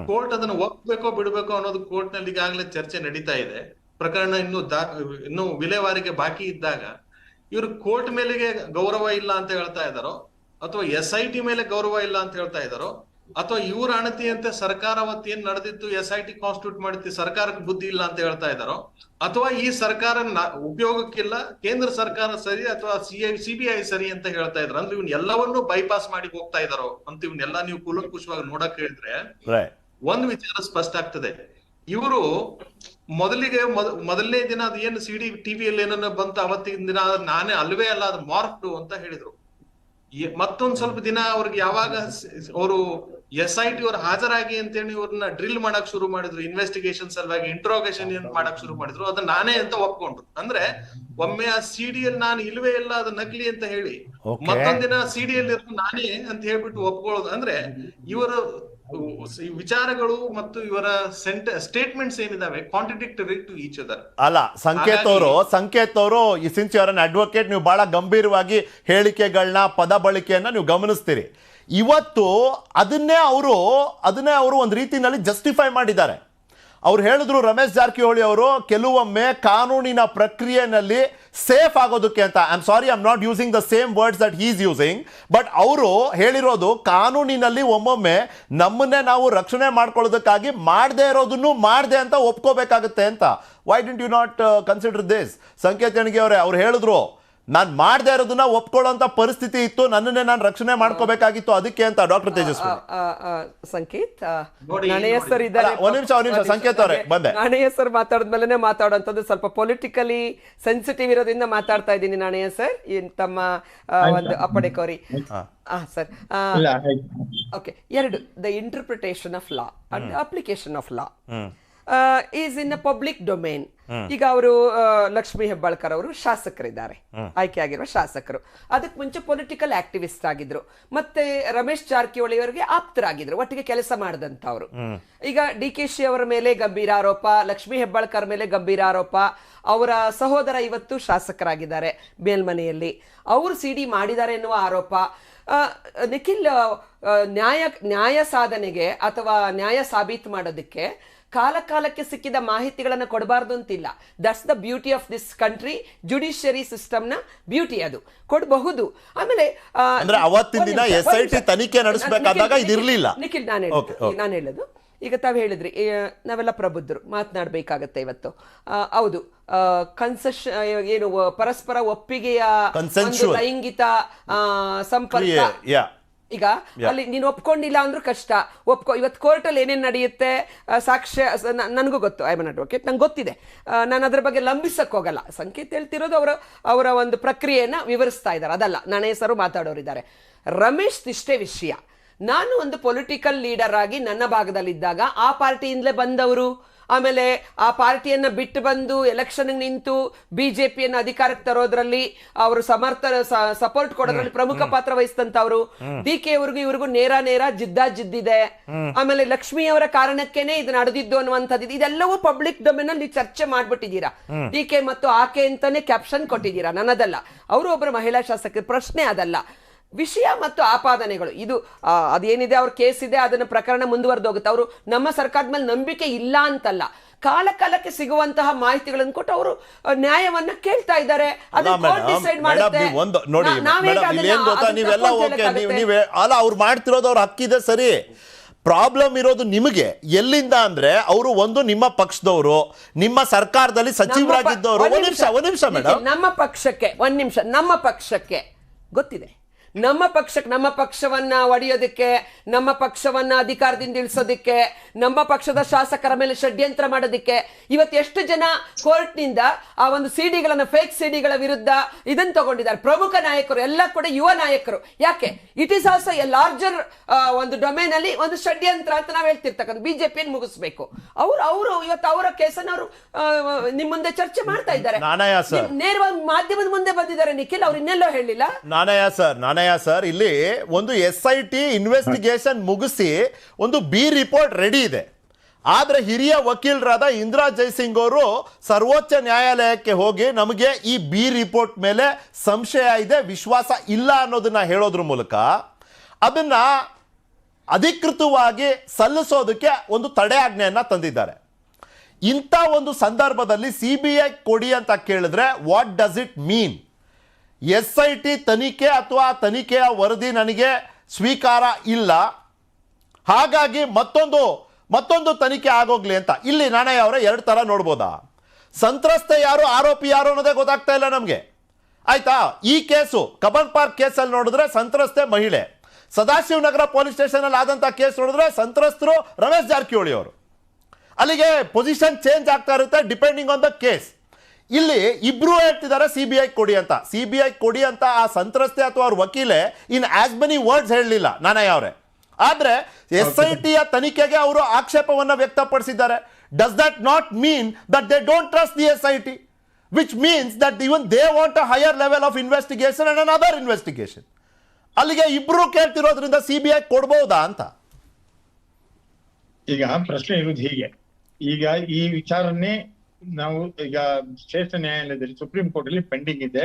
ಕೋರ್ಟ್ ಅದನ್ನ ಒಪ್ಬೇಕೋ ಬಿಡ್ಬೇಕೋ ಅನ್ನೋದು ಕೋರ್ಟ್ ನಲ್ಲಿ ಈಗಾಗಲೇ ಚರ್ಚೆ ನಡೀತಾ ಇದೆ. ಪ್ರಕರಣ ಇನ್ನು ವಿಲೇವಾರಿಗೆ ಬಾಕಿ ಇದ್ದಾಗ ಇವರು ಕೋರ್ಟ್ ಮೇಲೆಗೆ ಗೌರವ ಇಲ್ಲ ಅಂತ ಹೇಳ್ತಾ ಇದ್ದಾರೋ, ಅಥವಾ SIT ಮೇಲೆ ಗೌರವ ಇಲ್ಲ ಅಂತ ಹೇಳ್ತಾ ಇದ್ದಾರೋ, ಅಥವಾ ಇವ್ರ ಅಣತಿಯಂತೆ ಸರ್ಕಾರ ಅವತ್ತು ಏನ್ ನಡೆದಿತ್ತು, SIT ಕಾನ್ಸ್ಟಿಟ್ಯೂಟ್ ಮಾಡಿತ್ತು, ಸರ್ಕಾರಕ್ಕೆ ಬುದ್ಧಿ ಇಲ್ಲ ಅಂತ ಹೇಳ್ತಾ ಇದ್ದಾರೋ, ಅಥವಾ ಈ ಸರ್ಕಾರ ಉಪಯೋಗಕ್ಕಿಲ್ಲ, ಕೇಂದ್ರ ಸರ್ಕಾರ ಸರಿ ಅಥವಾ CBI ಸರಿ ಅಂತ ಹೇಳ್ತಾ ಇದ್ರು. ಅಂದ್ರೆ ಇವ್ನ ಎಲ್ಲವನ್ನೂ ಬೈಪಾಸ್ ಮಾಡಿ ಹೋಗ್ತಾ ಇದಾರೋ ಅಂತ ಇವನ್ನೆಲ್ಲ ನೀವು ಕೂಲಂಕುಷವಾಗಿ ನೋಡಕ್ ಹೇಳಿದ್ರೆ ಒಂದ್ ವಿಚಾರ ಸ್ಪಷ್ಟ ಆಗ್ತದೆ. ಇವರು ಮೊದಲನೇ ದಿನ ಅದು ಏನು CD ಟಿವಿಯಲ್ಲಿ ಏನನ್ನ ಬಂತ ಅವತ್ತಿನ ದಿನ ನಾನೇ ಅಲ್ವೇ ಅಲ್ಲ, ಅದು ಮಾರ್ಕ್ಡು ಅಂತ ಹೇಳಿದ್ರು. ಮತ್ತೊಂದ್ ಸ್ವಲ್ಪ ದಿನ ಅವ್ರಿಗೆ ಯಾವಾಗ ಅವರು SIT ಅವ್ರು ಹಾಜರಾಗಿ ಅಂತೇಳಿ ಇವ್ರನ್ನ ಡ್ರಿಲ್ ಮಾಡಕ್ ಶುರು ಮಾಡಿದ್ರು, ಇನ್ವೆಸ್ಟಿಗೇಷನ್ ಸಲುವಾಗಿ ಇಂಟ್ರೋಗೇಷನ್ ಏನ್ ಮಾಡಕ್ ಶುರು ಮಾಡಿದ್ರು, ಅದು ನಾನೇ ಅಂತ ಒಪ್ಕೊಂಡ್ರು. ಅಂದ್ರೆ ಒಮ್ಮೆ ಆ CD-ಯಲ್ಲಿ ನಾನು ಇಲ್ವೇ ಇಲ್ಲ, ಅದು ನಕಲಿ ಅಂತ ಹೇಳಿ, ಮತ್ತೊಂದ್ ದಿನ CD-ಯಲ್ಲಿ ನಾನೇ ಅಂತ ಹೇಳ್ಬಿಟ್ಟು ಒಪ್ಕೊಳ್ಳೋದು. ಅಂದ್ರೆ ಇವರ ವಿಚಾರಗಳು ಮತ್ತು ಇವರ ಸ್ಟೇಟ್ಮೆಂಟ್ಸ್ ಏನಿದಾವೆ ಕಾಂಟ್ರಡಿಕ್ಟರಿ ಟು ಈಚ್ ಅದರ್. ಅಲ್ಲ, ಸಂಕೇತ್ ಅವರು since you are an advocate, ನೀವು ಬಹಳ ಗಂಭೀರವಾಗಿ ಹೇಳಿಕೆಗಳನ್ನ, ಪದ ಬಳಕೆಯನ್ನ ನೀವು ಗಮನಿಸ್ತೀರಿ. ಇವತ್ತು ಅದನ್ನೇ ಅವರು ಒಂದು ರೀತಿಯಲ್ಲಿ ಜಸ್ಟಿಫೈ ಮಾಡಿದ್ದಾರೆ. ಅವ್ರು ಹೇಳಿದ್ರು, ರಮೇಶ್ ಜಾರಕಿಹೊಳಿ ಅವರು ಕೆಲವೊಮ್ಮೆ ಕಾನೂನಿನ ಪ್ರಕ್ರಿಯೆಯಲ್ಲಿ ಸೇಫ್ ಆಗೋದಕ್ಕೆ ಅಂತ. I am sorry, I am not using the same words that he is using, but ಅವರು ಹೇಳಿರೋದು ಕಾನೂನಿನಲ್ಲಿ ಒಮ್ಮೊಮ್ಮೆ ನಮ್ಮನ್ನೇ ನಾವು ರಕ್ಷಣೆ ಮಾಡ್ಕೊಳ್ಳೋದಕ್ಕಾಗಿ ಮಾಡದೇ ಇರೋದನ್ನು ಮಾಡಿದೆ ಅಂತ ಒಪ್ಕೋಬೇಕಾಗುತ್ತೆ ಅಂತ. Why didn't you not consider this? Sanket ಎಣಿಗೆ ಅವರೇ, ಅವ್ರು ಹೇಳಿದ್ರು, ನಾನು ಮಾಡದೇ ಇರೋದನ್ನ ಒಪ್ಕೊಳ್ಳೋಂಥ ಪರಿಸ್ಥಿತಿ ಇತ್ತು, ನನ್ನನ್ನೇ ನಾನು ರಕ್ಷಣೆ ಮಾಡ್ಕೋಬೇಕಾಗಿತ್ತು, ಅದಕ್ಕೆ ಅಂತ. ಡಾಕ್ಟರ್ ತೇಜಸ್ವಿ ಸಂಕೇತ್, ನಾಣಯ್ಯ ಸರ್ ಇದ್ದಾರೆ. ಒಂದ್ ನಿಮಿಷ ಸಂಕೇತ್ ಅವರೇ ಬಂದೆ. ನಾಣಯ್ಯ ಸರ್ ಮಾತಾಡಿದ್ಮೇಲೆ ಮಾತಾಡೋಂಥದ್ದು ಸ್ವಲ್ಪ ಪೊಲಿಟಿಕಲಿ ಸೆನ್ಸಿಟಿವ್ ಇರೋದ್ರಿಂದ ಮಾತಾಡ್ತಾ ಇದ್ದೀನಿ. ನಾಣಯ್ಯ ಸರ್, ತಮ್ಮ ಒಂದು ಅಪ್ಪಡೆ ಕೋರಿ. ಸರ್, ಓಕೆ, ಎರಡು, the interpretation of law and application of law is in a public domain. ಈಗ ಅವರು ಲಕ್ಷ್ಮೀ ಹೆಬ್ಬಾಳ್ಕರ್ ಅವರು ಶಾಸಕರಿದ್ದಾರೆ, ಆಯ್ಕೆ ಆಗಿರುವ ಶಾಸಕರು. ಅದಕ್ಕೆ ಮುಂಚೆ ಪೊಲಿಟಿಕಲ್ ಆಕ್ಟಿವಿಸ್ಟ್ ಆಗಿದ್ರು, ಮತ್ತೆ ರಮೇಶ್ ಜಾರಕಿಹೊಳಿ ಅವರಿಗೆ ಆಪ್ತರಾಗಿದ್ರು, ಒಟ್ಟಿಗೆ ಕೆಲಸ ಮಾಡಿದಂಥವ್ರು. ಈಗ DKC ಅವರ ಮೇಲೆ ಗಂಭೀರ ಆರೋಪ, ಲಕ್ಷ್ಮೀ ಹೆಬ್ಬಾಳ್ಕರ್ ಮೇಲೆ ಗಂಭೀರ ಆರೋಪ. ಅವರ ಸಹೋದರ ಇವತ್ತು ಶಾಸಕರಾಗಿದ್ದಾರೆ ಮೇಲ್ಮನೆಯಲ್ಲಿ, ಅವರು CD ಮಾಡಿದ್ದಾರೆ ಎನ್ನುವ ಆರೋಪ. ನಿಖಿಲ್, ನ್ಯಾಯ ಸಾಧನೆಗೆ ಅಥವಾ ನ್ಯಾಯ ಸಾಬೀತು ಮಾಡೋದಕ್ಕೆ ಕಾಲಕ್ಕೆ ಸಿಕ್ಕಿದ ಮಾಹಿತಿಗಳನ್ನು ಕೊಡಬಾರ್ದು ಅಂತಿಲ್ಲ. That's the beauty of this country. Judiciary ಸಿಸ್ಟಮ್ನ ಬ್ಯೂಟಿ, ಅದು ಕೊಡಬಹುದು. ಆಮೇಲೆ ಅವತ್ತಿನ ದಿನ SIT ತನಿಖೆ ನಡೆಸಬೇಕಾದಾಗ ಇದಿರಲಿಲ್ಲ. ನಿಖಿಲ್, ನಾನು ಹೇಳೋದು, ಈಗ ತಾವು ಹೇಳಿದ್ರಿ ನಾವೆಲ್ಲ ಪ್ರಬುದ್ಧರು, ಮಾತನಾಡಬೇಕಾಗತ್ತೆ ಇವತ್ತು. ಹೌದು, ಏನು ಪರಸ್ಪರ ಒಪ್ಪಿಗೆಯ ಲೈಂಗಿಕ ಸಂಪರ್ಕ. ಈಗ ಅಲ್ಲಿ ನೀನು ಒಪ್ಕೊಂಡಿಲ್ಲ ಅಂದ್ರೂ ಕಷ್ಟ, ಇವತ್ತು ಕೋರ್ಟಲ್ಲಿ ಏನೇನು ನಡೆಯುತ್ತೆ, ಸಾಕ್ಷ್ಯ ನನಗೂ ಗೊತ್ತು. ಐ ಆಮ್ ಅಡ್ವೊಕೇಟ್, ನಂಗೆ ಗೊತ್ತಿದೆ. ನಾನು ಅದ್ರ ಬಗ್ಗೆ ಲಂಬಿಸಕ್ಕೆ ಹೋಗಲ್ಲ. ಸಂಕೇತ್ ಹೇಳ್ತಿರೋದು ಅವರ ಒಂದು ಪ್ರಕ್ರಿಯೆಯನ್ನ ವಿವರಿಸ್ತಾ ಇದ್ದಾರೆ, ಅದಲ್ಲ. ನನ್ನ ಹೆಸರು ಮಾತಾಡೋರಿದ್ದಾರೆ. ರಮೇಶ್ ಇಷ್ಟೇ ವಿಷಯ. ನಾನು ಒಂದು ಪೊಲಿಟಿಕಲ್ ಲೀಡರ್ ಆಗಿ ನನ್ನ ಭಾಗದಲ್ಲಿದ್ದಾಗ ಆ ಪಾರ್ಟಿಯಿಂದಲೇ ಬಂದವರು, ಆಮೇಲೆ ಆ ಪಾರ್ಟಿಯನ್ನ ಬಿಟ್ಟು ಬಂದು ಎಲೆಕ್ಷನ್ ನಿಂತು ಬಿಜೆಪಿಯನ್ನು ಅಧಿಕಾರಕ್ಕೆ ತರೋದ್ರಲ್ಲಿ ಅವರು ಸಪೋರ್ಟ್ ಕೊಡೋದ್ರಲ್ಲಿ ಪ್ರಮುಖ ಪಾತ್ರ ವಹಿಸಿದಂತವ್ರು. DK ಅವ್ರಿಗೂ ಇವ್ರಿಗೂ ನೇರ ಜಿದ್ದಾಜಿದ್ದಿದೆ. ಆಮೇಲೆ ಲಕ್ಷ್ಮಿಯವರ ಕಾರಣಕ್ಕೇನೆ ಇದು ನಡೆದಿದ್ದು ಅನ್ನುವಂಥದ್ದು, ಇದೆಲ್ಲವೂ ಪಬ್ಲಿಕ್ ಡೊಮೇನ್ ಅಲ್ಲಿ ಚರ್ಚೆ ಮಾಡ್ಬಿಟ್ಟಿದ್ದೀರಾ. DK ಮತ್ತು ಆಕೆ ಅಂತಾನೆ ಕ್ಯಾಪ್ಷನ್ ಕೊಟ್ಟಿದ್ದೀರಾ, ನನ್ನದಲ್ಲ. ಅವರು ಒಬ್ಬರು ಮಹಿಳಾ ಶಾಸಕರ ಪ್ರಶ್ನೆ ಅದಲ್ಲ. ವಿಷಯ ಮತ್ತು ಆಪಾದನೆಗಳು ಇದು ಅದೇನಿದೆ ಅವ್ರ ಕೇಸ್ ಇದೆ, ಅದನ್ನ ಪ್ರಕರಣ ಮುಂದುವರೆದೋಗುತ್ತೆ. ಅವರು ನಮ್ಮ ಸರ್ಕಾರದ ಮೇಲೆ ನಂಬಿಕೆ ಇಲ್ಲ ಅಂತಲ್ಲ, ಕಾಲಕ್ಕೆ ಸಿಗುವಂತಹ ಮಾಹಿತಿಗಳನ್ನು ಕೊಟ್ಟು ಅವರು ನ್ಯಾಯವನ್ನ ಕೇಳ್ತಾ ಇದ್ದಾರೆ. ಅಲ್ಲ, ಅವ್ರು ಮಾಡ್ತಿರೋದು ಅವ್ರ ಹಕ್ಕಿದೆ, ಸರಿ. ಪ್ರಾಬ್ಲಮ್ ಇರೋದು ನಿಮಗೆ ಎಲ್ಲಿಂದ ಅಂದ್ರೆ, ಅವರು ಒಂದು ನಿಮ್ಮ ಪಕ್ಷದವರು, ನಿಮ್ಮ ಸರ್ಕಾರದಲ್ಲಿ ಸಚಿವರಾಗಿದ್ದವರು. ಒಂದ್ ನಿಮಿಷ ಮೇಡಮ್, ನಮ್ಮ ಪಕ್ಷಕ್ಕೆ ಗೊತ್ತಿದೆ, ನಮ್ಮ ಪಕ್ಷವನ್ನ ಒಡೆಯೋದಕ್ಕೆ, ನಮ್ಮ ಪಕ್ಷವನ್ನ ಅಧಿಕಾರದಿಂದ ಇಳಿಸೋದಕ್ಕೆ, ನಮ್ಮ ಪಕ್ಷದ ಶಾಸಕರ ಮೇಲೆ ಷಡ್ಯಂತ್ರ ಮಾಡೋದಕ್ಕೆ ಇವತ್ತು ಎಷ್ಟು ಜನ ಕೋರ್ಟ್ನಿಂದ ಆ ಒಂದು ಸಿಡಿಗಳನ್ನ, ಫೇಕ್ ಸಿಡಿಗಳ ವಿರುದ್ಧ ಇದನ್ನು ತಗೊಂಡಿದ್ದಾರೆ. ಪ್ರಮುಖ ನಾಯಕರು ಎಲ್ಲ ಕೂಡ ಯುವ ನಾಯಕರು. ಯಾಕೆ? It is also A larger ಒಂದು ಡೊಮೇನ್ ಅಲ್ಲಿ ಒಂದು ಷಡ್ಯಂತ್ರ ಅಂತ ನಾವು ಹೇಳ್ತಿರ್ತಕ್ಕಂಥ ಬಿಜೆಪಿಯನ್ನು ಮುಗಿಸ್ಬೇಕು. ಅವರು ಇವತ್ತು ಅವರ ಕೇಸನ್ನು ಅವರು ನಿಮ್ ಮುಂದೆ ಚರ್ಚೆ ಮಾಡ್ತಾ ಇದ್ದಾರೆ. ನೇರವಾಗಿ ಮಾಧ್ಯಮದ ಮುಂದೆ ಬಂದಿದ್ದಾರೆ. ನಿಖಿಲ್ ಅವ್ರು ಇನ್ನೆಲ್ಲೋ ಹೇಳಿಲ್ಲ. ನಾನಯ್ಯ ಸರ್, ಇಲ್ಲಿ ಒಂದು SIT ಇನ್ವೆಸ್ಟಿಗೇಷನ್ ಮುಗಿಸಿ ಒಂದು ಬಿ ರಿಪೋರ್ಟ್ ರೆಡಿ ಇದೆ. ಆದ್ರೆ ಹಿರಿಯ ವಕೀಲರಾದ ಇಂದಿರಾ ಜೈಸಿಂಗ್ ಅವರು ಸರ್ವೋಚ್ಚ ನ್ಯಾಯಾಲಯಕ್ಕೆ ಹೋಗಿ ನಮಗೆ ಈ ಬಿ ರಿಪೋರ್ಟ್ ಮೇಲೆ ಸಂಶಯ ಇದೆ, ವಿಶ್ವಾಸ ಇಲ್ಲ ಅನ್ನೋದನ್ನ ಹೇಳೋದ್ರ ಮೂಲಕ ಅದನ್ನ ಅಧಿಕೃತವಾಗಿ ಸಲ್ಲಿಸೋದಕ್ಕೆ ಒಂದು ತಡೆ ಆಜ್ಞೆಯನ್ನ ತಂದಿದ್ದಾರೆ. ಇಂಥ ಒಂದು ಸಂದರ್ಭದಲ್ಲಿ CBI ಕೊಡಿ ಅಂತ ಕೇಳಿದ್ರೆ what does it mean? SIT ತನಿಖೆ ಅಥವಾ ತನಿಖೆಯ ವರದಿ ನನಗೆ ಸ್ವೀಕಾರ ಇಲ್ಲ, ಹಾಗಾಗಿ ಮತ್ತೊಂದು ತನಿಖೆ ಆಗೋಗ್ಲಿ ಅಂತ. ಇಲ್ಲಿ ನಾಣಯ್ಯ ಅವರೇ ಎರಡು ತರ ನೋಡ್ಬೋದಾ? ಸಂತ್ರಸ್ತೆ ಯಾರು, ಆರೋಪಿ ಯಾರು ಅನ್ನೋದೇ ಗೊತ್ತಾಗ್ತಾ ಇಲ್ಲ ನಮಗೆ. ಆಯ್ತಾ? ಈ ಕೇಸು ಕಬ್ಬನ್ ಪಾರ್ಕ್ ಕೇಸಲ್ಲಿ ನೋಡಿದ್ರೆ ಸಂತ್ರಸ್ತೆ ಮಹಿಳೆ, ಸದಾಶಿವನಗರ ಪೊಲೀಸ್ ಸ್ಟೇಷನ್ ಅಲ್ಲಿ ಆದಂತ ಕೇಸ್ ನೋಡಿದ್ರೆ ಸಂತ್ರಸ್ತರು ರಮೇಶ್ ಜಾರಕಿಹೊಳಿ ಅವರು. ಅಲ್ಲಿಗೆ ಪೊಸಿಷನ್ ಚೇಂಜ್ ಆಗ್ತಾ ಇರುತ್ತೆ ಡಿಪೆಂಡಿಂಗ್ ಆನ್ ದ ಕೇಸ್. ಇಲ್ಲಿ ಇಬ್ರು ಹೇಳ್ತಿದ್ದಾರೆ CBI ಕೊಡಿ ಅಂತ. CBI ಕೊಡಿ ಅಂತ ಆ ಸಂತ್ರಸ್ತೆ ಅಥವಾ ಅವ್ರ ವಕೀಲೆ ಇನ್ ಆಸ್ ಮೆನಿ ವರ್ಡ್ಸ್ ಹೇಳಲಿಲ್ಲ ನಾನಯ್ಯ ಅವರೇ. ಆದ್ರೆ SIT ಯ ತನಿಖೆಗೆ ಅವರು ಆಕ್ಷೇಪವನ್ನ ವ್ಯಕ್ತಪಡಿಸಿದ್ದಾರೆ. Does that not mean that they don't trust the SIT, which means that even they want a higher level of investigation and another investigation. ಅಲ್ಲಿಗೆ ಇಬ್ರು ಕೇಳ್ತಿರೋದ್ರಿಂದ CBI ಕೊಡ್ಬಹುದಾ ಅಂತ. ಈಗ ಪ್ರಶ್ನೆ ಇರುವುದು ಹೀಗೆ, ಈಗ ಈ ವಿಚಾರನ್ನೇ ನಾವು ಈಗ ಶ್ರೇಷ್ಠ ನ್ಯಾಯಾಲಯದಲ್ಲಿ ಸುಪ್ರೀಂ ಕೋರ್ಟ್ ಅಲ್ಲಿ ಪೆಂಡಿಂಗ್ ಇದೆ,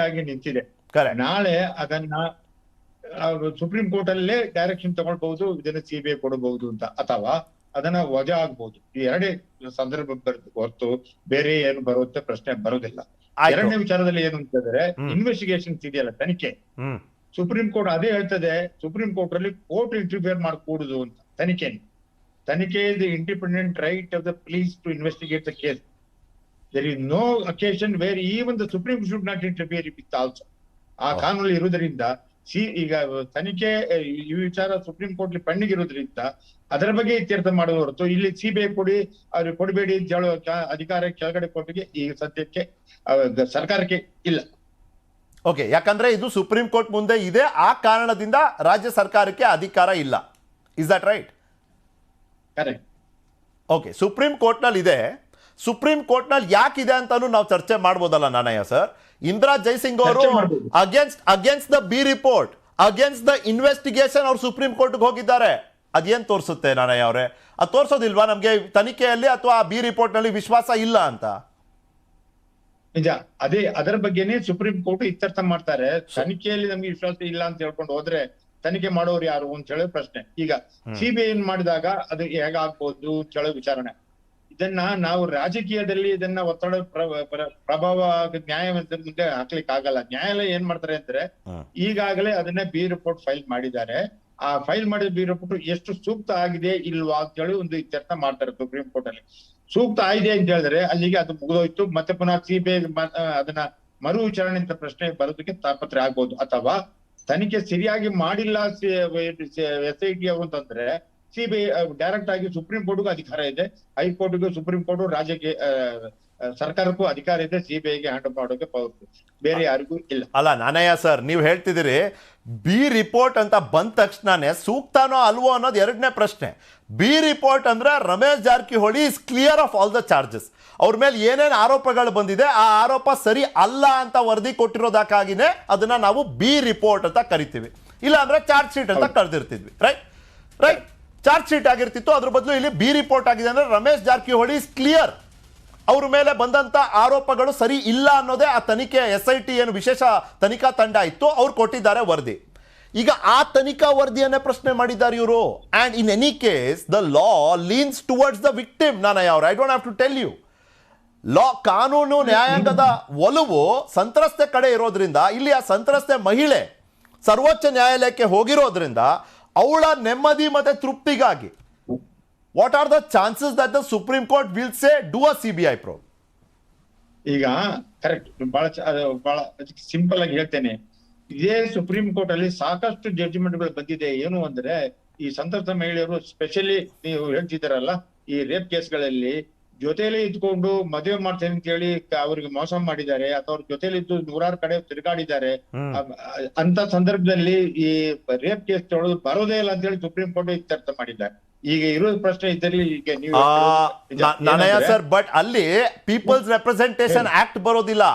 ಆಗಿ ನಿಂತಿದೆ. ನಾಳೆ ಅದನ್ನ ಸುಪ್ರೀಂ ಕೋರ್ಟ್ ಅಲ್ಲೇ ಡೈರೆಕ್ಷನ್ ತಗೊಳ್ಬಹುದು, ಇದನ್ನ CBI ಕೊಡಬಹುದು ಅಂತ, ಅಥವಾ ಅದನ್ನ ವಜಾ ಆಗ್ಬಹುದು. ಈ ಎರಡೇ ಸಂದರ್ಭ ಹೊರತು ಬೇರೆ ಏನು ಬರುತ್ತೆ ಪ್ರಶ್ನೆ ಬರೋದಿಲ್ಲ. ಎರಡನೇ ವಿಚಾರದಲ್ಲಿ ಏನು ಅಂತಂದ್ರೆ ಇನ್ವೆಸ್ಟಿಗೇಷನ್ ಇದೆಯಲ್ಲ, ತನಿಖೆ, ಸುಪ್ರೀಂ ಕೋರ್ಟ್ ಅದೇ ಹೇಳ್ತದೆ, ಸುಪ್ರೀಂ ಕೋರ್ಟ್ ಅಲ್ಲಿ ಕೋರ್ಟ್ ಇಂಟರ್ಫಿಯರ್ ಮಾಡಕೂಡುದು ಅಂತ. ತನಿಖೆ is the independent right of the police to investigate the case. There is no occasion where even the Supreme should not interfere with also. ಆ ಕಾನೂನು ಇರುವುದರಿಂದ ಈಗ ತನಿಖೆ ಈ ವಿಚಾರ ಸುಪ್ರೀಂ ಕೋರ್ಟ್ ಪೆಂಡಿಂಗ್ ಇರೋದ್ರಿಂದ ಅದರ ಬಗ್ಗೆ ಇತ್ಯರ್ಥ ಮಾಡೋದು ಹೊರತು ಇಲ್ಲಿ CBI ಕೊಡಿ, ಅವ್ರಿಗೆ ಕೊಡಬೇಡಿ ಅಧಿಕಾರ ಕೆಳಗಡೆ ಕೋರ್ಟ್ಗೆ ಈ ಸದ್ಯಕ್ಕೆ ಸರ್ಕಾರಕ್ಕೆ ಇಲ್ಲ. ಓಕೆ, ಯಾಕಂದ್ರೆ ಇದು ಸುಪ್ರೀಂ ಕೋರ್ಟ್ ಮುಂದೆ ಇದೆ, ಆ ಕಾರಣದಿಂದ ರಾಜ್ಯ ಸರ್ಕಾರಕ್ಕೆ ಅಧಿಕಾರ ಇಲ್ಲ. Is that right? Okay, supreme ಕೋರ್ಟ್ನಲ್ಲಿ ಇದೆ. ಸುಪ್ರೀಂ ಕೋರ್ಟ್ನಲ್ಲಿ ಯಾಕಿದೆ ಅಂತಾನು ನಾವು ಚರ್ಚೆ ಮಾಡ್ಬೋದಲ್ಲ ನಾನಯ್ಯ ಸರ್? ಇಂದಿರಾ ಜೈಸಿಂಗ್ ಅವರು against the B report, against the investigation ಅವ್ರು ಸುಪ್ರೀಂ ಕೋರ್ಟ್ಗೆ ಹೋಗಿದ್ದಾರೆ. ಅದೇನ್ ತೋರಿಸುತ್ತೆ ನಾನಯ್ಯ ಅವರೇ? ಅದು ತೋರಿಸೋದಿಲ್ವಾ ನಮ್ಗೆ ತನಿಖೆಯಲ್ಲಿ ಅಥವಾ ಬಿ ರಿಪೋರ್ಟ್ ನಲ್ಲಿ ವಿಶ್ವಾಸ ಇಲ್ಲ ಅಂತ? ನಿಜ, ಅದೇ ಅದರ ಬಗ್ಗೆನೇ ಸುಪ್ರೀಂ ಕೋರ್ಟ್ ಇತ್ಯರ್ಥ ಮಾಡ್ತಾರೆ. ತನಿಖೆಯಲ್ಲಿ ನಮ್ಗೆ ವಿಶ್ವಾಸ ಇಲ್ಲ ಅಂತ ಹೇಳ್ಕೊಂಡು ಹೋದ್ರೆ ತನಿಖೆ ಮಾಡೋರು ಯಾರು ಅಂತ ಹೇಳೋ ಪ್ರಶ್ನೆ. ಈಗ CBI ಏನ್ ಮಾಡಿದಾಗ ಅದು ಹೇಗಾಗ್ಬೋದು ಅಂತ ಹೇಳೋ ವಿಚಾರಣೆ. ಇದನ್ನ ನಾವು ರಾಜಕೀಯದಲ್ಲಿ ಇದನ್ನ ಒತ್ತಡ ಪ್ರಭಾವ ನ್ಯಾಯವಂತರ ಮುಂದೆ ಹಾಕ್ಲಿಕ್ಕೆ ಆಗಲ್ಲ. ನ್ಯಾಯಾಲಯ ಏನ್ ಮಾಡ್ತಾರೆ ಅಂದ್ರೆ ಈಗಾಗಲೇ ಅದನ್ನ ಬಿ ರಿಪೋರ್ಟ್ ಫೈಲ್ ಮಾಡಿದ್ದಾರೆ. ಆ ಫೈಲ್ ಮಾಡಿದ ಬಿ ರಿಪೋರ್ಟ್ ಎಷ್ಟು ಸೂಕ್ತ ಆಗಿದೆ ಇಲ್ವಾ ಅಂತ ಹೇಳಿ ಒಂದು ಇತ್ಯರ್ಥ ಮಾಡ್ತಾರೆ ಸುಪ್ರೀಂ ಕೋರ್ಟ್ ಅಲ್ಲಿ. ಸೂಕ್ತ ಆಗಿದೆ ಅಂತ ಹೇಳಿದ್ರೆ ಅಲ್ಲಿಗೆ ಅದು ಮುಗಿದೋಯ್ತು. ಮತ್ತೆ ಪುನಃ CBI ಅದನ್ನ ಮರು ವಿಚಾರಣೆ ಅಂತ ಪ್ರಶ್ನೆ ಬರೋದಕ್ಕೆ ತಾಪತ್ರೆ ಆಗ್ಬೋದು. ಅಥವಾ ತನಿಖೆ ಸರಿಯಾಗಿ ಮಾಡಿಲ್ಲ SIT ಅಂತಂದ್ರೆ CBI ಡೈರೆಕ್ಟ್ ಆಗಿ ಸುಪ್ರೀಂ ಕೋರ್ಟ್ಗೂ ಅಧಿಕಾರ ಇದೆ, ಹೈಕೋರ್ಟ್ಗೂ ಸುಪ್ರೀಂ ಕೋರ್ಟ್ ರಾಜ್ಯಕ್ಕೆ ಸರ್ಕಾರಕ್ಕೂ ಅಧಿಕಾರ ಇದೆ, ಸಿಬಿಐಗೆ ಹ್ಯಾಂಡ್ ಮಾಡೋಕೆ ಪವರ್ ಬೇರೆ ಯಾರಿಗೂ ಇಲ್ಲ. ಅಲ್ಲ ನಾನಯ್ಯ ಸರ್, ನೀವು ಹೇಳ್ತಿದ್ದೀರಿ ಬಿ ರಿಪೋರ್ಟ್ ಅಂತ ಬಂದ ತಕ್ಷಣನೇ ಸೂಕ್ತನೋ ಅಲ್ವೋ ಅನ್ನೋದು ಎರಡನೇ ಪ್ರಶ್ನೆ. ಬಿ ರಿಪೋರ್ಟ್ ಅಂದ್ರೆ Ramesh Jarkiholi is clear of all the charges. ಅವ್ರ ಮೇಲೆ ಏನೇನು ಆರೋಪಗಳು ಬಂದಿದೆ ಆ ಆರೋಪ ಸರಿ ಅಲ್ಲ ಅಂತ ವರದಿ ಕೊಟ್ಟಿರೋದಕ್ಕಾಗಿನೇ ಅದನ್ನ ನಾವು ಬಿ ರಿಪೋರ್ಟ್ ಅಂತ ಕರಿತೀವಿ. ಇಲ್ಲ ಅಂದ್ರೆ ಚಾರ್ಜ್ ಶೀಟ್ ಅಂತ ಕರೆದಿರ್ತಿದ್ವಿ. ರೈಟ್ ಚಾರ್ಜ್ ಶೀಟ್ ಆಗಿರ್ತಿತ್ತು, ಅದ್ರ ಬದಲು ಇಲ್ಲಿ ಬಿ ರಿಪೋರ್ಟ್ ಆಗಿದೆ ಅಂದ್ರೆ ರಮೇಶ್ ಜಾರಕಿಹೊಳಿ ಇಸ್ ಕ್ಲಿಯರ್. ಅವ್ರ ಮೇಲೆ ಬಂದಂತ ಆರೋಪಗಳು ಸರಿ ಇಲ್ಲ ಅನ್ನೋದೇ ಆ ತನಿಖೆ SIT ಏನು ವಿಶೇಷ ತನಿಖಾ ತಂಡ ಇತ್ತು ಅವ್ರು ಕೊಟ್ಟಿದ್ದಾರೆ ವರದಿ. ಈಗ ಆ ತನಿಖಾ ವರದಿಯನ್ನೇ ಪ್ರಶ್ನೆ ಮಾಡಿದ್ದಾರೆ ಇವರು. And in any case the law leans towards the victim. Nanaiah, I don't have to tell you. Law ಕಾನೂನು ನ್ಯಾಯಾಂಗದ ಒಲವು ಸಂತ್ರಸ್ತೆ ಕಡೆ ಇರೋದ್ರಿಂದ ಇಲ್ಲಿ ಆ ಸಂತ್ರಸ್ತೆ ಮಹಿಳೆ ಸರ್ವೋಚ್ಚ ನ್ಯಾಯಾಲಯಕ್ಕೆ ಹೋಗಿರೋದ್ರಿಂದ ಅವಳ ನೆಮ್ಮದಿ ಮತ್ತೆ ತೃಪ್ತಿಗಾಗಿ what are the chances that the supreme Court will say do a CBI probe? ಈಗ ಕರೆಕ್ಟ್, ಬಹಳ ಸಿಂಪಲ್ ಆಗಿ ಹೇಳ್ತೇನೆ. ಇದೇ ಸುಪ್ರೀಂ ಕೋರ್ಟ್ ಅಲ್ಲಿ ಸಾಕಷ್ಟು ಜಡ್ಜ್ಮೆಂಟ್ ಗಳು ಬಂದಿದೆ. ಏನು ಅಂದ್ರೆ ಈ ಸಂತ್ರಸ್ತ ಮಹಿಳೆಯರು, ಸ್ಪೆಷಲಿ ನೀವು ಹೇಳ್ತಿದ್ದಾರಲ್ಲ, ಈ ರೇಪ್ ಕೇಸ್ಗಳಲ್ಲಿ ಜೊತೆಲಿ ಇದ್ಕೊಂಡು ಮದುವೆ ಮಾಡ್ತೇನೆ ಅಂತ ಹೇಳಿ ಅವ್ರಿಗೆ ಮೋಸ ಮಾಡಿದ್ದಾರೆ, ಅಥವಾ ಅವ್ರ ಜೊತೆಲಿ ಇದ್ದು ನೂರಾರು ಕಡೆ ತಿರುಗಾಡಿದ್ದಾರೆ. ಅಂತ ಸಂದರ್ಭದಲ್ಲಿ ಈ ರೇಪ್ ಕೇಸ್ ತೊಳೆದು ಬರೋದೇ ಇಲ್ಲ ಅಂತ ಹೇಳಿ ಸುಪ್ರೀಂ ಕೋರ್ಟ್ ಇತ್ಯರ್ಥ ಮಾಡಿದ್ದಾರೆ. ಈಗ ಇರೋ ಪ್ರಶ್ನೆ ಇದ್ದಲ್ಲಿ ಈಗ ನೀವು ಸರ್, ಬಟ್ ಅಲ್ಲಿ ಪೀಪಲ್ಸ್ ರೆಪ್ರೆಸೆಂಟೇಷನ್ ಆಕ್ಟ್ ಬರೋದಿಲ್ಲ.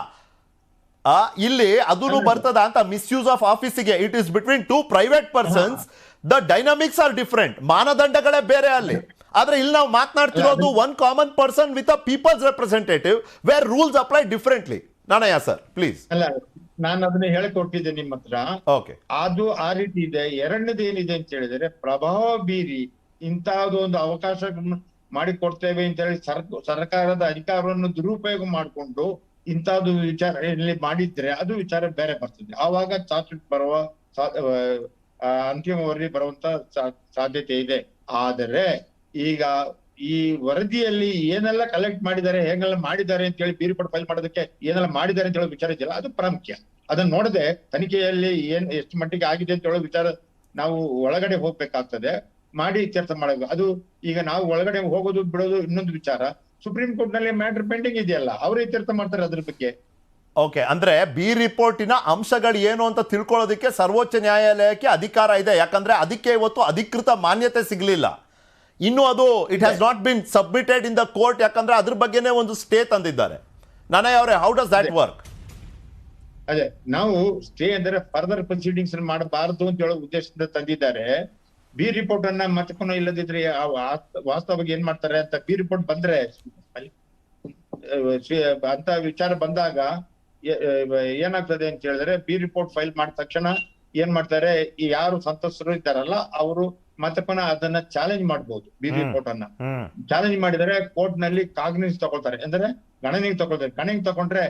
ಇಲ್ಲಿ ಅದೂ ಬರ್ತದ ಅಂತ ಮಿಸ್ಯೂಸ್ ಆಫ್ ಆಫೀಸಿಗೆ. It is between two private persons. The dynamics are different, ಮಾನದಂಡಗಳೇ ಬೇರೆ ಅಲ್ಲಿ. ಆದ್ರೆ ಇಲ್ಲಿ ನಾವು ಮಾತನಾಡ್ತಿರೋದು one common person with a people's representative where rules apply differently. Nanaiah sir please. ಅಲ್ಲ, ನಾನು ಅದನ್ನ ಹೇಳಿಕೊಟ್ಟಿದ್ದೆ ನಿಮ್ಮ ಹತ್ರ. ಓಕೆ, ಅದು ಆ ರೀತಿ ಇದೆ. ಎರಡನೇದು ಏನಿದೆ ಅಂತ ಹೇಳಿದ್ರೆ, ಪ್ರಭಾವ ಬೀರಿ ಇಂತಹದ್ದು ಒಂದು ಅವಕಾಶ ಮಾಡಿಕೊಡ್ತೇವೆ ಅಂತ ಹೇಳಿ ಸರ್ಕಾರದ ಅಧಿಕಾರವನ್ನು ದುರುಪಯೋಗ ಮಾಡಿಕೊಂಡು ಇಂತಹದ್ದು ವಿಚಾರ ಮಾಡಿದ್ರೆ ಅದು ವಿಚಾರ ಬೇರೆ ಬರ್ತದೆ. ಆವಾಗ ಚಾರ್ಜ್ ಬರುವ ಅಂತಿಮ ವರದಿ ಬರುವಂತ ಸಾಧ್ಯತೆ ಇದೆ. ಆದರೆ ಈಗ ಈ ವರದಿಯಲ್ಲಿ ಏನೆಲ್ಲ ಕಲೆಕ್ಟ್ ಮಾಡಿದ್ದಾರೆ, ಹೇಗೆಲ್ಲ ಮಾಡಿದ್ದಾರೆ ಅಂತ ಹೇಳಿ ಬಿ ರಿಪೋರ್ಟ್ ಫೈಲ್ ಮಾಡೋದಕ್ಕೆ ಏನೆಲ್ಲ ಮಾಡಿದ್ದಾರೆ ಅಂತ ಹೇಳೋ ವಿಚಾರ ಇದೆಯಲ್ಲ, ಅದು ಪ್ರಾಮುಖ್ಯ. ಅದನ್ನ ನೋಡದೆ ತನಿಖೆಯಲ್ಲಿ ಎಷ್ಟು ಮಟ್ಟಿಗೆ ಆಗಿದೆ ಅಂತ ಹೇಳೋ ವಿಚಾರ ನಾವು ಒಳಗಡೆ ಹೋಗ್ಬೇಕಾಗ್ತದೆ, ಮಾಡಿ ಇತ್ಯರ್ಥ ಮಾಡಬೇಕು. ಅದು ಈಗ ನಾವು ಒಳಗಡೆ ಹೋಗೋದು ಬಿಡೋದು ಇನ್ನೊಂದು ವಿಚಾರ. ಸುಪ್ರೀಂ ಕೋರ್ಟ್ ನಲ್ಲಿ ಮ್ಯಾಟರ್ ಪೆಂಡಿಂಗ್ ಇದೆಯಲ್ಲ, ಅವರು ಇತ್ಯರ್ಥ ಮಾಡ್ತಾರೆ ಅದ್ರ ಬಗ್ಗೆ. ಓಕೆ, ಅಂದ್ರೆ ಬಿ ರಿಪೋರ್ಟಿನ ಅಂಶಗಳು ಏನು ಅಂತ ತಿಳ್ಕೊಳ್ಳೋದಕ್ಕೆ ಸರ್ವೋಚ್ಚ ನ್ಯಾಯಾಲಯಕ್ಕೆ ಅಧಿಕಾರ ಇದೆ. ಯಾಕಂದ್ರೆ ಅದಕ್ಕೆ ಇವತ್ತು ಅಧಿಕೃತ ಮಾನ್ಯತೆ ಸಿಗಲಿಲ್ಲ ಇನ್ನು. ಅದು it has not been submitted in the court. ಯಾಕಂದ್ರೆ ಅದ್ರ ಬಗ್ಗೆನೇ ಒಂದು ಸ್ಟೇ ತಂದಿದ್ದಾರೆ. ನಾನಯ್ಯ ಅವರೇ, ಹೌ ಡಸ್ ದಟ್ ವರ್ಕ್? ಅದೇ, ನಾವು ಸ್ಟೇ ಅಂದ್ರೆ ಫರ್ದರ್ ಪ್ರೊಸೀಡಿಂಗ್ಸ್ ಮಾಡಬಾರದು ಅಂತ ಹೇಳೋ ಉದ್ದೇಶದಿಂದ ತಂದಿದ್ದಾರೆ. ಬಿ ರಿಪೋರ್ಟ್ ಅನ್ನ ಮತ್ತೆ ಪುನಃ ಇಲ್ಲದಿದ್ರೆ ವಾಸ್ತವವಾಗಿ ಏನ್ ಮಾಡ್ತಾರೆ ಅಂತ, ಬಿ ರಿಪೋರ್ಟ್ ಬಂದ್ರೆ ಅಂತ ವಿಚಾರ ಬಂದಾಗ ಏನಾಗ್ತದೆ ಅಂತ ಹೇಳಿದ್ರೆ, ಬಿ ರಿಪೋರ್ಟ್ ಫೈಲ್ ಮಾಡಿದ ತಕ್ಷಣ ಏನ್ ಮಾಡ್ತಾರೆ, ಈ ಯಾರು ಸಂತ್ರಸ್ತರು ಇದ್ದಾರಲ್ಲ ಅವರು ಮತ್ತೆ ಪುನಃ ಅದನ್ನ ಚಾಲೆಂಜ್ ಮಾಡ್ಬೋದು. ಬಿ ರಿಪೋರ್ಟ್ ಅನ್ನ ಚಾಲೆಂಜ್ ಮಾಡಿದರೆ ಕೋರ್ಟ್ ನಲ್ಲಿ ಕಾಗ್ನಿಸ್ ತಗೊಳ್ತಾರೆ, ಅಂದ್ರೆ ಗಣನೆಗೆ ತಗೊಳ್ತಾರೆ. ಗಣನೆಗೆ ತಗೊಂಡ್ರೆ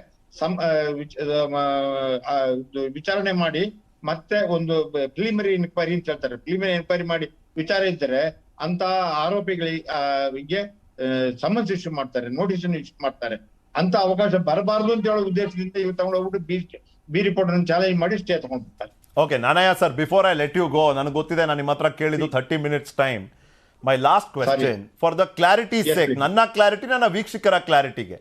ವಿಚಾರಣೆ ಮಾಡಿ ಮತ್ತೆ ಒಂದು ಪ್ರಿಲಿಮಿನರಿ ಎನ್ಕ್ವೈರಿ ಅಂತ ಹೇಳ್ತಾರೆ. ಪ್ರಿಲಿಮಿನರಿ ಎನ್ಕ್ವೈರಿ ಮಾಡಿ ವಿಚಾರ ಇದ್ದರೆ ಅಂತ ಆರೋಪಿಗಳಿಗೆ ಸಮನ್ಸ್ ಇಶ್ಯೂ ಮಾಡ್ತಾರೆ, ನೋಟಿಸ್ ಇಶ್ಯೂ ಮಾಡ್ತಾರೆ. ಅಂತ ಅವಕಾಶ ಬರಬಾರದು ಅಂತ ಹೇಳೋ ಉದ್ದೇಶದಿಂದ ಇವ್ರು ತಗೊಂಡೋಗ್ಬಿಟ್ಟು ಬಿ ರಿಪೋರ್ಟ್ ಅನ್ನು ಚಾಲೆಂಜ್ ಮಾಡಿ ಸ್ಟೇ ತಗೊಂಡ್ಬಿಡ್ತಾರೆ. Okay, Nanaiah sir, before I let you go, ನನಗೆ ಗೊತ್ತಿದೆ ನಾನು ನಿಮ್ಮ ಹತ್ರ ಕೇಳಿದ್ದು 30 minutes time. My last question for the clarity sake, ನನ್ನ ಕ್ಲಾರಿಟಿ, ನನ್ನ ವೀಕ್ಷಕರ ಕ್ಲಾರಿಟಿಗೆ.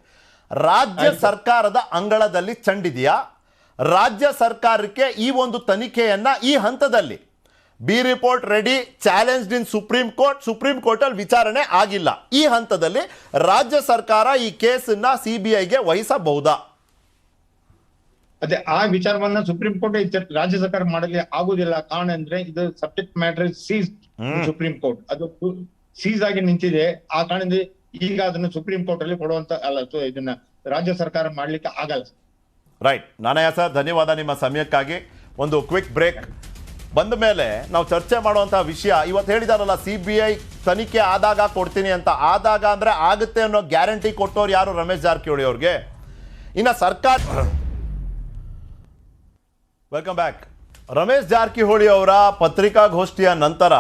ರಾಜ್ಯ ಸರ್ಕಾರದ ಅಂಗಳದಲ್ಲಿ ಚಂಡಿದೆಯಾ? ರಾಜ್ಯ ಸರ್ಕಾರಕ್ಕೆ ಈ ಒಂದು ತನಿಖೆಯನ್ನ ಈ ಹಂತದಲ್ಲಿ ಬಿ ರಿಪೋರ್ಟ್ ರೆಡಿ, ಚಾಲೆಂಜ್ಡ್ ಇನ್ ಸುಪ್ರೀಂ ಕೋರ್ಟ್, ಸುಪ್ರೀಂ ಕೋರ್ಟ್ ಅಲ್ಲಿ ವಿಚಾರಣೆ ಆಗಿಲ್ಲ, ಈ ಹಂತದಲ್ಲಿ ರಾಜ್ಯ ಸರ್ಕಾರ ಈ ಕೇಸನ್ನ CBIಗೆ ವಹಿಸಬಹುದಾ? ಅದೇ, ಆ ವಿಚಾರವನ್ನ ಸುಪ್ರೀಂ ಕೋರ್ಟ್ ರಾಜ್ಯ ಸರ್ಕಾರ ಮಾಡಲಿ ಆಗುದಿಲ್ಲ. ಕಾರಣ ಅಂದ್ರೆ ಇದು subject matter seize supreme court, ಅದು ಸೀಸ್ ಆಗಿ ನಿಂತಿದೆ. ಆ ಕಾರಣದಿಂದ ಈಗ ಅದನ್ನು ಸುಪ್ರೀಂ ಕೋರ್ಟ್ ಅಲ್ಲಿ ಕೊಡುವಂತ ಅಲ್ಲ, ಸೊ ಇದನ್ನ ರಾಜ್ಯ ಸರ್ಕಾರ ಮಾಡ್ಲಿಕ್ಕೆ ಆಗಲ್ಲ. ರೈಟ್, ನಾನಯ್ಯ ಸರ್, ಧನ್ಯವಾದ ನಿಮ್ಮ ಸಮಯಕ್ಕಾಗಿ. ಒಂದು ಕ್ವಿಕ್ ಬ್ರೇಕ್ ಬಂದ ಮೇಲೆ ನಾವು ಚರ್ಚೆ ಮಾಡುವಂತಹ ವಿಷಯ, ಇವತ್ತು ಹೇಳಿದಾರಲ್ಲ CBI ತನಿಖೆ ಆದಾಗ ಕೊಡ್ತೀನಿ ಅಂತ. ಆದಾಗ ಅಂದ್ರೆ ಆಗುತ್ತೆ ಅನ್ನೋ ಗ್ಯಾರಂಟಿ ಕೊಟ್ಟವ್ರು ಯಾರು? ರಮೇಶ್ ಜಾರಕಿಹೊಳಿ ಅವ್ರಿಗೆ. ಇನ್ನು ಸರ್ಕಾರ, ವೆಲ್ಕಮ್ ಬ್ಯಾಕ್. ರಮೇಶ್ ಜಾರಕಿಹೊಳಿ ಅವರ ಪತ್ರಿಕಾಗೋಷ್ಠಿಯ ನಂತರ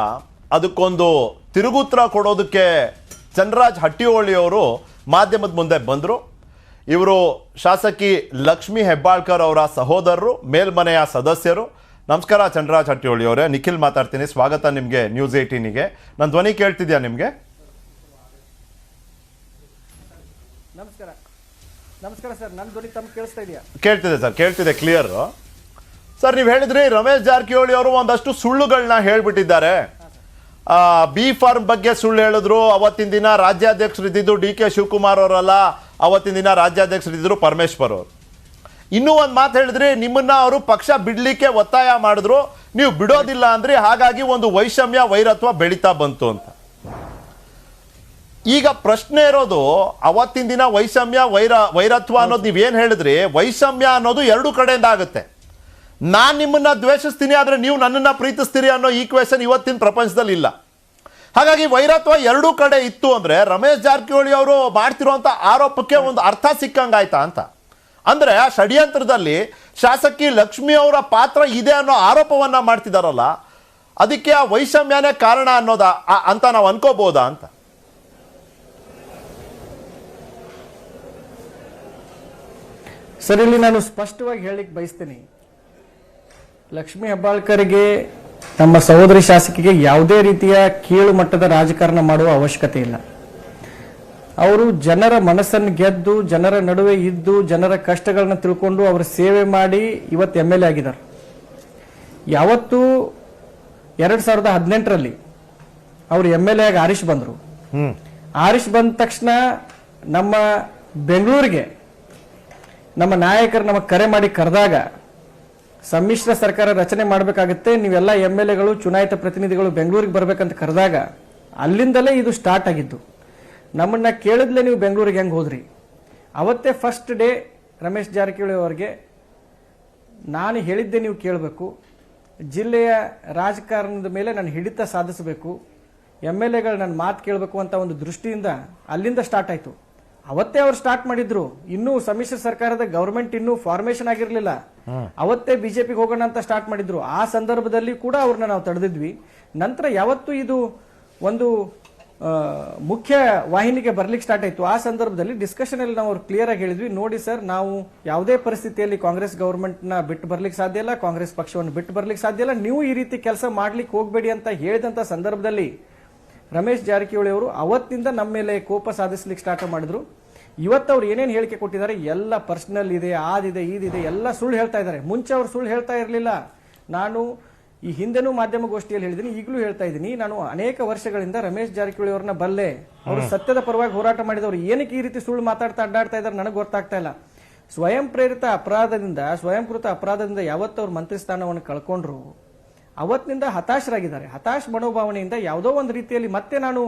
ಅದಕ್ಕೊಂದು ತಿರುಗುತ್ತರ ಕೊಡೋದಕ್ಕೆ ಚಂದ್ರರಾಜ್ ಹಟ್ಟಿಹೊಳಿ ಅವರು ಮಾಧ್ಯಮದ ಮುಂದೆ ಬಂದರು. ಇವರು ಶಾಸಕಿ ಲಕ್ಷ್ಮೀ ಹೆಬ್ಬಾಳ್ಕರ್ ಅವರ ಸಹೋದರರು, ಮೇಲ್ಮನೆಯ ಸದಸ್ಯರು. ನಮಸ್ಕಾರ ಚಂದ್ರರಾಜ್ ಹಟ್ಟಿಹೊಳಿ ಅವರೇ, ನಿಖಿಲ್ ಮಾತಾಡ್ತೀನಿ, ಸ್ವಾಗತ ನಿಮಗೆ ನ್ಯೂಸ್ 18ಗೆ. ನನ್ನ ಧ್ವನಿ ಕೇಳ್ತಿದ್ಯಾ ನಿಮಗೆ? ನಮಸ್ಕಾರ. ನಮಸ್ಕಾರ ಸರ್, ನನ್ನ ಧ್ವನಿ ತಮ್ಗೆ ಕೇಳಿಸ್ತಾ ಇದೆಯಾ? ಕೇಳ್ತಿದೆ ಸರ್, ಕೇಳ್ತಿದೆ ಕ್ಲಿಯರ್. ಸರ್, ನೀವು ಹೇಳಿದ್ರಿ ರಮೇಶ್ ಜಾರಕಿಹೊಳಿ ಅವರು ಒಂದಷ್ಟು ಸುಳ್ಳುಗಳನ್ನ ಹೇಳ್ಬಿಟ್ಟಿದ್ದಾರೆ. ಬಿ ಫಾರ್ಮ್ ಬಗ್ಗೆ ಸುಳ್ಳು ಹೇಳಿದ್ರು. ಅವತ್ತಿನ ದಿನ ರಾಜ್ಯಾಧ್ಯಕ್ಷರು ಇದ್ದಿದ್ದು DK ಶಿವಕುಮಾರ್ ಅವರಲ್ಲ, ಅವತ್ತಿನ ದಿನ ರಾಜ್ಯಾಧ್ಯಕ್ಷರು ಇದ್ದಿದ್ರು ಪರಮೇಶ್ವರ್ ಅವರು. ಇನ್ನೂ ಒಂದು ಮಾತು ಹೇಳಿದ್ರಿ, ನಿಮ್ಮನ್ನ ಅವರು ಪಕ್ಷ ಬಿಡ್ಲಿಕ್ಕೆ ಒತ್ತಾಯ ಮಾಡಿದ್ರು, ನೀವು ಬಿಡೋದಿಲ್ಲ ಅಂದ್ರಿ, ಹಾಗಾಗಿ ಒಂದು ವೈಷಮ್ಯ ವೈರತ್ವ ಬೆಳೀತಾ ಬಂತು ಅಂತ. ಈಗ ಪ್ರಶ್ನೆ ಇರೋದು, ಅವತ್ತಿನ ದಿನ ವೈಷಮ್ಯ ವೈರತ್ವ ಅನ್ನೋದು ನೀವೇನು ಹೇಳಿದ್ರಿ, ವೈಷಮ್ಯ ಅನ್ನೋದು ಎರಡು ಕಡೆಯಿಂದ ಆಗುತ್ತೆ. ನಾನು ನಿಮ್ಮನ್ನ ದ್ವೇಷಿಸ್ತೀನಿ ಆದರೆ ನೀವು ನನ್ನನ್ನು ಪ್ರೀತಿಸ್ತೀರಿ ಅನ್ನೋ ಈಕ್ವೇಷನ್ ಇವತ್ತಿನ ಪ್ರಪಂಚದಲ್ಲಿ ಇಲ್ಲ. ಹಾಗಾಗಿ ವೈರತ್ವ ಎರಡೂ ಕಡೆ ಇತ್ತು ಅಂದರೆ ರಮೇಶ್ ಜಾರಕಿಹೊಳಿ ಅವರು ಮಾಡ್ತಿರುವಂಥ ಆರೋಪಕ್ಕೆ ಒಂದು ಅರ್ಥ ಸಿಕ್ಕಂಗಾಯ್ತಾ ಅಂತ. ಅಂದರೆ ಆ ಷಡ್ಯಂತ್ರದಲ್ಲಿ ಶಾಸಕಿ ಲಕ್ಷ್ಮಿ ಅವರ ಪಾತ್ರ ಇದೆ ಅನ್ನೋ ಆರೋಪವನ್ನು ಮಾಡ್ತಿದ್ದಾರಲ್ಲ, ಅದಕ್ಕೆ ಆ ವೈಷಮ್ಯನೇ ಕಾರಣ ಅನ್ನೋದಾ ಅಂತ ನಾವು ಅನ್ಕೋಬೋದಾ ಅಂತ. ಸರ್, ಇಲ್ಲಿ ನಾನು ಸ್ಪಷ್ಟವಾಗಿ ಹೇಳಲಿಕ್ಕೆ ಬಯಸ್ತೀನಿ, ಲಕ್ಷ್ಮೀ ಹೆಬ್ಬಾಳ್ಕರ್ಗೆ ನಮ್ಮ ಸಹೋದರಿ ಶಾಸಕಿಗೆ ಯಾವುದೇ ರೀತಿಯ ಕೀಳು ಮಟ್ಟದ ರಾಜಕಾರಣ ಮಾಡುವ ಅವಶ್ಯಕತೆ ಇಲ್ಲ. ಅವರು ಜನರ ಮನಸ್ಸನ್ನು ಗೆದ್ದು, ಜನರ ನಡುವೆ ಇದ್ದು, ಜನರ ಕಷ್ಟಗಳನ್ನ ತಿಳ್ಕೊಂಡು ಅವರ ಸೇವೆ ಮಾಡಿ ಇವತ್ತು MLA ಆಗಿದ್ದಾರೆ. ಯಾವತ್ತು 2018ರಲ್ಲಿ ಅವರು MLA ಆಗಿ ಆರಿಷ್ ಬಂದರು. ಆರಿಷ್ ಬಂದ ತಕ್ಷಣ ನಮ್ಮ ಬೆಂಗಳೂರಿಗೆ ನಮ್ಮ ನಾಯಕರು ನಮಗೆ ಕರೆ ಮಾಡಿ ಕರೆದಾಗ, ಸಮ್ಮಿಶ್ರ ಸರ್ಕಾರ ರಚನೆ ಮಾಡಬೇಕಾಗುತ್ತೆ, ನೀವೆಲ್ಲ MLAಗಳು ಚುನಾಯಿತ ಪ್ರತಿನಿಧಿಗಳು ಬೆಂಗಳೂರಿಗೆ ಬರಬೇಕಂತ ಕರೆದಾಗ, ಅಲ್ಲಿಂದಲೇ ಇದು ಸ್ಟಾರ್ಟ್ ಆಗಿದ್ದು. ನಮ್ಮನ್ನ ಕೇಳಿದ್ಲೆ ನೀವು ಬೆಂಗಳೂರಿಗೆ ಹೆಂಗೆ ಹೋದ್ರಿ? ಅವತ್ತೇ ಫಸ್ಟ್ ಡೇ ರಮೇಶ್ ಜಾರಕಿಹೊಳಿ ಅವರಿಗೆ ನಾನು ಹೇಳಿದ್ದೆ ನೀವು ಕೇಳಬೇಕು, ಜಿಲ್ಲೆಯ ರಾಜಕಾರಣದ ಮೇಲೆ ನಾನು ಹಿಡಿತ ಸಾಧಿಸಬೇಕು, MLAಗಳು ನನ್ನ ಮಾತು ಕೇಳಬೇಕು ಅಂತ ಒಂದು ದೃಷ್ಟಿಯಿಂದ ಅಲ್ಲಿಂದ ಸ್ಟಾರ್ಟ್ ಆಯಿತು. ಅವತ್ತೇ ಅವ್ರು ಸ್ಟಾರ್ಟ್ ಮಾಡಿದ್ರು. ಇನ್ನೂ ಸಮ್ಮಿಶ್ರ ಸರ್ಕಾರದ ಗವರ್ಮೆಂಟ್ ಇನ್ನೂ ಫಾರ್ಮೇಶನ್ ಆಗಿರಲಿಲ್ಲ. ಅವತ್ತೇ ಬಿಜೆಪಿಗೆ ಹೋಗೋಣ ಅಂತ ಸ್ಟಾರ್ಟ್ ಮಾಡಿದ್ರು. ಆ ಸಂದರ್ಭದಲ್ಲಿ ಕೂಡ ಅವ್ರನ್ನ ನಾವು ತಡೆದಿದ್ವಿ. ನಂತರ ಯಾವತ್ತು ಇದು ಒಂದು ಮುಖ್ಯ ವಾಹಿನಿಗೆ ಬರ್ಲಿಕ್ಕೆ ಸ್ಟಾರ್ಟ್ ಆಯ್ತು, ಆ ಸಂದರ್ಭದಲ್ಲಿ ಡಿಸ್ಕಷನ್ ಅಲ್ಲಿ ನಾವು ಕ್ಲಿಯರ್ ಆಗಿ ಹೇಳಿದ್ವಿ, ನೋಡಿ ಸರ್, ನಾವು ಯಾವುದೇ ಪರಿಸ್ಥಿತಿಯಲ್ಲಿ ಕಾಂಗ್ರೆಸ್ ಗವರ್ಮೆಂಟ್ ನ ಬಿಟ್ಟು ಬರ್ಲಿಕ್ಕೆ ಸಾಧ್ಯ ಇಲ್ಲ, ಕಾಂಗ್ರೆಸ್ ಪಕ್ಷವನ್ನು ಬಿಟ್ಟು ಬರ್ಲಿಕ್ಕೆ ಸಾಧ್ಯ ಇಲ್ಲ, ನೀವು ಈ ರೀತಿ ಕೆಲಸ ಮಾಡ್ಲಿಕ್ಕೆ ಹೋಗಬೇಡಿ ಅಂತ ಹೇಳಿದಂತ ಸಂದರ್ಭದಲ್ಲಿ ರಮೇಶ್ ಜಾರಕಿಹೊಳಿ ಅವರು ಅವತ್ತಿಂದ ನಮ್ಮ ಮೇಲೆ ಕೋಪ ಸಾಧಿಸ್ಲಿಕ್ಕೆ ಸ್ಟಾರ್ಟ್ ಮಾಡಿದ್ರು. ಇವತ್ತು ಅವ್ರು ಏನೇನು ಹೇಳಿಕೆ ಕೊಟ್ಟಿದ್ದಾರೆ, ಎಲ್ಲ ಪರ್ಸನಲ್ ಇದೆ, ಆದಿದೆ, ಈದಿದೆ, ಎಲ್ಲ ಸುಳ್ಳು ಹೇಳ್ತಾ ಇದ್ದಾರೆ. ಮುಂಚೆ ಅವ್ರು ಸುಳ್ಳು ಹೇಳ್ತಾ ಇರಲಿಲ್ಲ. ನಾನು ಈ ಹಿಂದೆನೂ ಮಾಧ್ಯಮಗೋಷ್ಠಿಯಲ್ಲಿ ಹೇಳಿದ್ದೀನಿ, ಈಗಲೂ ಹೇಳ್ತಾ ಇದ್ದೀನಿ, ನಾನು ಅನೇಕ ವರ್ಷಗಳಿಂದ ರಮೇಶ್ ಜಾರಕಿಹೊಳಿ ಅವ್ರನ್ನ ಬಲ್ಲೆ. ಅವರು ಸತ್ಯದ ಪರವಾಗಿ ಹೋರಾಟ ಮಾಡಿದವರು. ಏನಕ್ಕೆ ಈ ರೀತಿ ಸುಳ್ಳು ಮಾತಾಡ್ತಾ ಅಡ್ಡಾಡ್ತಾ ಇದ್ದಾರೆ ನನಗೆ ಗೊತ್ತಾಗ್ತಾ ಇಲ್ಲ. ಸ್ವಯಂಕೃತ ಅಪರಾಧದಿಂದ ಯಾವತ್ತು ಅವ್ರ ಮಂತ್ರಿ ಸ್ಥಾನವನ್ನು ಕಳ್ಕೊಂಡ್ರು, ಅವತ್ತಿನಿಂದ ಹತಾಶರಾಗಿದ್ದಾರೆ. ಹತಾಶ ಮನೋಭಾವನೆಯಿಂದ ಯಾವುದೋ ಒಂದು ರೀತಿಯಲ್ಲಿ ಮತ್ತೆ ನಾನು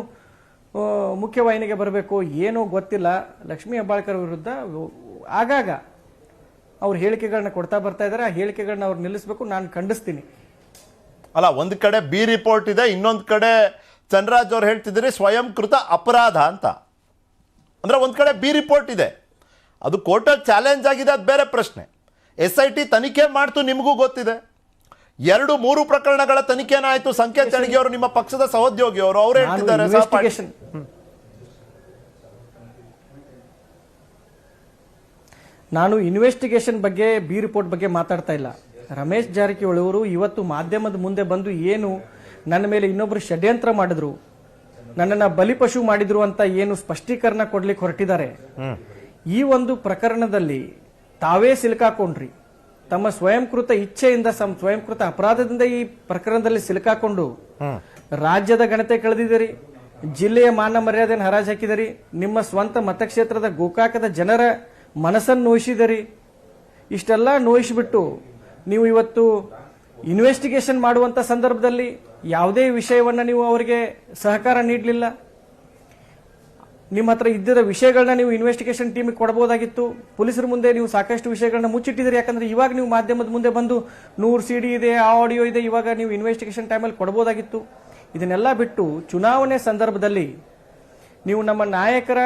ಮುಖ್ಯವಾಹಿನಿಗೆ ಬರಬೇಕು, ಏನೋ ಗೊತ್ತಿಲ್ಲ, ಲಕ್ಷ್ಮೀ ಹೆಬ್ಬಾಳ್ಕರ್ ವಿರುದ್ಧ ಆಗಾಗ ಅವ್ರ ಹೇಳಿಕೆಗಳನ್ನ ಕೊಡ್ತಾ ಬರ್ತಾ ಇದ್ದಾರೆ. ಆ ಹೇಳಿಕೆಗಳನ್ನ ಅವ್ರು ನಿಲ್ಲಿಸಬೇಕು, ನಾನು ಖಂಡಿಸ್ತೀನಿ. ಅಲ್ಲ, ಒಂದು ಕಡೆ ಬಿ ರಿಪೋರ್ಟ್ ಇದೆ, ಇನ್ನೊಂದು ಕಡೆ ಚಂದ್ರರಾಜ್ ಅವ್ರು ಹೇಳ್ತಿದ್ದೀರಿ ಸ್ವಯಂಕೃತ ಅಪರಾಧ ಅಂತ. ಅಂದ್ರೆ ಒಂದು ಕಡೆ ಬಿ ರಿಪೋರ್ಟ್ ಇದೆ, ಅದು ಕೋರ್ಟಲ್ಲಿ ಚಾಲೆಂಜ್ ಆಗಿದೆ, ಅದು ಬೇರೆ ಪ್ರಶ್ನೆ. SIT ತನಿಖೆ ಮಾಡ್ತು, ನಿಮಗೂ ಗೊತ್ತಿದೆ. 2-3 ಪ್ರಕರಣಗಳ ತನಿಖೆನ ಆಯ್ತು. ಸಂಕೇತ್ ಚಣಿಗೆ ಅವರು ನಿಮ್ಮ ಪಕ್ಷದ ಸಹೋದ್ಯೋಗಿ ಅವರು ಹೇಳ್ತಿದ್ದಾರೆ, ನಾನು ಇನ್ವೆಸ್ಟಿಗೇಷನ್ ಬಗ್ಗೆ, ಬಿ ರಿಪೋರ್ಟ್ ಬಗ್ಗೆ ಮಾತಾಡ್ತಾ ಇಲ್ಲ. ರಮೇಶ್ ಜಾರಕಿಹೊಳಿ ಅವರು ಇವತ್ತು ಮಾಧ್ಯಮದ ಮುಂದೆ ಬಂದು ಏನು ನನ್ನ ಮೇಲೆ ಇನ್ನೊಬ್ರು ಷಡ್ಯಂತ್ರ ಮಾಡಿದ್ರು, ನನ್ನನ್ನ ಬಲಿಪಶು ಮಾಡಿದ್ರು ಅಂತ ಏನು ಸ್ಪಷ್ಟೀಕರಣ ಕೊಡ್ಲಿಕ್ಕೆ ಹೊರಟಿದ್ದಾರೆ. ಈ ಒಂದು ಪ್ರಕರಣದಲ್ಲಿ ತಾವೇ ಸಿಲುಕಾಕೊಂಡ್ರಿ. ತಮ್ಮ ಸ್ವಯಂಕೃತ ಇಚ್ಛೆಯಿಂದ, ಸ್ವಯಂಕೃತ ಅಪರಾಧದಿಂದ ಈ ಪ್ರಕರಣದಲ್ಲಿ ಸಿಲುಕಾಕೊಂಡು ರಾಜ್ಯದ ಘನತೆ ಕಳೆದಿದ್ದೀರಿ, ಜಿಲ್ಲೆಯ ಮಾನ ಮರ್ಯಾದೆಯನ್ನು ಹರಾಜು ಹಾಕಿದಿರಿ, ನಿಮ್ಮ ಸ್ವಂತ ಮತಕ್ಷೇತ್ರದ ಗೋಕಾಕದ ಜನರ ಮನಸ್ಸನ್ನು ನೋಯಿಸಿದಿರಿ. ಇಷ್ಟೆಲ್ಲ ನೋಯಿಸಿಬಿಟ್ಟು ನೀವು ಇವತ್ತು ಇನ್ವೆಸ್ಟಿಗೇಷನ್ ಮಾಡುವಂತ ಸಂದರ್ಭದಲ್ಲಿ ಯಾವುದೇ ವಿಷಯವನ್ನ ನೀವು ಅವರಿಗೆ ಸಹಕಾರ ನೀಡಲಿಲ್ಲ. ನಿಮ್ಮ ಹತ್ರ ಇದ್ದಿರೋ ವಿಷಯಗಳನ್ನ ನೀವು ಇನ್ವೆಸ್ಟಿಗೇಷನ್ ಟೀಮಿಗೆ ಕೊಡಬಹುದಾಗಿತ್ತು. ಪೊಲೀಸರ ಮುಂದೆ ನೀವು ಸಾಕಷ್ಟು ವಿಷಯಗಳನ್ನ ಮುಚ್ಚಿಟ್ಟಿದ್ದೀರಿ. ಯಾಕಂದ್ರೆ ಇವಾಗ ನೀವು ಮಾಧ್ಯಮದ ಮುಂದೆ ಬಂದು 100 CD ಇದೆ, ಆ ಆಡಿಯೋ ಇದೆ, ಇವಾಗ ನೀವು ಇನ್ವೆಸ್ಟಿಗೇಷನ್ ಟೈಮಲ್ಲಿ ಕೊಡಬಹುದಾಗಿತ್ತು. ಇದನ್ನೆಲ್ಲ ಬಿಟ್ಟು ಚುನಾವಣೆ ಸಂದರ್ಭದಲ್ಲಿ ನೀವು ನಮ್ಮ ನಾಯಕರ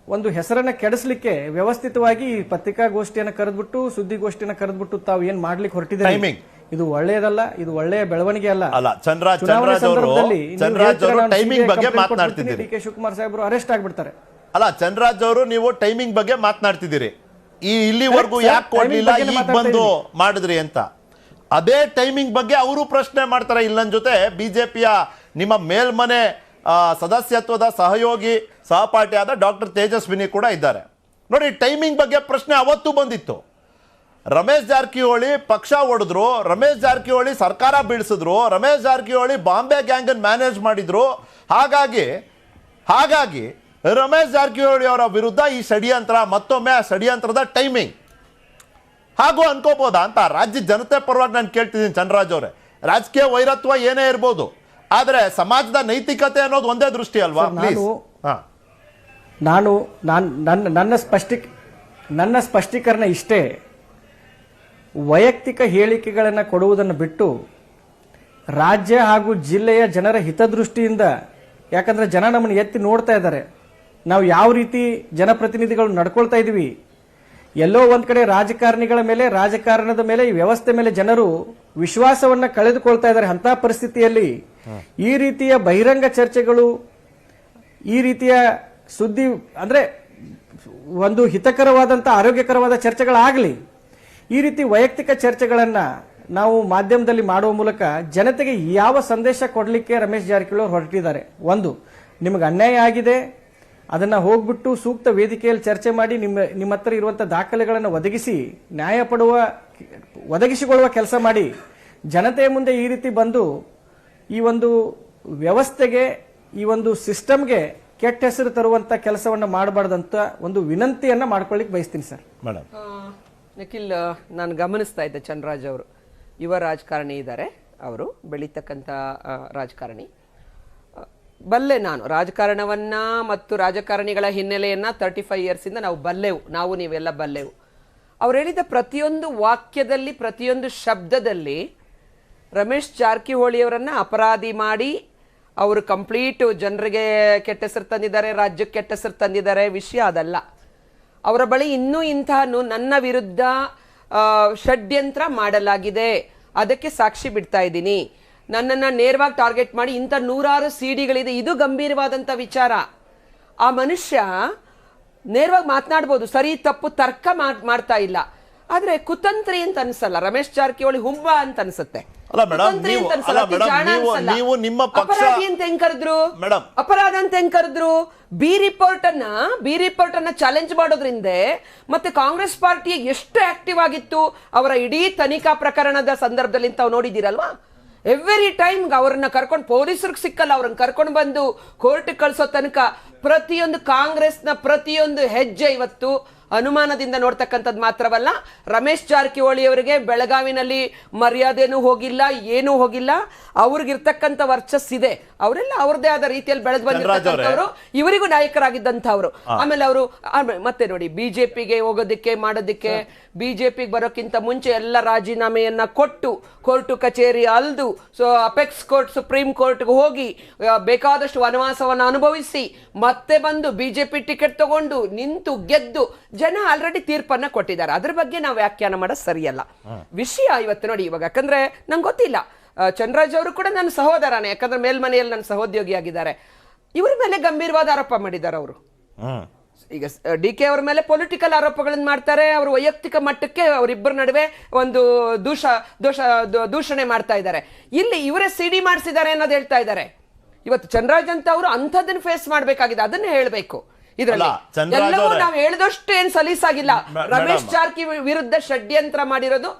ಒಂದು ಹೆಸರನ್ನ ಕೆಡಿಸಲಿಕ್ಕೆ ವ್ಯವಸ್ಥಿತವಾಗಿ ಪತ್ರಿಕಾಗೋಷ್ಠಿಯನ್ನು ಕರೆದ್ಬಿಟ್ಟು, ಸುದ್ದಿಗೋಷ್ಠಿಯನ್ನು ಕರೆದ್ಬಿಟ್ಟು ತಾವು ಏನ್ ಮಾಡ್ಲಿಕ್ಕೆ ಹೊರಟಿದ್ದೀರಿ, ಇದು ಒಳ್ಳೆಯದಲ್ಲ, ಇದು ಒಳ್ಳೆಯ ಬೆಳವಣಿಗೆ ಅಲ್ಲ. ಚಂದ್ರರಾಜ್ ಅವರು ಟೈಮಿಂಗ್ ಬಗ್ಗೆ ಮಾತನಾಡ್ತಿದ್ದೀರಿ. DK ಶಿವಕುಮಾರ್ ಸಾಹೇಬರು ಅರೆಸ್ಟ್ ಆಗ್ಬಿಡ್ತಾರೆ. ಅಲ್ಲ, ಚಂದ್ರರಾಜ್ ಅವರು ನೀವು ಟೈಮಿಂಗ್ ಬಗ್ಗೆ ಮಾತನಾಡ್ತಿದ್ದೀರಿ. ಇಲ್ಲಿವರೆಗೂ ಯಾಕೆ ಕೊಡ್ಲಿಲ್ಲ, ಈಗ ಬಂದು ಮಾಡಿದ್ರಿ ಅಂತ. ಅದೇ ಟೈಮಿಂಗ್ ಬಗ್ಗೆ ಅವರು ಪ್ರಶ್ನೆ ಮಾಡ್ತಾರೆ. ಇಲ್ಲ ನನ್ನ ಜೊತೆ ಬಿಜೆಪಿಯ ನಿಮ್ಮ ಮೇಲ್ಮನೆ ಸದಸ್ಯತ್ವದ ಸಹಯೋಗಿ ಸಹಪಾಠಿಯಾದ ಡಾಕ್ಟರ್ ತೇಜಸ್ವಿನಿ ಕೂಡ ಇದ್ದಾರೆ. ನೋಡಿ, ಟೈಮಿಂಗ್ ಬಗ್ಗೆ ಪ್ರಶ್ನೆ ಅವತ್ತು ಬಂದಿತ್ತು. ರಮೇಶ್ ಜಾರಕಿಹೊಳಿ ಪಕ್ಷ ಒಡೆದ್ರು, ರಮೇಶ್ ಜಾರಕಿಹೊಳಿ ಸರ್ಕಾರ ಬೀಳಿಸಿದ್ರು, ರಮೇಶ್ ಜಾರಕಿಹೊಳಿ ಬಾಂಬೆ ಗ್ಯಾಂಗನ್ನು ಮ್ಯಾನೇಜ್ ಮಾಡಿದ್ರು. ಹಾಗಾಗಿ ರಮೇಶ್ ಜಾರಕಿಹೊಳಿ ಅವರ ವಿರುದ್ಧ ಈ ಷಡ್ಯಂತ್ರ, ಮತ್ತೊಮ್ಮೆ ಆ ಷಡ್ಯಂತ್ರದ ಟೈಮಿಂಗ್ ಹಾಗೂ ಅನ್ಕೋಬೋದಾ ಅಂತ ರಾಜ್ಯದ ಜನತೆ ಪರವಾಗಿ ನಾನು ಕೇಳ್ತಿದ್ದೀನಿ. ಚಂದ್ರರಾಜ್ ಅವರೇ, ರಾಜಕೀಯ ವೈರತ್ವ ಏನೇ ಇರ್ಬೋದು, ಆದರೆ ಸಮಾಜದ ನೈತಿಕತೆ ಅನ್ನೋದು ಒಂದೇ ದೃಷ್ಟಿ ಅಲ್ವಾ? ನನ್ನ ಸ್ಪಷ್ಟೀಕರಣ ಇಷ್ಟೇ. ವೈಯಕ್ತಿಕ ಹೇಳಿಕೆಗಳನ್ನು ಕೊಡುವುದನ್ನು ಬಿಟ್ಟು ರಾಜ್ಯ ಹಾಗೂ ಜಿಲ್ಲೆಯ ಜನರ ಹಿತದೃಷ್ಟಿಯಿಂದ, ಯಾಕಂದ್ರೆ ಜನ ನಮ್ಮನ್ನು ಎತ್ತಿ ನೋಡ್ತಾ ಇದ್ದಾರೆ, ನಾವು ಯಾವ ರೀತಿ ಜನಪ್ರತಿನಿಧಿಗಳು ನಡ್ಕೊಳ್ತಾ ಇದೀವಿ. ಎಲ್ಲೋ ಒಂದ್ ಕಡೆ ರಾಜಕಾರಣಿಗಳ ಮೇಲೆ, ರಾಜಕಾರಣದ ಮೇಲೆ, ಈ ವ್ಯವಸ್ಥೆ ಮೇಲೆ ಜನರು ವಿಶ್ವಾಸವನ್ನ ಕಳೆದುಕೊಳ್ತಾ ಇದ್ದಾರೆ. ಅಂತ ಪರಿಸ್ಥಿತಿಯಲ್ಲಿ ಈ ರೀತಿಯ ಬಹಿರಂಗ ಚರ್ಚೆಗಳು, ಈ ರೀತಿಯ ಸುದ್ದಿ ಅಂದ್ರೆ ಒಂದು ಹಿತಕರವಾದಂತ ಆರೋಗ್ಯಕರವಾದ ಚರ್ಚೆಗಳಾಗಲಿ, ಈ ರೀತಿ ವೈಯಕ್ತಿಕ ಚರ್ಚೆಗಳನ್ನ ನಾವು ಮಾಧ್ಯಮದಲ್ಲಿ ಮಾಡುವ ಮೂಲಕ ಜನತೆಗೆ ಯಾವ ಸಂದೇಶ ಕೊಡಲಿಕ್ಕೆ ರಮೇಶ್ ಜಾರಕಿಹೊಳಿ ಹೊರಟಿದ್ದಾರೆ? ಒಂದು, ನಿಮಗೆ ಅನ್ಯಾಯ ಆಗಿದೆ, ಅದನ್ನ ಹೋಗ್ಬಿಟ್ಟು ಸೂಕ್ತ ವೇದಿಕೆಯಲ್ಲಿ ಚರ್ಚೆ ಮಾಡಿ ನಿಮ್ಮ ಹತ್ರ ಇರುವಂತಹ ದಾಖಲೆಗಳನ್ನು ಒದಗಿಸಿಕೊಳ್ಳುವ ಕೆಲಸ ಮಾಡಿ. ಜನತೆಯ ಮುಂದೆ ಈ ರೀತಿ ಬಂದು ಈ ಒಂದು ವ್ಯವಸ್ಥೆಗೆ, ಈ ಒಂದು ಸಿಸ್ಟಮ್ಗೆ ಕೆಟ್ಟ ಹೆಸರು ತರುವಂತ ಕೆಲಸವನ್ನ ಮಾಡಬಾರ್ದಂತ ಒಂದು ವಿನಂತಿಯನ್ನ ಮಾಡ್ಕೊಳ್ಳಿಕ್ ಬಯಸ್ತೀನಿ ಸರ್. ಮೇಡಮ್, ನಿಖಿಲ್, ನಾನು ಗಮನಿಸ್ತಾ ಇದ್ದೆ, ಚಂದ್ರರಾಜ್ ಅವರು ಯುವ ರಾಜಕಾರಣಿ ಇದ್ದಾರೆ, ಅವರು ಬೆಳೀತಕ್ಕಂಥ ರಾಜಕಾರಣಿ. ಬಲ್ಲೆ ನಾನು ರಾಜಕಾರಣವನ್ನ ಮತ್ತು ರಾಜಕಾರಣಿಗಳ ಹಿನ್ನೆಲೆಯನ್ನ 35 ಇಯರ್ಸಿಂದ ನಾವು ಬಲ್ಲೆವು, ನಾವು ನೀವೆಲ್ಲ ಬಲ್ಲೆವು. ಅವ್ರು ಹೇಳಿದ ಪ್ರತಿಯೊಂದು ವಾಕ್ಯದಲ್ಲಿ, ಪ್ರತಿಯೊಂದು ಶಬ್ದದಲ್ಲಿ ರಮೇಶ್ ಜಾರಕಿಹೊಳಿಯವರನ್ನ ಅಪರಾಧಿ ಮಾಡಿ ಅವರು ಕಂಪ್ಲೀಟ್ ಜನರಿಗೆ ಕೆಟ್ಟ ಹೆಸರು ತಂದಿದ್ದಾರೆ, ರಾಜ್ಯಕ್ಕೆ ಕೆಟ್ಟ ಹೆಸರು ತಂದಿದ್ದಾರೆ. ವಿಷಯ ಅದಲ್ಲ. ಅವರ ಬಳಿ ಇನ್ನೂ ನನ್ನ ವಿರುದ್ಧ ಷಡ್ಯಂತ್ರ ಮಾಡಲಾಗಿದೆ, ಅದಕ್ಕೆ ಸಾಕ್ಷಿ ಬಿಡ್ತಾ ಇದ್ದೀನಿ, ನನ್ನನ್ನು ನೇರವಾಗಿ ಟಾರ್ಗೆಟ್ ಮಾಡಿ ಇಂಥ 100 ಸಿಡಿಗಳಿದೆ, ಇದು ಗಂಭೀರವಾದಂಥ ವಿಚಾರ. ಆ ಮನುಷ್ಯ ನೇರವಾಗಿ ಮಾತನಾಡ್ಬೋದು, ಸರಿ ತಪ್ಪು ತರ್ಕ ಮಾಡ್ತಾ ಇಲ್ಲ, ಆದ್ರೆ ಕುತಂತ್ರಿ ಅಂತ ಅನ್ಸಲ್ಲ. ರಮೇಶ್ ಜಾರಕಿಹೊಳಿ ಹುಂಬ ಅಂತ ಅನ್ಸುತ್ತೆ. ನೀವು ನಿಮ್ಮ ಪಕ್ಷ ಅಪರಾಧಿ ಅಂತ ಹೆಂಗ್ ಕರೆದ್ರು, ಅಪರಾಧ ಅಂತ ಹೆಂಗ್ ಕರೆದ್ರು? ಬಿ ರಿಪೋರ್ಟ್ ಅನ್ನ ಚಾಲೆಂಜ್ ಮಾಡೋದ್ರಿಂದ ಮತ್ತೆ ಕಾಂಗ್ರೆಸ್ ಪಾರ್ಟಿ ಎಷ್ಟು ಆಕ್ಟಿವ್ ಆಗಿತ್ತು ಅವರ ಇಡೀ ತನಿಖಾ ಪ್ರಕರಣದ ಸಂದರ್ಭದಲ್ಲಿ ತಾವು ನೋಡಿದಿರಲ್ವಾ? ಎವ್ರಿ ಟೈಮ್ ಅವ್ರನ್ನ ಕರ್ಕೊಂಡು, ಪೊಲೀಸರಿಗೆ ಸಿಕ್ಕಲ್ಲ, ಅವ್ರನ್ನ ಕರ್ಕೊಂಡು ಬಂದು ಕೋರ್ಟ್ ಕಳ್ಸೋ ತನಕ ಪ್ರತಿಯೊಂದು ಕಾಂಗ್ರೆಸ್ನ ಪ್ರತಿಯೊಂದು ಹೆಜ್ಜೆ ಇವತ್ತು ಅನುಮಾನದಿಂದ ನೋಡ್ತಕ್ಕಂಥದ್ದು ಮಾತ್ರವಲ್ಲ, ರಮೇಶ್ ಜಾರಕಿಹೊಳಿ ಅವರಿಗೆ ಬೆಳಗಾವಿನಲ್ಲಿ ಮರ್ಯಾದೆನೂ ಹೋಗಿಲ್ಲ, ಏನೂ ಹೋಗಿಲ್ಲ, ಅವ್ರಿಗಿರ್ತಕ್ಕಂಥ ವರ್ಚಸ್ಸಿದೆ. ಅವರೆಲ್ಲ ಅವ್ರದೇ ಆದ ರೀತಿಯಲ್ಲಿ ಬೆಳೆದು ಬಂದಿರ್ತಕ್ಕಂಥವ್ರು, ಇವರಿಗೂ ನಾಯಕರಾಗಿದ್ದಂಥವ್ರು. ಆಮೇಲೆ ಅವರು ಮತ್ತೆ ನೋಡಿ, ಬಿಜೆಪಿಗೆ ಹೋಗೋದಕ್ಕೆ ಮಾಡೋದಕ್ಕೆ, ಬಿಜೆಪಿಗೆ ಬರೋಕ್ಕಿಂತ ಮುಂಚೆ ಎಲ್ಲ ರಾಜೀನಾಮೆಯನ್ನ ಕೊಟ್ಟು ಕೋರ್ಟು ಕಚೇರಿ ಅಲ್ದು, ಅಪೆಕ್ಸ್ ಕೋರ್ಟ್, ಸುಪ್ರೀಂ ಕೋರ್ಟ್ಗೆ ಹೋಗಿ ಬೇಕಾದಷ್ಟು ವನವಾಸವನ್ನು ಅನುಭವಿಸಿ ಮತ್ತೆ ಬಂದು ಬಿಜೆಪಿ ಟಿಕೆಟ್ ತಗೊಂಡು ನಿಂತು ಗೆದ್ದು ಜನ ಆಲ್ರೆಡಿ ತೀರ್ಪನ್ನ ಕೊಟ್ಟಿದ್ದಾರೆ. ಅದ್ರ ಬಗ್ಗೆ ನಾವು ವ್ಯಾಖ್ಯಾನ ಮಾಡೋದು ಸರಿಯಲ್ಲ. ವಿಷಯ ಇವತ್ತು ನೋಡಿ, ಇವಾಗ ಯಾಕಂದ್ರೆ ನಂಗೆ ಗೊತ್ತಿಲ್ಲ, ಚಂದ್ರರಾಜ್ ಅವರು ಕೂಡ ನನ್ನ ಸಹೋದರನೇ, ಯಾಕಂದ್ರೆ ಮೇಲ್ಮನೆಯಲ್ಲಿ ನನ್ನ ಸಹೋದ್ಯೋಗಿ ಆಗಿದ್ದಾರೆ. ಇವರ ಮೇಲೆ ಗಂಭೀರವಾದ ಆರೋಪ ಮಾಡಿದ್ದಾರೆ ಅವರು. ಈಗ DK ಅವರ ಮೇಲೆ ಪೊಲಿಟಿಕಲ್ ಆರೋಪಗಳನ್ನು ಮಾಡ್ತಾರೆ, ಅವರು ವೈಯಕ್ತಿಕ ಮಟ್ಟಕ್ಕೆ ಅವರಿಬ್ಬರ ನಡುವೆ ಒಂದು ದೂಷಣೆ ಮಾಡ್ತಾ ಇದ್ದಾರೆ. ಇಲ್ಲಿ ಇವರೇ ಸಿಡಿ ಮಾಡಿಸಿದ್ದಾರೆ ಅನ್ನೋದು ಹೇಳ್ತಾ ಇದ್ದಾರೆ. ಇವತ್ತು ಚಂದ್ರರಾಜ್ ಅಂತ ಅವರು ಅಂಥದ್ದನ್ನು ಫೇಸ್ ಮಾಡಬೇಕಾಗಿದೆ, ಅದನ್ನೇ ಹೇಳಬೇಕು. ಇದರಲ್ಲಿ ಎಲ್ಲವೂ ನಾವು ಹೇಳಿದಷ್ಟು ಏನ್ ಸಲೀಸಾಗಿಲ್ಲ. ರಮೇಶ್ ಜಾರಕಿಹೊಳಿ ವಿರುದ್ಧ ಷಡ್ಯಂತ್ರ ಮಾಡಿರೋದು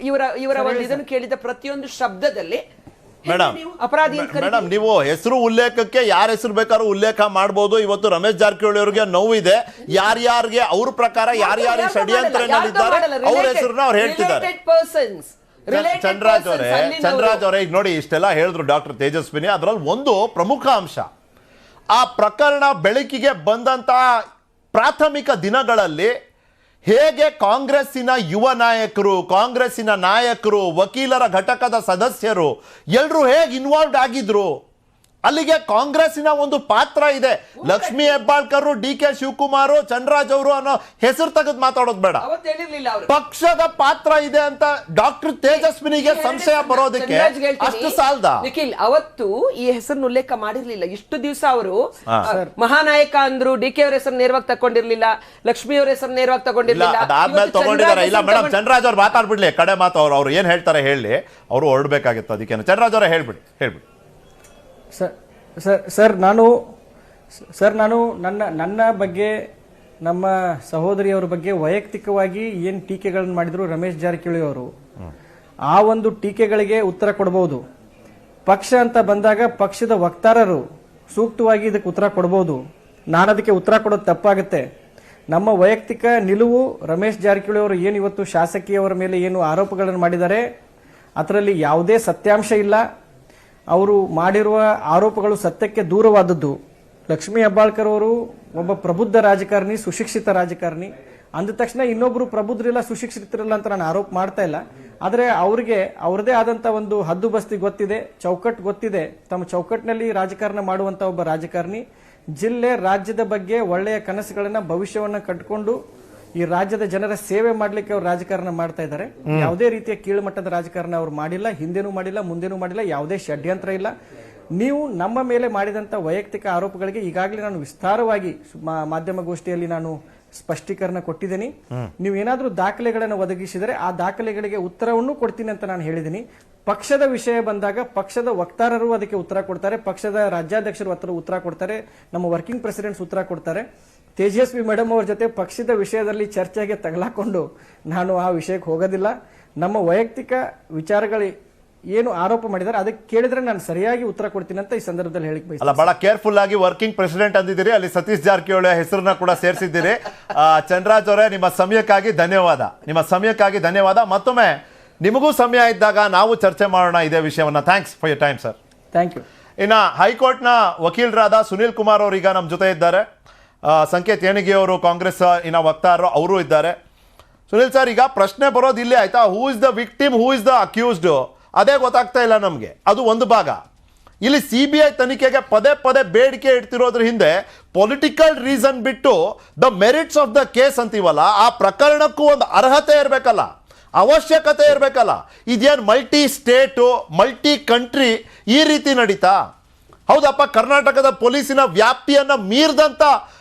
ಇವರ ಒಂದು ಇದನ್ನು ಕೇಳಿದ ಪ್ರತಿಯೊಂದು ಶಬ್ದದಲ್ಲಿ ಮೇಡಮ್, ನೀವು ಹೆಸರು ಉಲ್ಲೇಖಕ್ಕೆ ಯಾರ ಹೆಸರು ಬೇಕಾದ್ರೂ ಉಲ್ಲೇಖ ಮಾಡಬಹುದು. ಇವತ್ತು ರಮೇಶ್ ಜಾರಕಿಹೊಳಿ ಅವರಿಗೆ ನೋವಿದೆ, ಯಾರ್ಯಾರಿಗೆ ಅವ್ರ ಪ್ರಕಾರ ಯಾರ್ಯಾರು ಷಡ್ಯಂತ್ರ ಅವ್ರ ಹೆಸರನ್ನ ಅವ್ರು ಹೇಳ್ತಿದ್ದಾರೆ. ಚಂದ್ರರಾಜ್ ಅವರೇ, ಈಗ ನೋಡಿ, ಇಷ್ಟೆಲ್ಲ ಹೇಳಿದ್ರು ಡಾಕ್ಟರ್ ತೇಜಸ್ವಿನಿ. ಅದರಲ್ಲಿ ಒಂದು ಪ್ರಮುಖ ಅಂಶ, ಆ ಪ್ರಕರಣ ಬೆಳಕಿಗೆ ಬಂದಂತ ಪ್ರಾಥಮಿಕ ದಿನಗಳಲ್ಲಿ ಹೇಗೆ ಕಾಂಗ್ರೆಸ್ಸಿನ ಯುವ ನಾಯಕರು, ಕಾಂಗ್ರೆಸ್ಸಿನ ನಾಯಕರು, ವಕೀಲರ ಘಟಕದ ಸದಸ್ಯರು ಎಲ್ಲರೂ ಹೇಗೆ ಇನ್ವಾಲ್ವ್ ಆಗಿದ್ರು, ಅಲ್ಲಿಗೆ ಕಾಂಗ್ರೆಸ್ಸಿನ ಒಂದು ಪಾತ್ರ ಇದೆ. ಲಕ್ಷ್ಮೀ ಹೆಬ್ಬಾಳ್ಕರ್, DK ಶಿವಕುಮಾರ್, ಚಂದ್ರರಾಜ್ ಅವರು ಅನ್ನೋ ಹೆಸರು ತೆಗೆದು ಮಾತಾಡೋದು ಬೇಡ, ಪಕ್ಷದ ಪಾತ್ರ ಇದೆ ಅಂತ ಡಾಕ್ಟರ್ ತೇಜಸ್ವಿನಿಗೆ ಸಂಶಯ ಬರೋದಕ್ಕೆ ಅಷ್ಟು ಸಾಲದ. ನಿಖಿಲ್, ಅವತ್ತು ಈ ಹೆಸರನ್ನು ಉಲ್ಲೇಖ ಮಾಡಿರ್ಲಿಲ್ಲ. ಇಷ್ಟು ದಿವಸ ಅವರು ಮಹಾನಾಯಕ ಅಂದ್ರು, DK ಅವರ ಹೆಸರು ನೇರವಾಗಿ ತಗೊಂಡಿರ್ಲಿಲ್ಲ, ಲಕ್ಷ್ಮೀ ಅವರ ಹೆಸರು ನೇರವಾಗಿ ತಗೊಂಡಿರ್ಲಿಲ್ಲ, ಅದಾದ್ಮೇಲೆ ತಗೊಂಡಿದ್ದಾರೆ. ಇಲ್ಲ ಮೇಡಮ್, ಚಂದ್ರರಾಜ್ ಅವ್ರು ಮಾತಾಡ್ಬಿಡ್ಲಿ, ಕಡೆ ಮಾತು ಅವ್ರು ಏನ್ ಹೇಳ್ತಾರೆ ಹೇಳಿ, ಅವರು ಹೊರಡ್ಬೇಕಾಗಿತ್ತು. ಅದಕ್ಕೆ ಚಂದ್ರರಾಜ್ ಅವರೇ ಹೇಳ್ಬಿಡಿ. ಸರ್ ನಾನು ನನ್ನ ಬಗ್ಗೆ ನಮ್ಮ ಸಹೋದರಿಯವರ ಬಗ್ಗೆ ವೈಯಕ್ತಿಕವಾಗಿ ಏನು ಟೀಕೆಗಳನ್ನು ಮಾಡಿದ್ರು ರಮೇಶ್ ಜಾರಕಿಹೊಳಿ ಅವರು, ಆ ಒಂದು ಟೀಕೆಗಳಿಗೆ ಉತ್ತರ ಕೊಡಬಹುದು. ಪಕ್ಷ ಅಂತ ಬಂದಾಗ ಪಕ್ಷದ ವಕ್ತಾರರು ಸೂಕ್ತವಾಗಿ ಇದಕ್ಕೆ ಉತ್ತರ ಕೊಡಬಹುದು. ನಾನು ಅದಕ್ಕೆ ಉತ್ತರ ಕೊಡೋದು ತಪ್ಪಾಗುತ್ತೆ. ನಮ್ಮ ವೈಯಕ್ತಿಕ ನಿಲುವು, ರಮೇಶ್ ಜಾರಕಿಹೊಳಿ ಅವರು ಏನು ಇವತ್ತು ಶಾಸಕಿಯವರ ಮೇಲೆ ಏನು ಆರೋಪಗಳನ್ನು ಮಾಡಿದ್ದಾರೆ ಅದರಲ್ಲಿ ಯಾವುದೇ ಸತ್ಯಾಂಶ ಇಲ್ಲ. ಅವರು ಮಾಡಿರುವ ಆರೋಪಗಳು ಸತ್ಯಕ್ಕೆ ದೂರವಾದದ್ದು. ಲಕ್ಷ್ಮೀ ಹೆಬ್ಬಾಳ್ಕರ್ ಅವರು ಒಬ್ಬ ಪ್ರಬುದ್ಧ ರಾಜಕಾರಣಿ, ಸುಶಿಕ್ಷಿತ ರಾಜಕಾರಣಿ. ಅಂದ ತಕ್ಷಣ ಇನ್ನೊಬ್ರು ಪ್ರಬುದ್ಧರಿಲ್ಲ, ಸುಶಿಕ್ಷಿತರಿಲ್ಲ ಅಂತ ನಾನು ಆರೋಪ ಮಾಡ್ತಾ ಇಲ್ಲ. ಆದರೆ ಅವರಿಗೆ ಅವರದೇ ಆದಂತ ಒಂದು ಹದ್ದುಬಸ್ತಿ ಗೊತ್ತಿದೆ, ಚೌಕಟ್ಟು ಗೊತ್ತಿದೆ. ತಮ್ಮ ಚೌಕಟ್ಟಿನಲ್ಲಿ ರಾಜಕಾರಣ ಮಾಡುವಂತ ಒಬ್ಬ ರಾಜಕಾರಣಿ, ಜಿಲ್ಲೆ ರಾಜ್ಯದ ಬಗ್ಗೆ ಒಳ್ಳೆಯ ಕನಸುಗಳನ್ನ, ಭವಿಷ್ಯವನ್ನ ಕಟ್ಕೊಂಡು ಈ ರಾಜ್ಯದ ಜನರ ಸೇವೆ ಮಾಡ್ಲಿಕ್ಕೆ ಅವ್ರು ರಾಜಕಾರಣ ಮಾಡ್ತಾ ಇದ್ದಾರೆ. ಯಾವುದೇ ರೀತಿಯ ಕೀಳುಮಟ್ಟದ ರಾಜಕಾರಣ ಅವ್ರು ಮಾಡಿಲ್ಲ, ಹಿಂದೆನೂ ಮಾಡಿಲ್ಲ, ಮುಂದೆನೂ ಮಾಡಿಲ್ಲ. ಯಾವುದೇ ಷಡ್ಯಂತ್ರ ಇಲ್ಲ. ನೀವು ನಮ್ಮ ಮೇಲೆ ಮಾಡಿದಂತ ವೈಯಕ್ತಿಕ ಆರೋಪಗಳಿಗೆ ಈಗಾಗಲೇ ನಾನು ವಿಸ್ತಾರವಾಗಿ ಮಾಧ್ಯಮಗೋಷ್ಠಿಯಲ್ಲಿ ನಾನು ಸ್ಪಷ್ಟೀಕರಣ ಕೊಟ್ಟಿದ್ದೀನಿ. ನೀವು ಏನಾದ್ರೂ ದಾಖಲೆಗಳನ್ನು ಒದಗಿಸಿದರೆ ಆ ದಾಖಲೆಗಳಿಗೆ ಉತ್ತರವನ್ನು ಕೊಡ್ತೀನಿ ಅಂತ ನಾನು ಹೇಳಿದ್ದೀನಿ. ಪಕ್ಷದ ವಿಷಯ ಬಂದಾಗ ಪಕ್ಷದ ವಕ್ತಾರರು ಅದಕ್ಕೆ ಉತ್ತರ ಕೊಡ್ತಾರೆ, ಪಕ್ಷದ ರಾಜ್ಯಾಧ್ಯಕ್ಷರು ಉತ್ತರ ಕೊಡ್ತಾರೆ, ನಮ್ಮ ವರ್ಕಿಂಗ್ ಪ್ರೆಸಿಡೆಂಟ್ಸ್ ಉತ್ತರ ಕೊಡ್ತಾರೆ. ತೇಜಸ್ವಿ ಮೇಡಮ್ ಅವ್ರ ಜೊತೆ ಪಕ್ಷದ ವಿಷಯದಲ್ಲಿ ಚರ್ಚೆಗೆ ತಗಲಾಕೊಂಡು ನಾನು ಆ ವಿಷಯಕ್ಕೆ ಹೋಗೋದಿಲ್ಲ. ನಮ್ಮ ವೈಯಕ್ತಿಕ ವಿಚಾರಗಳು ಏನು ಆರೋಪ ಮಾಡಿದ್ದಾರೆ ಅದಕ್ಕೆ ಕೇಳಿದ್ರೆ ನಾನು ಸರಿಯಾಗಿ ಉತ್ತರ ಕೊಡ್ತೀನಿ ಅಂತ ಈ ಸಂದರ್ಭದಲ್ಲಿ ಹೇಳಿಕ್ ಬಯಸ್ತೀನಿ. ಅಲ್ಲ, ಬಹಳ ಕೇರ್ಫುಲ್ ಆಗಿ ವರ್ಕಿಂಗ್ ಪ್ರೆಸಿಡೆಂಟ್ ಅಂದಿದ್ದೀರಿ, ಅಲ್ಲಿ ಸತೀಶ್ ಜಾರಕಿಹೊಳಿ ಹೆಸರನ್ನ ಕೂಡ ಸೇರಿಸಿದ್ದೀರಿ. ಚಂದ್ರರಾಜ್ ಅವರೇ, ನಿಮ್ಮ ಸಮಯಕ್ಕಾಗಿ ಧನ್ಯವಾದ. ಮತ್ತೊಮ್ಮೆ ನಿಮಗೂ ಸಮಯ ಇದ್ದಾಗ ನಾವು ಚರ್ಚೆ ಮಾಡೋಣ ಇದೇ ವಿಷಯವನ್ನ. Thanks for your time sir. Thank you. ಇನ್ನ ಹೈಕೋರ್ಟ್ನ ವಕೀಲರಾದ ಸುನೀಲ್ ಕುಮಾರ್ ಅವರು ಈಗ ನಮ್ಮ ಜೊತೆ ಇದ್ದಾರೆ. ಸಂಕೇತ್ ಏಣಿಗೆ ಅವರು ಕಾಂಗ್ರೆಸ್ ವಕ್ತಾರರು ಅವರು ಇದ್ದಾರೆ. ಸುನೀಲ್ ಸರ್, ಈಗ ಪ್ರಶ್ನೆ ಬರೋದು ಇಲ್ಲೇ ಆಯ್ತಾ, who is the victim, who is the accused, ಅದೇ ಗೊತ್ತಾಗ್ತಾ ಇಲ್ಲ ನಮಗೆ. ಅದು ಒಂದು ಭಾಗ. ಇಲ್ಲಿ CBI ತನಿಖೆಗೆ ಪದೇ ಪದೇ ಬೇಡಿಕೆ ಇಡ್ತಿರೋದ್ರ ಹಿಂದೆ ಪೊಲಿಟಿಕಲ್ ರೀಸನ್ ಬಿಟ್ಟು the merits of the case ಅಂತೀವಲ್ಲ, ಆ ಪ್ರಕರಣಕ್ಕೂ ಒಂದು ಅರ್ಹತೆ ಇರಬೇಕಲ್ಲ, ಅವಶ್ಯಕತೆ ಇರಬೇಕಲ್ಲ. ಇದೇನು ಮಲ್ಟಿ ಸ್ಟೇಟು, ಮಲ್ಟಿ ಕಂಟ್ರಿ ಈ ರೀತಿ ನಡೀತಾ? ಹೌದಪ್ಪ, ಕರ್ನಾಟಕದ ಪೊಲೀಸಿನ ವ್ಯಾಪ್ತಿಯನ್ನು ಮೀರಿದಂಥ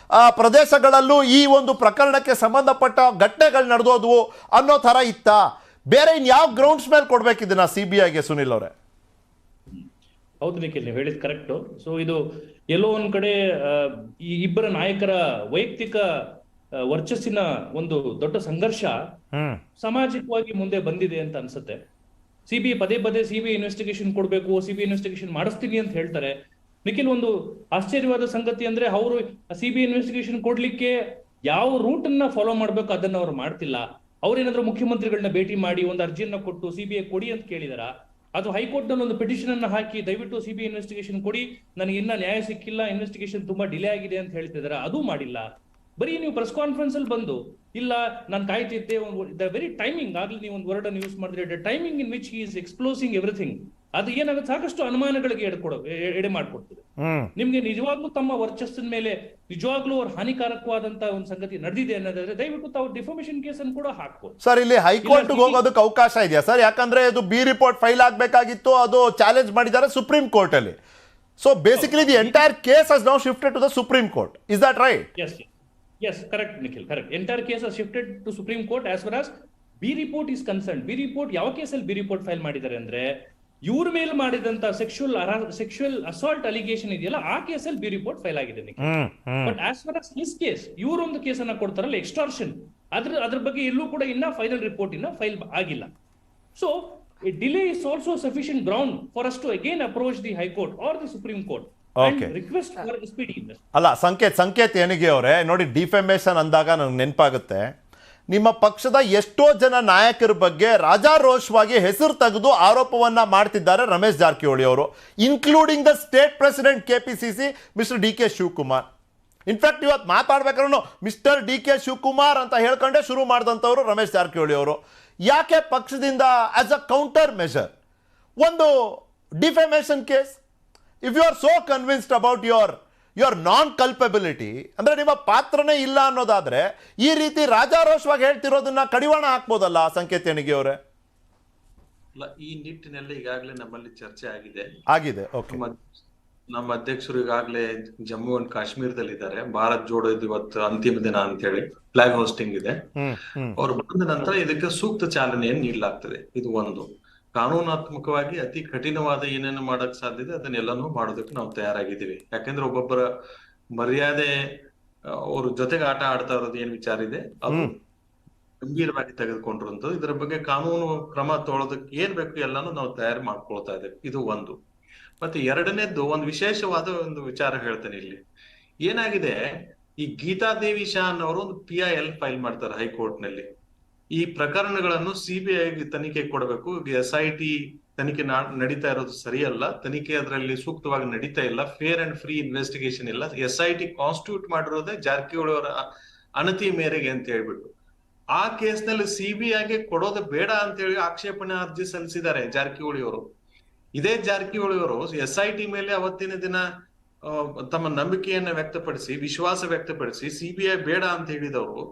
ಪ್ರದೇಶಗಳಲ್ಲೂ ಈ ಒಂದು ಪ್ರಕರಣಕ್ಕೆ ಸಂಬಂಧಪಟ್ಟ ಘಟನೆಗಳು ನಡೆದೋದ್ವು ಅನ್ನೋ ಥರ ಇತ್ತಾ? ಬೇರೆ ಇನ್ಯಾವ ಗ್ರೌಂಡ್ಸ್ ಮೇಲೆ ಕೊಡ್ಬೇಕಿದ್ದೀನ CBIಗೆ ಸುನಿಲ್ ಅವರೇ? ಹೌದು ನಿಖಿಲ್, ನೀವು ಹೇಳಿದ್ ಕರೆಕ್ಟ್. ಸೊ ಇದು ಎಲ್ಲೋ ಒಂದ್ ಕಡೆ ಈ ಇಬ್ಬರ ನಾಯಕರ ವೈಯಕ್ತಿಕ ವರ್ಚಸ್ಸಿನ ಒಂದು ದೊಡ್ಡ ಸಂಘರ್ಷ ಸಾಮಾಜಿಕವಾಗಿ ಮುಂದೆ ಬಂದಿದೆ ಅಂತ ಅನ್ಸುತ್ತೆ. CBI ಪದೇ ಪದೇ CBI ಇನ್ವೆಸ್ಟಿಗೇಷನ್ ಕೊಡ್ಬೇಕು, CBI ಇನ್ವೆಸ್ಟಿಗೇಷನ್ ಮಾಡಿಸ್ತೀನಿ ಅಂತ ಹೇಳ್ತಾರೆ. ನಿಖಿಲ್, ಒಂದು ಆಶ್ಚರ್ಯವಾದ ಸಂಗತಿ ಅಂದ್ರೆ ಅವರು CBI ಇನ್ವೆಸ್ಟಿಗೇಷನ್ ಕೊಡ್ಲಿಕ್ಕೆ ಯಾವ ರೂಟ್ ಅನ್ನ ಫಾಲೋ ಮಾಡ್ಬೇಕು ಅದನ್ನ ಅವ್ರು ಮಾಡ್ತಿಲ್ಲ. ಅವ್ರೇನಾದ್ರೂ ಮುಖ್ಯಮಂತ್ರಿಗಳನ್ನ ಭೇಟಿ ಮಾಡಿ ಒಂದು ಅರ್ಜಿಯನ್ನ ಕೊಟ್ಟು CBI ಕೊಡಿ ಅಂತ ಕೇಳಿದಾರ, ಅಥವಾ ಹೈಕೋರ್ಟ್ ನಲ್ಲಿ ಒಂದು ಪಿಟಿಷನ್ ಅನ್ನ ಹಾಕಿ ದಯವಿಟ್ಟು CBI ಇನ್ವೆಸ್ಟಿಗೇಷನ್ ಕೊಡಿ, ನನಗೆ ಇನ್ನ ನ್ಯಾಯ ಸಿಕ್ಕಿಲ್ಲ, ಇನ್ವೆಸ್ಟಿಗೇಷನ್ ತುಂಬಾ ಡಿಲೇ ಆಗಿದೆ ಅಂತ ಹೇಳ್ತಿದಾರ, ಅದು ಮಾಡಿಲ್ಲ. ಬರೀ ನೀವು ಪ್ರೆಸ್ ಕಾನ್ಫರೆನ್ಸ್ ಅಲ್ಲಿ ಬಂದು ಇಲ್ಲ ನಾನು ಕಾಯ್ತಿದ್ದೆ, ದ ವೆರಿ ಟೈಮಿಂಗ್, ಆಗ್ಲಿ ನೀವು ಒಂದು ವರ್ಡ್ ಅನ್ನು ಯೂಸ್ ಮಾಡಿದ್ರೆ, the timing in which he is exposing everything, ಅದು ಏನಾಗುತ್ತೆ ಸಾಕಷ್ಟು ಅನುಮಾನಗಳಿಗೆ ಎಡೆ ಮಾಡ್ಕೊಡ್ತದೆ. ನಿಮ್ಗೆ ನಿಜವಾಗ್ಲೂ ತಮ್ಮ ವರ್ಚಸ್ಸಿನ ಮೇಲೆ ನಿಜವಾಗ್ಲೂ ಅವ್ರ ಹಾನಿಕಾರಕವಾದಂತ ಒಂದು ಸಂಗತಿ ನಡೆದಿದೆ ಅನ್ನೋದಾದ್ರೆ ದಯವಿಟ್ಟು ತಾವು ಡಿಫಾಮೇಷನ್ ಕೇಸ್ ಅನ್ನು ಕೂಡ ಹಾಕ್ಬೋದು. ಸರ್, ಇಲ್ಲಿ ಹೈಕೋರ್ಟ್ ಹೋಗೋದಕ್ಕೆ ಅವಕಾಶ ಇದೆಯಾ ಸರ್? ಯಾಕಂದ್ರೆ ಇದು ಬಿ ರಿಪೋರ್ಟ್ ಫೈಲ್ ಆಗಬೇಕಾಗಿತ್ತು, ಅದು ಚಾಲೆಂಜ್ ಮಾಡಿದ್ದಾರೆ ಸುಪ್ರೀಂ ಕೋರ್ಟ್ ಅಲ್ಲಿ. So basically the entire case has now shifted to the supreme court. Is that right? Yes, correct, Nikhil, correct. Entire case has shifted to Supreme Court as far as B report is concerned. B report ಯಾವ ಕೇಸಲ್ಲಿ B report file ಮಾಡಿದ್ದಾರೆ ಅಂದ್ರೆ, ಇವ್ರ ಮೇಲೆ ಮಾಡಿದಂತ sexual assault allegation ಇದೆಯಲ್ಲ, ಆ ಕೇಸಲ್ಲಿ B report ಫೈಲ್ ಆಗಿದೆ Nikhil. But as far as this case, ಇವರೊಂದು ಕೇಸನ್ನ ಕೊಡ್ತಾರಲ್ಲ ಎಕ್ಸ್ಟಾರ್ಷನ್, ಅದ್ರ ಬಗ್ಗೆ ಎಲ್ಲೂ ಕೂಡ ಇನ್ನ ಫೈನಲ್ ರಿಪೋರ್ಟ್ ಇನ್ನ ಫೈಲ್ ಆಗಿಲ್ಲ. So a delay is also sufficient ground for us to again approach the High Court or the Supreme Court. ಅಲ್ಲ, ಸಂಕೇತ್ ಏನಿಗೆ ಅವರೇ, ನೋಡಿ, ಡಿಫೆಮೇಷನ್ ಅಂದಾಗ ನನಗೆ ನೆನಪಾಗುತ್ತೆ, ನಿಮ್ಮ ಪಕ್ಷದ ಎಷ್ಟೋ ಜನ ನಾಯಕರ ಬಗ್ಗೆ ರಾಜಾರೋಷವಾಗಿ ಹೆಸರು ತೆಗೆದು ಆರೋಪವನ್ನ ಮಾಡ್ತಿದ್ದಾರೆ ರಮೇಶ್ ಜಾರಕಿಹೊಳಿ ಅವರು, including the state president KPCC mister DK Shivakumar. In fact ಇವತ್ತು ಮಾತಾಡ್ಬೇಕಾದ್ರೂ ಮಿಸ್ಟರ್ DK ಶಿವಕುಮಾರ್ ಅಂತ ಹೇಳ್ಕೊಂಡೆ ಶುರು ಮಾಡಿದಂಥವ್ರು ರಮೇಶ್ ಜಾರಕಿಹೊಳಿ ಅವರು. ಯಾಕೆ ಪಕ್ಷದಿಂದ ಆಸ್ ಅ ಕೌಂಟರ್ ಮೆಷರ್ ಒಂದು defamation case? If you are so convinced about your non culpability, ಅಂದ್ರೆ ನಿಮ್ಮ ಪಾತ್ರನೇ ಇಲ್ಲ ಅನ್ನೋದಾದ್ರೆ ಈ ರೀತಿ ರಾಜಾರೋಷವಾಗಿ ಹೇಳ್ತಿರೋದನ್ನ ಕಡಿವಾಣ ಹಾಕ್ಬೋದಲ್ಲ ಸಂಕೇತ್ ಏಣಿಗೆ ಅವರೇ? ಈ ನಿಟ್ಟಿನಲ್ಲಿ ಈಗಾಗಲೇ ನಮ್ಮಲ್ಲಿ ಚರ್ಚೆ ಆಗಿದೆ. ಓಕೆ, ನಮ್ಮ ಅಧ್ಯಕ್ಷರು ಈಗಾಗಲೇ ಜಮ್ಮು ಅಂಡ್ ಕಾಶ್ಮೀರದಲ್ಲಿ ಇದ್ದಾರೆ. ಭಾರತ್ ಜೋಡೋ ಇವತ್ತು ಅಂತಿಮ ದಿನ ಅಂತ ಹೇಳಿ ಫ್ಲಾಗ್ ಹೋಸ್ಟಿಂಗ್ ಇದೆ. ಅವ್ರು ಬಂದ ನಂತರ ಇದಕ್ಕೆ ಸೂಕ್ತ ಚಾಲನೆಯನ್ನು ನೀಡಲಾಗ್ತದೆ. ಇದು ಒಂದು. ಕಾನೂನಾತ್ಮಕವಾಗಿ ಅತಿ ಕಠಿಣವಾದ ಏನೇನು ಮಾಡಕ್ ಸಾಧ್ಯತೆ ಅದನ್ನೆಲ್ಲಾನು ಮಾಡೋದಕ್ಕೆ ನಾವು ತಯಾರಾಗಿದ್ದೀವಿ. ಯಾಕಂದ್ರೆ ಒಬ್ಬೊಬ್ಬರ ಮರ್ಯಾದೆ ಅವ್ರ ಜೊತೆಗೆ ಆಟ ಆಡ್ತಾ ಇರೋದು ಏನ್ ವಿಚಾರ ಇದೆ ಅದು ಗಂಭೀರವಾಗಿ ತೆಗೆದುಕೊಂಡಿರುವಂತದ್ದು. ಇದರ ಬಗ್ಗೆ ಕಾನೂನು ಕ್ರಮ ತೊಗೊಳೋದಕ್ಕೆ ಏನ್ ಬೇಕು ಎಲ್ಲಾನು ನಾವು ತಯಾರು ಮಾಡ್ಕೊಳ್ತಾ ಇದ್ದೇವೆ. ಇದು ಒಂದು. ಮತ್ತೆ ಎರಡನೇದ್ದು ಒಂದು ವಿಶೇಷವಾದ ಒಂದು ವಿಚಾರ ಹೇಳ್ತೇನೆ ಇಲ್ಲಿ. ಏನಾಗಿದೆ, ಈ ಗೀತಾದೇವಿ ಶಾ ಅನ್ನೋರು ಒಂದು PIL ಫೈಲ್ ಮಾಡ್ತಾರೆ ಹೈಕೋರ್ಟ್ ನಲ್ಲಿ. ಈ ಪ್ರಕರಣಗಳನ್ನು CBI ತನಿಖೆ ಕೊಡಬೇಕು, SIT ತನಿಖೆ ನಡೀತಾ ಇರೋದು ಸರಿಯಲ್ಲ, ತನಿಖೆ ಅದರಲ್ಲಿ ಸೂಕ್ತವಾಗಿ ನಡೀತಾ ಇಲ್ಲ, ಫೇರ್ ಅಂಡ್ ಫ್ರೀ ಇನ್ವೆಸ್ಟಿಗೇಷನ್ ಇಲ್ಲ, SIT ಕಾನ್ಸ್ಟಿಟ್ಯೂಟ್ ಮಾಡಿರೋದೇ ಜಾರಕಿಹೊಳಿ ಅವರ ಅನತಿ ಮೇರೆಗೆ ಅಂತ ಹೇಳ್ಬಿಟ್ಟು ಆ ಕೇಸ್ನಲ್ಲಿ CBIಗೆ ಕೊಡೋದು ಬೇಡ ಅಂತ ಹೇಳಿ ಆಕ್ಷೇಪಣೆ ಅರ್ಜಿ ಸಲ್ಲಿಸಿದ್ದಾರೆ ಜಾರಕಿಹೊಳಿ ಅವರು. ಇದೇ ಜಾರಕಿಹೊಳಿ ಅವರು SIT ಮೇಲೆ ಅವತ್ತಿನ ದಿನ ತಮ್ಮ ನಂಬಿಕೆಯನ್ನ ವ್ಯಕ್ತಪಡಿಸಿ, ವಿಶ್ವಾಸ ವ್ಯಕ್ತಪಡಿಸಿ CBI ಬೇಡ ಅಂತ ಹೇಳಿದವರು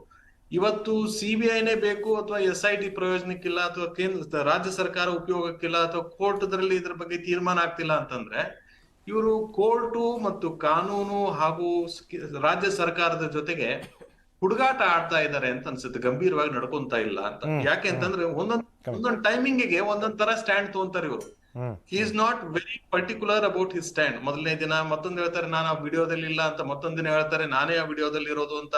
ಇವತ್ತು CBIನೇ ಬೇಕು ಅಥವಾ SIT ಪ್ರಯೋಜನಕ್ಕಿಲ್ಲ ಅಥವಾ ಕೇಂದ್ರ ರಾಜ್ಯ ಸರ್ಕಾರ ಉಪಯೋಗಕ್ಕಿಲ್ಲ ಅಥವಾ ಕೋರ್ಟ್ ದ್ರಲ್ಲಿ ಇದ್ರ ಬಗ್ಗೆ ತೀರ್ಮಾನ ಆಗ್ತಿಲ್ಲ ಅಂತಂದ್ರೆ ಇವರು ಕೋರ್ಟು ಮತ್ತು ಕಾನೂನು ಹಾಗೂ ರಾಜ್ಯ ಸರ್ಕಾರದ ಜೊತೆಗೆ ಹುಡುಗಾಟ ಆಡ್ತಾ ಇದ್ದಾರೆ ಅಂತ ಅನ್ಸುತ್ತೆ, ಗಂಭೀರವಾಗಿ ನಡ್ಕೊಂತ ಇಲ್ಲ ಅಂತ. ಯಾಕೆ ಅಂತಂದ್ರೆ ಒಂದೊಂದ್ ಟೈಮಿಂಗಿಗೆ ಒಂದೊಂದ್ ತರ ಸ್ಟ್ಯಾಂಡ್ ತಗೊಂತಾರೆ ಇವರು. He is not very particular about his stand. ಮೊದಲನೇ ದಿನ ಮತ್ತೊಂದು ಹೇಳ್ತಾರೆ ನಾನು ಆ ವಿಡಿಯೋದಲ್ಲಿ ಇಲ್ಲ ಅಂತ, ಮತ್ತೊಂದ್ ದಿನ ಹೇಳ್ತಾರೆ ನಾನೇ ಆ ವಿಡಿಯೋದಲ್ಲಿ ಇರೋದು ಅಂತ,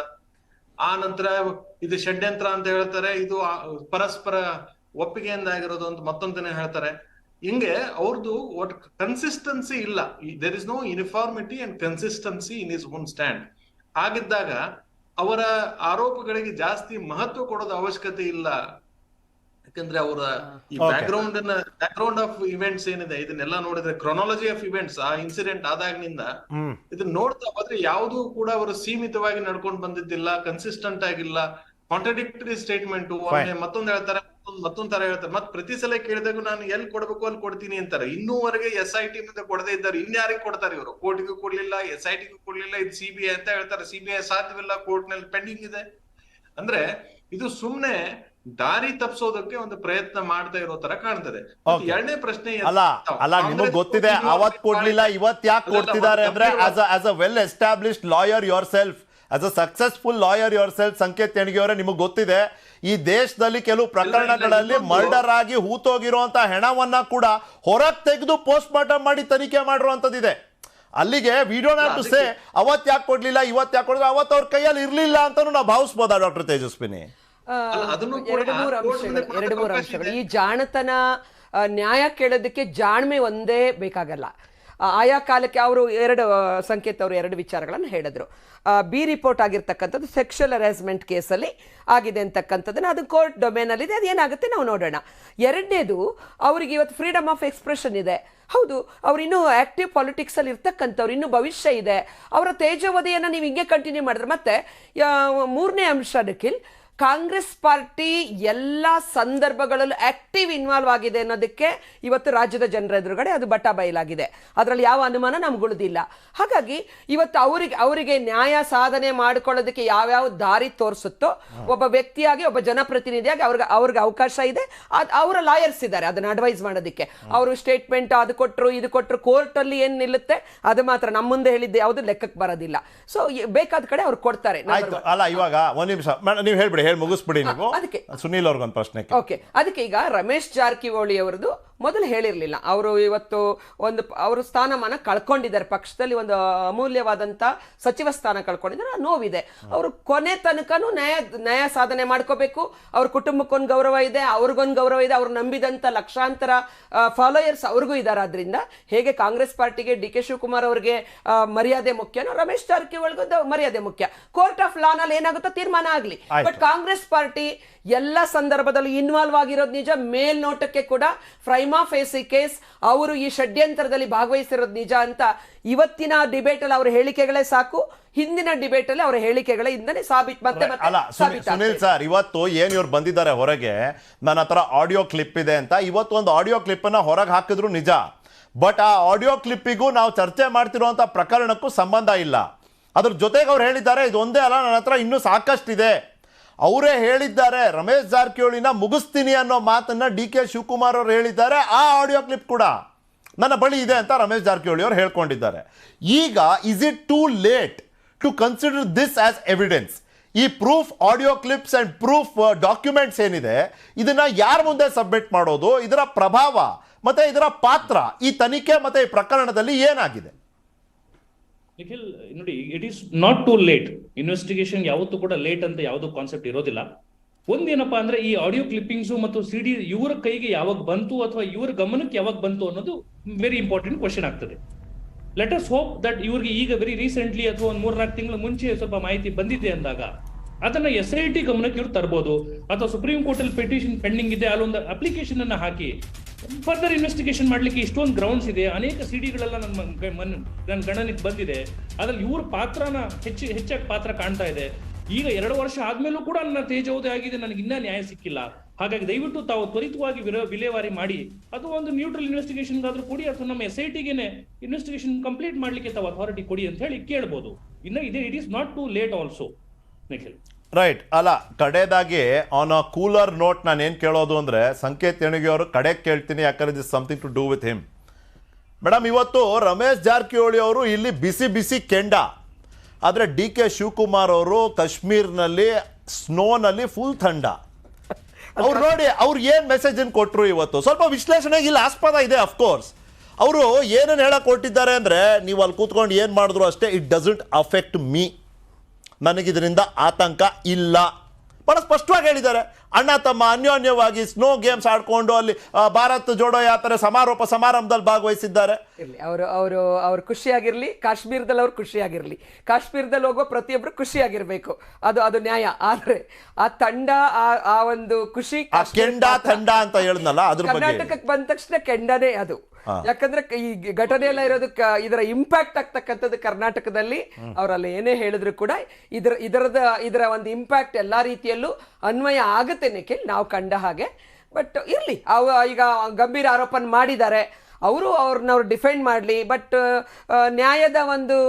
ಆ ನಂತರ ಇದು ಷಡ್ಯಂತ್ರ ಅಂತ ಹೇಳ್ತಾರೆ, ಇದು ಪರಸ್ಪರ ಒಪ್ಪಿಗೆಯಿಂದ ಆಗಿರೋದು ಅಂತ ಮತ್ತೊಂದ್ ದಿನ ಹೇಳ್ತಾರೆ. ಹಿಂಗೆ ಅವ್ರದ್ದು ಒಟ್ ಕನ್ಸಿಸ್ಟೆನ್ಸಿ ಇಲ್ಲ. There is no uniformity and consistency in his own stand. ಹಾಗಿದ್ದಾಗ ಅವರ ಆರೋಪಗಳಿಗೆ ಜಾಸ್ತಿ ಮಹತ್ವ ಕೊಡೋದು ಅವಶ್ಯಕತೆ ಇಲ್ಲ. ಯಾಕಂದ್ರೆ ಅವರ ಈ ಬ್ಯಾಕ್ಗ್ರೌಂಡ್ ಆಫ್ ಇವೆಂಟ್ಸ್ ಏನಿದೆ ಇದನ್ನೆಲ್ಲ ನೋಡಿದ್ರೆ, ಕ್ರೊನಾಲಜಿ ಆಫ್ ಇವೆಂಟ್ಸ್, ಆ ಇನ್ಸಿಡೆಂಟ್ ಆದಾಗಿನಿಂದ ಇದನ್ನ ನೋಡ್ತಾ ಹೋದ್ರೆ ಯಾವುದೂ ಕೂಡ ಅವರು ಸೀಮಿತವಾಗಿ ನಡ್ಕೊಂಡು ಬಂದಿದ್ದಿಲ್ಲ, ಕನ್ಸಿಸ್ಟೆಂಟ್ ಆಗಿಲ್ಲ, ಕಾಂಟ್ರಡಿಕ್ಟರಿ ಸ್ಟೇಟ್ಮೆಂಟ್. ಒಮ್ಮೆ ಮತ್ತೊಂದು ಹೇಳ್ತಾರೆ, ಮತ್ತೊಂದ್ ತರ ಹೇಳ್ತಾರೆ, ಮತ್ ಪ್ರತಿ ಸಲ ಕೇಳಿದಾಗ ನಾನು ಎಲ್ಲಿ ಕೊಡ್ಬೇಕು ಅಲ್ಲಿ ಕೊಡ್ತೀನಿ ಅಂತಾರೆ. ಇನ್ನೂವರೆಗೆ SIT ಮುಂದೆ ಕೊಡದೇ ಇದ್ದಾರೆ, ಇನ್ಯಾರಿಗೆ ಕೊಡ್ತಾರೆ ಇವರು? ಕೋರ್ಟ್ಗೂ ಕೊಡ್ಲಿಲ್ಲ, SITಗೂ ಕೊಡ್ಲಿಲ್ಲ, ಇದು CBI ಅಂತ ಹೇಳ್ತಾರೆ. CBI ಸಾಧ್ಯವಿಲ್ಲ, ಕೋರ್ಟ್ ನಲ್ಲಿ ಪೆಂಡಿಂಗ್ ಇದೆ. ಅಂದ್ರೆ ಇದು ಸುಮ್ನೆ ದಾರಿ ತಪ್ಪಿಸೋದಕ್ಕೆ ಒಂದು ಪ್ರಯತ್ನ ಮಾಡ್ತಾ ಇರೋ ತರ ಕಾಣ್ತದೆ. ಎರಡನೇ ಪ್ರಶ್ನೆ, ಅಲ್ಲ ನಿಮಗ್ ಗೊತ್ತಿದೆ ಅವತ್ ಕೊಡ್ಲಿಲ್ಲ, ಇವತ್ ಯಾಕೆ ಕೊಡ್ತಿದ್ದಾರೆ ಅಂದ್ರೆ as a well established lawyer yourself, as a successful lawyer yourself Sanket Tenagi ಅವರೇ, ನಿಮಗ್ ಗೊತ್ತಿದೆ ಈ ದೇಶದಲ್ಲಿ ಕೆಲವು ಪ್ರಕರಣಗಳಲ್ಲಿ ಮರ್ಡರ್ ಆಗಿ ಹೂತೋಗಿರುವಂತ ಹೆಣವನ್ನ ಕೂಡ ಹೊರಗೆ ತೆಗೆದು ಪೋಸ್ಟ್ ಮಾರ್ಟಮ್ ಮಾಡಿ ತನಿಖೆ ಮಾಡಿರುವಂತದ್ದಿದೆ. ಅಲ್ಲಿಗೆ we don't have to say ಅವತ್ ಯಾಕೆ ಕೊಡ್ಲಿಲ್ಲ, ಇವತ್ ಯಾಕೆ ಕೊಡಿದ್ರೆ, ಅವತ್ ಅವ್ರ ಕೈಯಲ್ಲಿ ಇರ್ಲಿಲ್ಲ ಅಂತಾನು ನಾವು ಭಾವಿಸ್ಬೋದಾ ಡಾಕ್ಟರ್ ತೇಜಸ್ವಿನಿ? ಎರಡು ಮೂರು ಅಂಶಗಳು. ಈ ಜಾಣತನ, ನ್ಯಾಯ ಕೇಳೋದಕ್ಕೆ ಜಾಣ್ಮೆ ಒಂದೇ ಬೇಕಾಗಲ್ಲ. ಆಯಾ ಕಾಲಕ್ಕೆ ಅವರು ಸಂಕೇತ್ ಅವರು ಎರಡು ವಿಚಾರಗಳನ್ನು ಹೇಳಿದ್ರು. ಬಿ ರಿಪೋರ್ಟ್ ಆಗಿರ್ತಕ್ಕಂಥದ್ದು ಸೆಕ್ಷುವಲ್ ಹರಾಸ್ಮೆಂಟ್ ಕೇಸಲ್ಲಿ ಆಗಿದೆ ಅಂತಕ್ಕಂಥದ್ದನ್ನ, ಅದು ಕೋರ್ಟ್ ಡೊಮೇನಲ್ಲಿ ಇದೆ, ಅದು ಏನಾಗುತ್ತೆ ನಾವು ನೋಡೋಣ. ಎರಡನೇದು, ಅವ್ರಿಗೆ ಇವತ್ತು ಫ್ರೀಡಮ್ ಆಫ್ ಎಕ್ಸ್ಪ್ರೆಷನ್ ಇದೆ. ಹೌದು, ಅವ್ರು ಇನ್ನೂ ಆಕ್ಟಿವ್ ಪಾಲಿಟಿಕ್ಸಲ್ಲಿ ಇರ್ತಕ್ಕಂಥವ್ರು, ಇನ್ನೂ ಭವಿಷ್ಯ ಇದೆ. ಅವರ ತೇಜೋವಧಿಯನ್ನು ನೀವು ಹಿಂಗೆ ಕಂಟಿನ್ಯೂ ಮಾಡಿದ್ರೆ. ಮತ್ತೆ ಮೂರನೇ ಅಂಶ ನಿಖಿಲ್, ಕಾಂಗ್ರೆಸ್ ಪಾರ್ಟಿ ಎಲ್ಲ ಸಂದರ್ಭಗಳಲ್ಲೂ ಆಕ್ಟಿವ್ ಇನ್ವಾಲ್ವ್ ಆಗಿದೆ ಅನ್ನೋದಕ್ಕೆ ಇವತ್ತು ರಾಜ್ಯದ ಜನರ ಎದುರುಗಡೆ ಅದು ಬಟ್ಟ ಬಯಲಾಗಿದೆ. ಅದರಲ್ಲಿ ಯಾವ ಅನುಮಾನ ನಮ್ಗುಳಿದಿಲ್ಲ. ಹಾಗಾಗಿ ಇವತ್ತು ಅವರಿಗೆ ನ್ಯಾಯ ಸಾಧನೆ ಮಾಡ್ಕೊಳ್ಳೋದಕ್ಕೆ ಯಾವ್ಯಾವ ದಾರಿ ತೋರಿಸುತ್ತೋ, ಒಬ್ಬ ವ್ಯಕ್ತಿಯಾಗಿ, ಒಬ್ಬ ಜನಪ್ರತಿನಿಧಿಯಾಗಿ ಅವ್ರಿಗೆ ಅವಕಾಶ ಇದೆ. ಅವರ ಲಾಯರ್ಸ್ ಇದ್ದಾರೆ ಅದನ್ನ ಅಡ್ವೈಸ್ ಮಾಡೋದಕ್ಕೆ. ಅವರು ಸ್ಟೇಟ್ಮೆಂಟ್ ಅದು ಕೊಟ್ಟರು ಇದು ಕೊಟ್ಟರು, ಕೋರ್ಟಲ್ಲಿ ಏನು ನಿಲ್ಲುತ್ತೆ ಅದು ಮಾತ್ರ ನಮ್ಮ ಮುಂದೆ ಹೇಳಿದ್ದೆ ಯಾವುದು ಲೆಕ್ಕಕ್ಕೆ ಬರೋದಿಲ್ಲ. ಸೊ ಬೇಕಾದ ಕಡೆ ಅವ್ರು ಕೊಡ್ತಾರೆ. ಅಲ್ಲ, ಇವಾಗ ಒಂದ್ ನಿಮಿಷ ನೀವು ಹೇಳ್ಬಿಡಿ, ಮುಗಿಸ್ಬಿಡಿ ನೀವು. ಸುನೀಲ್ ಅವ್ರಿಗೊಂದು ಪ್ರಶ್ನೆ. ಓಕೆ, ಅದಕ್ಕೆ ಈಗ ರಮೇಶ್ ಜಾರಕಿಹೊಳಿ ಅವರದು ಮೊದಲು ಹೇಳಿರಲಿಲ್ಲ. ಅವರು ಇವತ್ತು ಅವರು ಸ್ಥಾನಮಾನ ಕಳ್ಕೊಂಡಿದ್ದಾರೆ, ಪಕ್ಷದಲ್ಲಿ ಒಂದು ಅಮೂಲ್ಯವಾದಂಥ ಸಚಿವ ಸ್ಥಾನ ಕಳ್ಕೊಂಡಿದ್ದಾರೆ, ನೋವಿದೆ. ಅವರು ಕೊನೆ ತನಕನೂ ನ್ಯಾಯ ಸಾಧನೆ ಮಾಡ್ಕೋಬೇಕು. ಅವ್ರ ಕುಟುಂಬಕ್ಕೊಂದು ಗೌರವ ಇದೆ, ಅವ್ರಿಗೊಂದು ಗೌರವ ಇದೆ, ಅವ್ರು ನಂಬಿದಂಥ ಲಕ್ಷಾಂತರ ಫಾಲೋಯರ್ಸ್ ಅವ್ರಿಗೂ ಇದ್ದಾರೆ. ಆದ್ರಿಂದ ಹೇಗೆ ಕಾಂಗ್ರೆಸ್ ಪಾರ್ಟಿಗೆ DK ಶಿವಕುಮಾರ್ ಅವ್ರಿಗೆ ಮರ್ಯಾದೆ ಮುಖ್ಯನೋ, ರಮೇಶ್ ಜಾರಕಿಹೊಳಿಗೂ ಮರ್ಯಾದೆ ಮುಖ್ಯ. ಕೋರ್ಟ್ ಆಫ್ ಲಾನಲ್ಲಿ ಏನಾಗುತ್ತೋ ತೀರ್ಮಾನ ಆಗಲಿ. ಬಟ್ ಕಾಂಗ್ರೆಸ್ ಪಾರ್ಟಿ ಎಲ್ಲ ಸಂದರ್ಭದಲ್ಲೂ ಇನ್ವಾಲ್ವ್ ಆಗಿರೋದು ನಿಜ. ಮೇಲ್ನೋಟಕ್ಕೆ ಕೂಡ ಪ್ರೈಮಾ ಫೇಸಿ ಕೇಸ್ ಅವರು ಈ ಷಡ್ಯಂತ್ರದಲ್ಲಿ ಭಾಗವಹಿಸಿರೋದು ನಿಜ ಅಂತ ಇವತ್ತಿನ ಡಿಬೇಟ್ ಅಲ್ಲಿ ಅವರ ಹೇಳಿಕೆಗಳೇ ಸಾಕು. ಹಿಂದಿನ ಡಿಬೇಟ್ ಅಲ್ಲಿ ಅವರ ಹೇಳಿಕೆಗಳೇ ಇಂದನೇ ಸುನಿಲ್ ಸರ್, ಇವತ್ತು ಏನ್ ಇವ್ರು ಬಂದಿದ್ದಾರೆ ಹೊರಗೆ, ನನ್ನ ಹತ್ರ ಆಡಿಯೋ ಕ್ಲಿಪ್ ಇದೆ ಅಂತ, ಇವತ್ತು ಒಂದು ಆಡಿಯೋ ಕ್ಲಿಪ್ ಅನ್ನ ಹೊರಗೆ ಹಾಕಿದ್ರು ನಿಜ. ಬಟ್ ಆ ಆಡಿಯೋ ಕ್ಲಿಪ್ಪಿಗೂ ನಾವು ಚರ್ಚೆ ಮಾಡ್ತಿರುವಂತ ಪ್ರಕರಣಕ್ಕೂ ಸಂಬಂಧ ಇಲ್ಲ. ಅದ್ರ ಜೊತೆಗೆ ಅವ್ರು ಹೇಳಿದ್ದಾರೆ ಇದು ಒಂದೇ ಅಲ್ಲ, ನನ್ನ ಹತ್ರ ಇನ್ನೂ ಸಾಕಷ್ಟಿದೆ. ಅವರೇ ಹೇಳಿದ್ದಾರೆ ರಮೇಶ್ ಜಾರಕಿಹೊಳಿನ ಮುಗಿಸ್ತೀನಿ ಅನ್ನೋ ಮಾತನ್ನ DK ಶಿವಕುಮಾರ್ ಅವರು ಹೇಳಿದ್ದಾರೆ. ಆ ಆಡಿಯೋ ಕ್ಲಿಪ್ ಕೂಡ ನನ್ನ ಬಳಿ ಇದೆ ಅಂತ ರಮೇಶ್ ಜಾರಕಿಹೊಳಿ ಅವರು ಹೇಳ್ಕೊಂಡಿದ್ದಾರೆ. ಈಗ is it too late to consider this as evidence? ಈ proof audio clips and proof documents ಏನಿದೆ, ಇದನ್ನ ಯಾರ ಮುಂದೆ ಸಬ್ಮಿಟ್ ಮಾಡೋದು, ಇದರ ಪ್ರಭಾವ ಮತ್ತೆ ಇದರ ಪಾತ್ರ ಈ ತನಿಖೆ ಮತ್ತೆ ಈ ಪ್ರಕರಣದಲ್ಲಿ ಏನಾಗಿದೆ? ನಿಖಿಲ್ ನೋಡಿ, it is not to late. Investigation ಯಾವತ್ತೂ ಕೂಡ ಲೇಟ್ ಅಂತ ಯಾವ್ದು ಕಾನ್ಸೆಪ್ಟ್ ಇರೋದಿಲ್ಲ. ಒಂದೇನಪ್ಪಾ ಅಂದ್ರೆ ಈ ಆಡಿಯೋ ಕ್ಲಿಪ್ಪಿಂಗ್ಸ್ ಮತ್ತು ಸಿಡಿ ಇವರ ಕೈಗೆ ಯಾವಾಗ ಬಂತು ಅಥವಾ ಇವರ ಗಮನಕ್ಕೆ ಯಾವಾಗ ಬಂತು ಅನ್ನೋದು ವೆರಿ ಇಂಪಾರ್ಟೆಂಟ್ ಕ್ವಶನ್ ಆಗ್ತದೆ. ಲೆಟ್ ಅಸ್ ಹೋಪ್ ದಟ್ ಇವ್ರಿಗೆ ಈಗ ವೆರಿ ರೀಸೆಂಟ್ಲಿ ಅಥವಾ ಒಂದು 3-4 ತಿಂಗಳ ಮುಂಚೆ ಸ್ವಲ್ಪ ಮಾಹಿತಿ ಬಂದಿದೆ ಅಂದಾಗ ಅದನ್ನ SIT ಗಮನಕ್ಕೆ ಇವ್ರು ತರಬಹುದು, ಅಥವಾ ಸುಪ್ರೀಂ ಕೋರ್ಟ್ ಅಲ್ಲಿ ಪಿಟಿಷನ್ ಪೆಂಡಿಂಗ್ ಇದೆ, ಅಲ್ಲೊಂದು ಅಪ್ಲಿಕೇಶನ್ ಅನ್ನ ಹಾಕಿ ಫರ್ದರ್ ಇನ್ವೆಸ್ಟಿಗೇಷನ್ ಮಾಡ್ಲಿಕ್ಕೆ ಇಷ್ಟೊಂದು ಗ್ರೌಂಡ್ಸ್ ಇದೆ. ಅನೇಕ ಸಿಡಿಗಳೆಲ್ಲ ನನ್ನ ಗಣನೆಗೆ ಬಂದಿದೆ. ಅದ್ರಲ್ಲಿ ಇವ್ರ ಪಾತ್ರನ ಹೆಚ್ಚಾಗಿ ಪಾತ್ರ ಕಾಣ್ತಾ ಇದೆ. ಈಗ 2 ವರ್ಷ ಆದ್ಮೇಲೂ ಕೂಡ ನನ್ನ ತೇಜೋದಯ ಆಗಿದೆ, ನನಗೆ ಇನ್ನೂ ನ್ಯಾಯ ಸಿಕ್ಕಿಲ್ಲ. ಹಾಗಾಗಿ ದಯವಿಟ್ಟು ತಾವು ತ್ವರಿತವಾಗಿ ವಿಲೇವಾರಿ ಮಾಡಿ ಅಥವಾ ಒಂದು ನ್ಯೂಟ್ರಲ್ ಇನ್ವೆಸ್ಟಿಗೇಷನ್ ಆದ್ರೂ ಕೊಡಿ, ಅಥವಾ ನಮ್ಮ SITಗೆನೆ ಇನ್ವೆಸ್ಟಿಗೇಷನ್ ಕಂಪ್ಲೀಟ್ ಮಾಡ್ಲಿಕ್ಕೆ ತಾವು ಅಥಾರಿಟಿ ಕೊಡಿ ಅಂತ ಹೇಳಿ ಕೇಳ್ಬೋದು. ಇನ್ನು ಇದೆ, it is not to late also Nikhil. Right. ಅಲ್ಲ, ಕಡೆದಾಗಿ ಆನ್ ಅ ಕೂಲರ್ ನೋಟ್ ನಾನು ಏನು ಕೇಳೋದು ಅಂದರೆ, ಸಂಕೇತ್ ಹೆಣಿಗೆ ಅವರು ಕಡೆಗೆ ಕೇಳ್ತೀನಿ, ಯಾಕಂದ್ರೆ this something to do with him. Madam, ಇವತ್ತು ರಮೇಶ್ ಜಾರಕಿಹೊಳಿ ಅವರು ಇಲ್ಲಿ ಬಿಸಿ ಕೆಂಡ, ಆದರೆ DK ಶಿವಕುಮಾರ್ ಅವರು ಕಾಶ್ಮೀರ್ನಲ್ಲಿ ಸ್ನೋನಲ್ಲಿ ಫುಲ್ ಥಂಡ. ಅವ್ರು ನೋಡಿ ಅವ್ರು ಏನು ಮೆಸೇಜನ್ನು ಕೊಟ್ಟರು ಇವತ್ತು, ಸ್ವಲ್ಪ ವಿಶ್ಲೇಷಣೆಗೆ ಇಲ್ಲಿ ಆಸ್ಪದ ಇದೆ. ಅಫ್ಕೋರ್ಸ್ ಅವರು ಏನನ್ನು ಹೇಳಕ್ಕೆ ಕೊಟ್ಟಿದ್ದಾರೆ ಅಂದರೆ, ನೀವು ಅಲ್ಲಿ ಕೂತ್ಕೊಂಡು ಏನು ಮಾಡಿದ್ರು ಅಷ್ಟೇ, ಇಟ್ ಡಸಂಟ್ ಅಫೆಕ್ಟ್ ಮೀ, ನನಗಿದರಿಂದ ಆತಂಕ ಇಲ್ಲ. ಬಹಳ ಸ್ಪಷ್ಟವಾಗಿ ಹೇಳಿದ್ದಾರೆ. ಅಣ್ಣ ತಮ್ಮ ಅನ್ಯೋನ್ಯವಾಗಿ ಸ್ನೋ ಗೇಮ್ಸ್ ಆಡ್ಕೊಂಡು ಅಲ್ಲಿ ಭಾರತ್ ಜೋಡೋ ಯಾತ್ರೆ ಸಮಾರೋಪ ಸಮಾರಂಭದಲ್ಲಿ ಭಾಗವಹಿಸಿದ್ದಾರೆ. ಅವರು ಖುಷಿಯಾಗಿರ್ಲಿ, ಕಾಶ್ಮೀರದಲ್ಲಿ ಅವ್ರು ಖುಷಿಯಾಗಿರ್ಲಿ, ಕಾಶ್ಮೀರದಲ್ಲಿ ಹೋಗುವ ಪ್ರತಿಯೊಬ್ರು ಖುಷಿಯಾಗಿರ್ಬೇಕು, ಅದು ನ್ಯಾಯ. ಆದ್ರೆ ಆ ತಂಡ ಆ ಒಂದು ಖುಷಿ ಕೆಂಡ ತಂಡ ಅಂತ ಹೇಳಿದ್ನಲ್ಲ, ಅದ್ರ ಬಗ್ಗೆ ಕರ್ನಾಟಕಕ್ಕೆ ಬಂದ ತಕ್ಷಣ ಕೆಂಡನೇ ಅದು. ಯಾಕಂದ್ರೆ ಈ ಘಟನೆ ಎಲ್ಲ ಇರೋದು ಇದರ ಇಂಪ್ಯಾಕ್ಟ್ ಆಗ್ತಕ್ಕಂಥದ್ದು ಕರ್ನಾಟಕದಲ್ಲಿ. ಅವರಲ್ಲಿ ಏನೇ ಹೇಳಿದ್ರು ಕೂಡ ಇದರ ಒಂದು ಇಂಪ್ಯಾಕ್ಟ್ ಎಲ್ಲಾ ರೀತಿಯಲ್ಲೂ ಅನ್ವಯ ಆಗುತ್ತೆ ನಿಖಿಲ್, ನಾವು ಕಂಡ ಹಾಗೆ. ಬಟ್ ಇರ್ಲಿ, ಈಗ ಗಂಭೀರ ಆರೋಪ ಮಾಡಿದ್ದಾರೆ, ಅವ್ರನ್ನವ್ರು ಡಿಫೆಂಡ್ ಮಾಡಲಿ. ಬಟ್ ನ್ಯಾಯದ ಒಂದು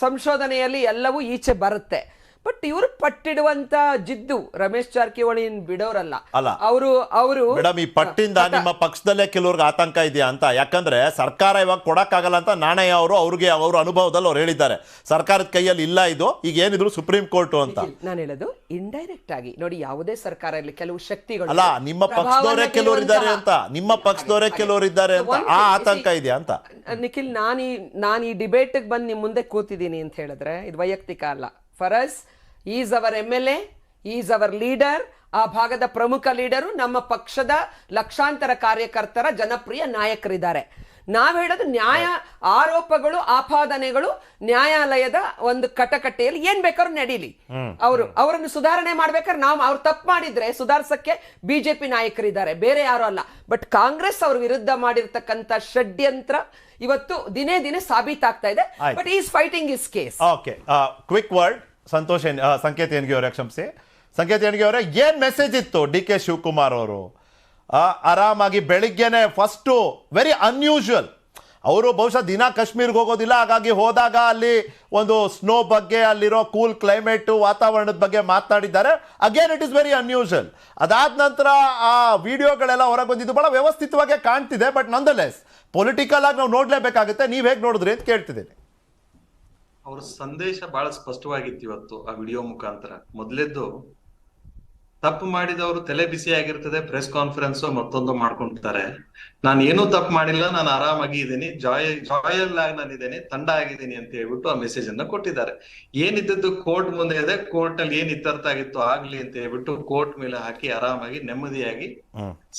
ಸಂಶೋಧನೆಯಲ್ಲಿ ಎಲ್ಲವೂ ಈಚೆ ಬರುತ್ತೆ. ಬಟ್ ಇವರು ಪಟ್ಟಿಡುವಂತ ಜಿದ್ದು ರಮೇಶ್ ಜಾರಕಿಹೊಳಿ ಬಿಡೋರಲ್ಲ. ಅವರು ಮೇಡಮ್, ಈ ಪಟ್ಟಿಂದ ನಿಮ್ಮ ಪಕ್ಷದಲ್ಲೇ ಕೆಲವ್ರಿಗೆ ಆತಂಕ ಇದೆಯಾ ಅಂತ? ಯಾಕಂದ್ರೆ ಸರ್ಕಾರ ಇವಾಗ ಕೊಡಕ್ಕಾಗಲ್ಲ ಅಂತ ನಾಣಯ್ಯ ಅವರು ಅವ್ರ ಅನುಭವದಲ್ಲಿ ಅವ್ರು ಹೇಳಿದ್ದಾರೆ, ಸರ್ಕಾರದ ಕೈಯಲ್ಲಿ ಇಲ್ಲ ಇದು, ಈಗ ಏನಿದ್ರು ಸುಪ್ರೀಂ ಕೋರ್ಟ್ ಅಂತ. ನಾನು ಹೇಳೋದು ಇಂಡೈರೆಕ್ಟ್ ಆಗಿ ನೋಡಿ, ಯಾವುದೇ ಸರ್ಕಾರ ಇರಲಿ, ಕೆಲವು ಶಕ್ತಿಗಳು ಅಲ್ಲ, ನಿಮ್ಮ ಪಕ್ಷದವರೇ ಕೆಲವರು ಇದ್ದಾರೆ ಅಂತ, ನಿಮ್ಮ ಪಕ್ಷದವರೇ ಕೆಲವರು ಇದ್ದಾರೆ ಅಂತ ಆ ಆತಂಕ ಇದೆಯಾ ಅಂತ. ನಿಖಿಲ್, ನಾನು ಈ ಡಿಬೇಟ್ಗೆ ಬಂದು ನಿಮ್ಮ ಮುಂದೆ ಕೂತಿದ್ದೀನಿ ಅಂತ ಹೇಳಿದ್ರೆ ಇದು ವೈಯಕ್ತಿಕ ಅಲ್ಲ. For us is our MLA, is our leader, ಆ ಭಾಗದ ಪ್ರಮುಖ ಲೀಡರು, ನಮ್ಮ ಪಕ್ಷದ ಲಕ್ಷಾಂತರ ಕಾರ್ಯಕರ್ತರ ಜನಪ್ರಿಯ ನಾಯಕರಿದ್ದಾರೆ. ನಾವು ಹೇಳೋದು ನ್ಯಾಯ, ಆರೋಪಗಳು ಆಪಾದನೆಗಳು ನ್ಯಾಯಾಲಯದ ಒಂದು ಕಟಕಟೆಯಲ್ಲಿ ಏನ್ ಬೇಕಾದ್ರೂ ನಡೀಲಿ. ಅವರನ್ನು ಸುಧಾರಣೆ ಮಾಡ್ಬೇಕಾದ್ರೆ ನಾವು ಅವ್ರು ತಪ್ಪು ಮಾಡಿದ್ರೆ ಸುಧಾರಿಸಕ್ಕೆ BJP ನಾಯಕರಿದ್ದಾರೆ, ಬೇರೆ ಯಾರು ಅಲ್ಲ. ಬಟ್ ಕಾಂಗ್ರೆಸ್ ಅವ್ರ ವಿರುದ್ಧ ಮಾಡಿರ್ತಕ್ಕಂಥ ಷಡ್ಯಂತ್ರ ಇವತ್ತು ದಿನೇ ದಿನೇ ಸಾಬೀತಾಗ್ತಾ ಇದೆ. But he's fighting his case. Okay, quick word Sanket Henige ಅವರೇ, ಕ್ಷಮಿಸಿ. ಸಂಕೇತ್ ಹೆಣಿಗೆ ಅವರೇ, ಏನ್ ಮೆಸೇಜ್ ಇತ್ತು DK ಶಿವಕುಮಾರ್ ಅವರು? ಆರಾಮಾಗಿ ಬೆಳಿಗ್ಗೆನೆ ಫಸ್ಟು ವೆರಿ ಅನ್ಯೂಶುವಲ್, ಅವರು ಬಹುಶಃ ದಿನ ಕಾಶ್ಮೀರ್ಗೆ ಹೋಗೋದಿಲ್ಲ, ಹಾಗಾಗಿ ಹೋದಾಗ ಅಲ್ಲಿ ಒಂದು ಸ್ನೋ ಬಗ್ಗೆ, ಅಲ್ಲಿರೋ ಕೂಲ್ ಕ್ಲೈಮೇಟು, ವಾತಾವರಣದ ಬಗ್ಗೆ ಮಾತನಾಡಿದ್ದಾರೆ. Again it is very unusual. ಅದಾದ ನಂತರ ಆ ವಿಡಿಯೋಗಳೆಲ್ಲ ಹೊರಗೆ ಬಂದಿದ್ದು ಬಹಳ ವ್ಯವಸ್ಥಿತವಾಗಿ ಕಾಣ್ತಿದೆ. ಬಟ್ ನಂದಲೆಸ್ ಪೊಲಿಟಿಕಲ್ ಆಗಿ ನಾವು ನೋಡ್ಲೇಬೇಕಾಗುತ್ತೆ. ನೀವ್ ಹೇಗೆ ನೋಡಿದ್ರಿ ಅಂತ ಕೇಳ್ತಿದ್ದೀನಿ. ಅವ್ರ ಸಂದೇಶ ಬಹಳ ಸ್ಪಷ್ಟವಾಗಿತ್ತು ಇವತ್ತು ಆ ವಿಡಿಯೋ ಮುಖಾಂತರ. ಮೊದಲೇದ್ದು, ತಪ್ಪು ಮಾಡಿದವರು ತಲೆ ಬಿಸಿ ಆಗಿರ್ತದೆ, ಪ್ರೆಸ್ ಕಾನ್ಫರೆನ್ಸ್ ಮತ್ತೊಂದು ಮಾಡ್ಕೊಂತಾರೆ. ನಾನು ಏನೂ ತಪ್ಪು ಮಾಡಿಲ್ಲ, ನಾನು ಆರಾಮಾಗಿ ಇದ್ದೀನಿ, ಜಾಯಲ್ ಆಗಿ ನಾನಿದ್ದೇನೆ, ತಂಡ ಆಗಿದ್ದೀನಿ ಅಂತ ಹೇಳ್ಬಿಟ್ಟು ಆ ಮೆಸೇಜ್ ಅನ್ನ ಕೊಟ್ಟಿದ್ದಾರೆ. ಏನಿದ್ದದ್ದು ಕೋರ್ಟ್ ಮುಂದೆ ಇದೆ, ಕೋರ್ಟ್ ಅಲ್ಲಿ ಏನ್ ಇತ್ಯರ್ಥ ಆಗಿತ್ತು ಆಗ್ಲಿ ಅಂತ ಹೇಳ್ಬಿಟ್ಟು ಕೋರ್ಟ್ ಮೇಲೆ ಹಾಕಿ ಆರಾಮಾಗಿ ನೆಮ್ಮದಿಯಾಗಿ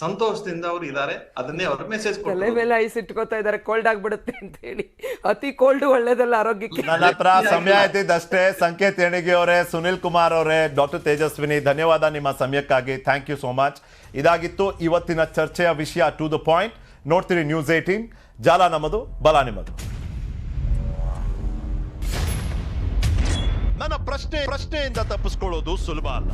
ಸಂತೋಷದಿಂದ ಅವ್ರು ಇದ್ದಾರೆ. ಅದನ್ನೇ ಅವ್ರ ಮೆಸೇಜ್ ತಲೆ ಮೇಲೆ ಐಸ್ ಇಟ್ಕೋತಾ ಇದಾರೆ, ಕೋಲ್ಡ್ ಆಗ್ಬಿಡುತ್ತೆ ಅಂತ ಹೇಳಿ. ಅತಿ ಕೋಲ್ಡ್ ಒಳ್ಳೇದಲ್ಲ ಆರೋಗ್ಯಕ್ಕೆ. ನನ್ನ ಹತ್ರ ಸಮಯ ಆಯ್ತಿದ್ದಷ್ಟೇ. ಸಂಕೇತ್ ಹೆಣಿಗೆ ಅವರೇ, ಸುನಿಲ್ ಕುಮಾರ್ ಅವರೇ, ಡಾಕ್ಟರ್ ತೇಜಸ್ವಿನಿ, ಧನ್ಯವಾದ ನಿಮ್ಮ ಸಮಯಕ್ಕಾಗಿ. Thank you so much. ಇದಾಗಿತ್ತು ಇವತ್ತಿನ ಚರ್ಚೆಯ ವಿಷಯ, ಟು ದ ಪಾಯಿಂಟ್. ನೋಡ್ತೀರಿ ನ್ಯೂಸ್ 18, ಜಾಲ ನಮ್ಮದು, ಬಲ ನಿಮ್ಮದು. ನನ್ನ ಪ್ರಶ್ನೆಯಿಂದ ತಪ್ಪಿಸ್ಕೊಳ್ಳೋದು ಸುಲಭ ಅಲ್ಲ.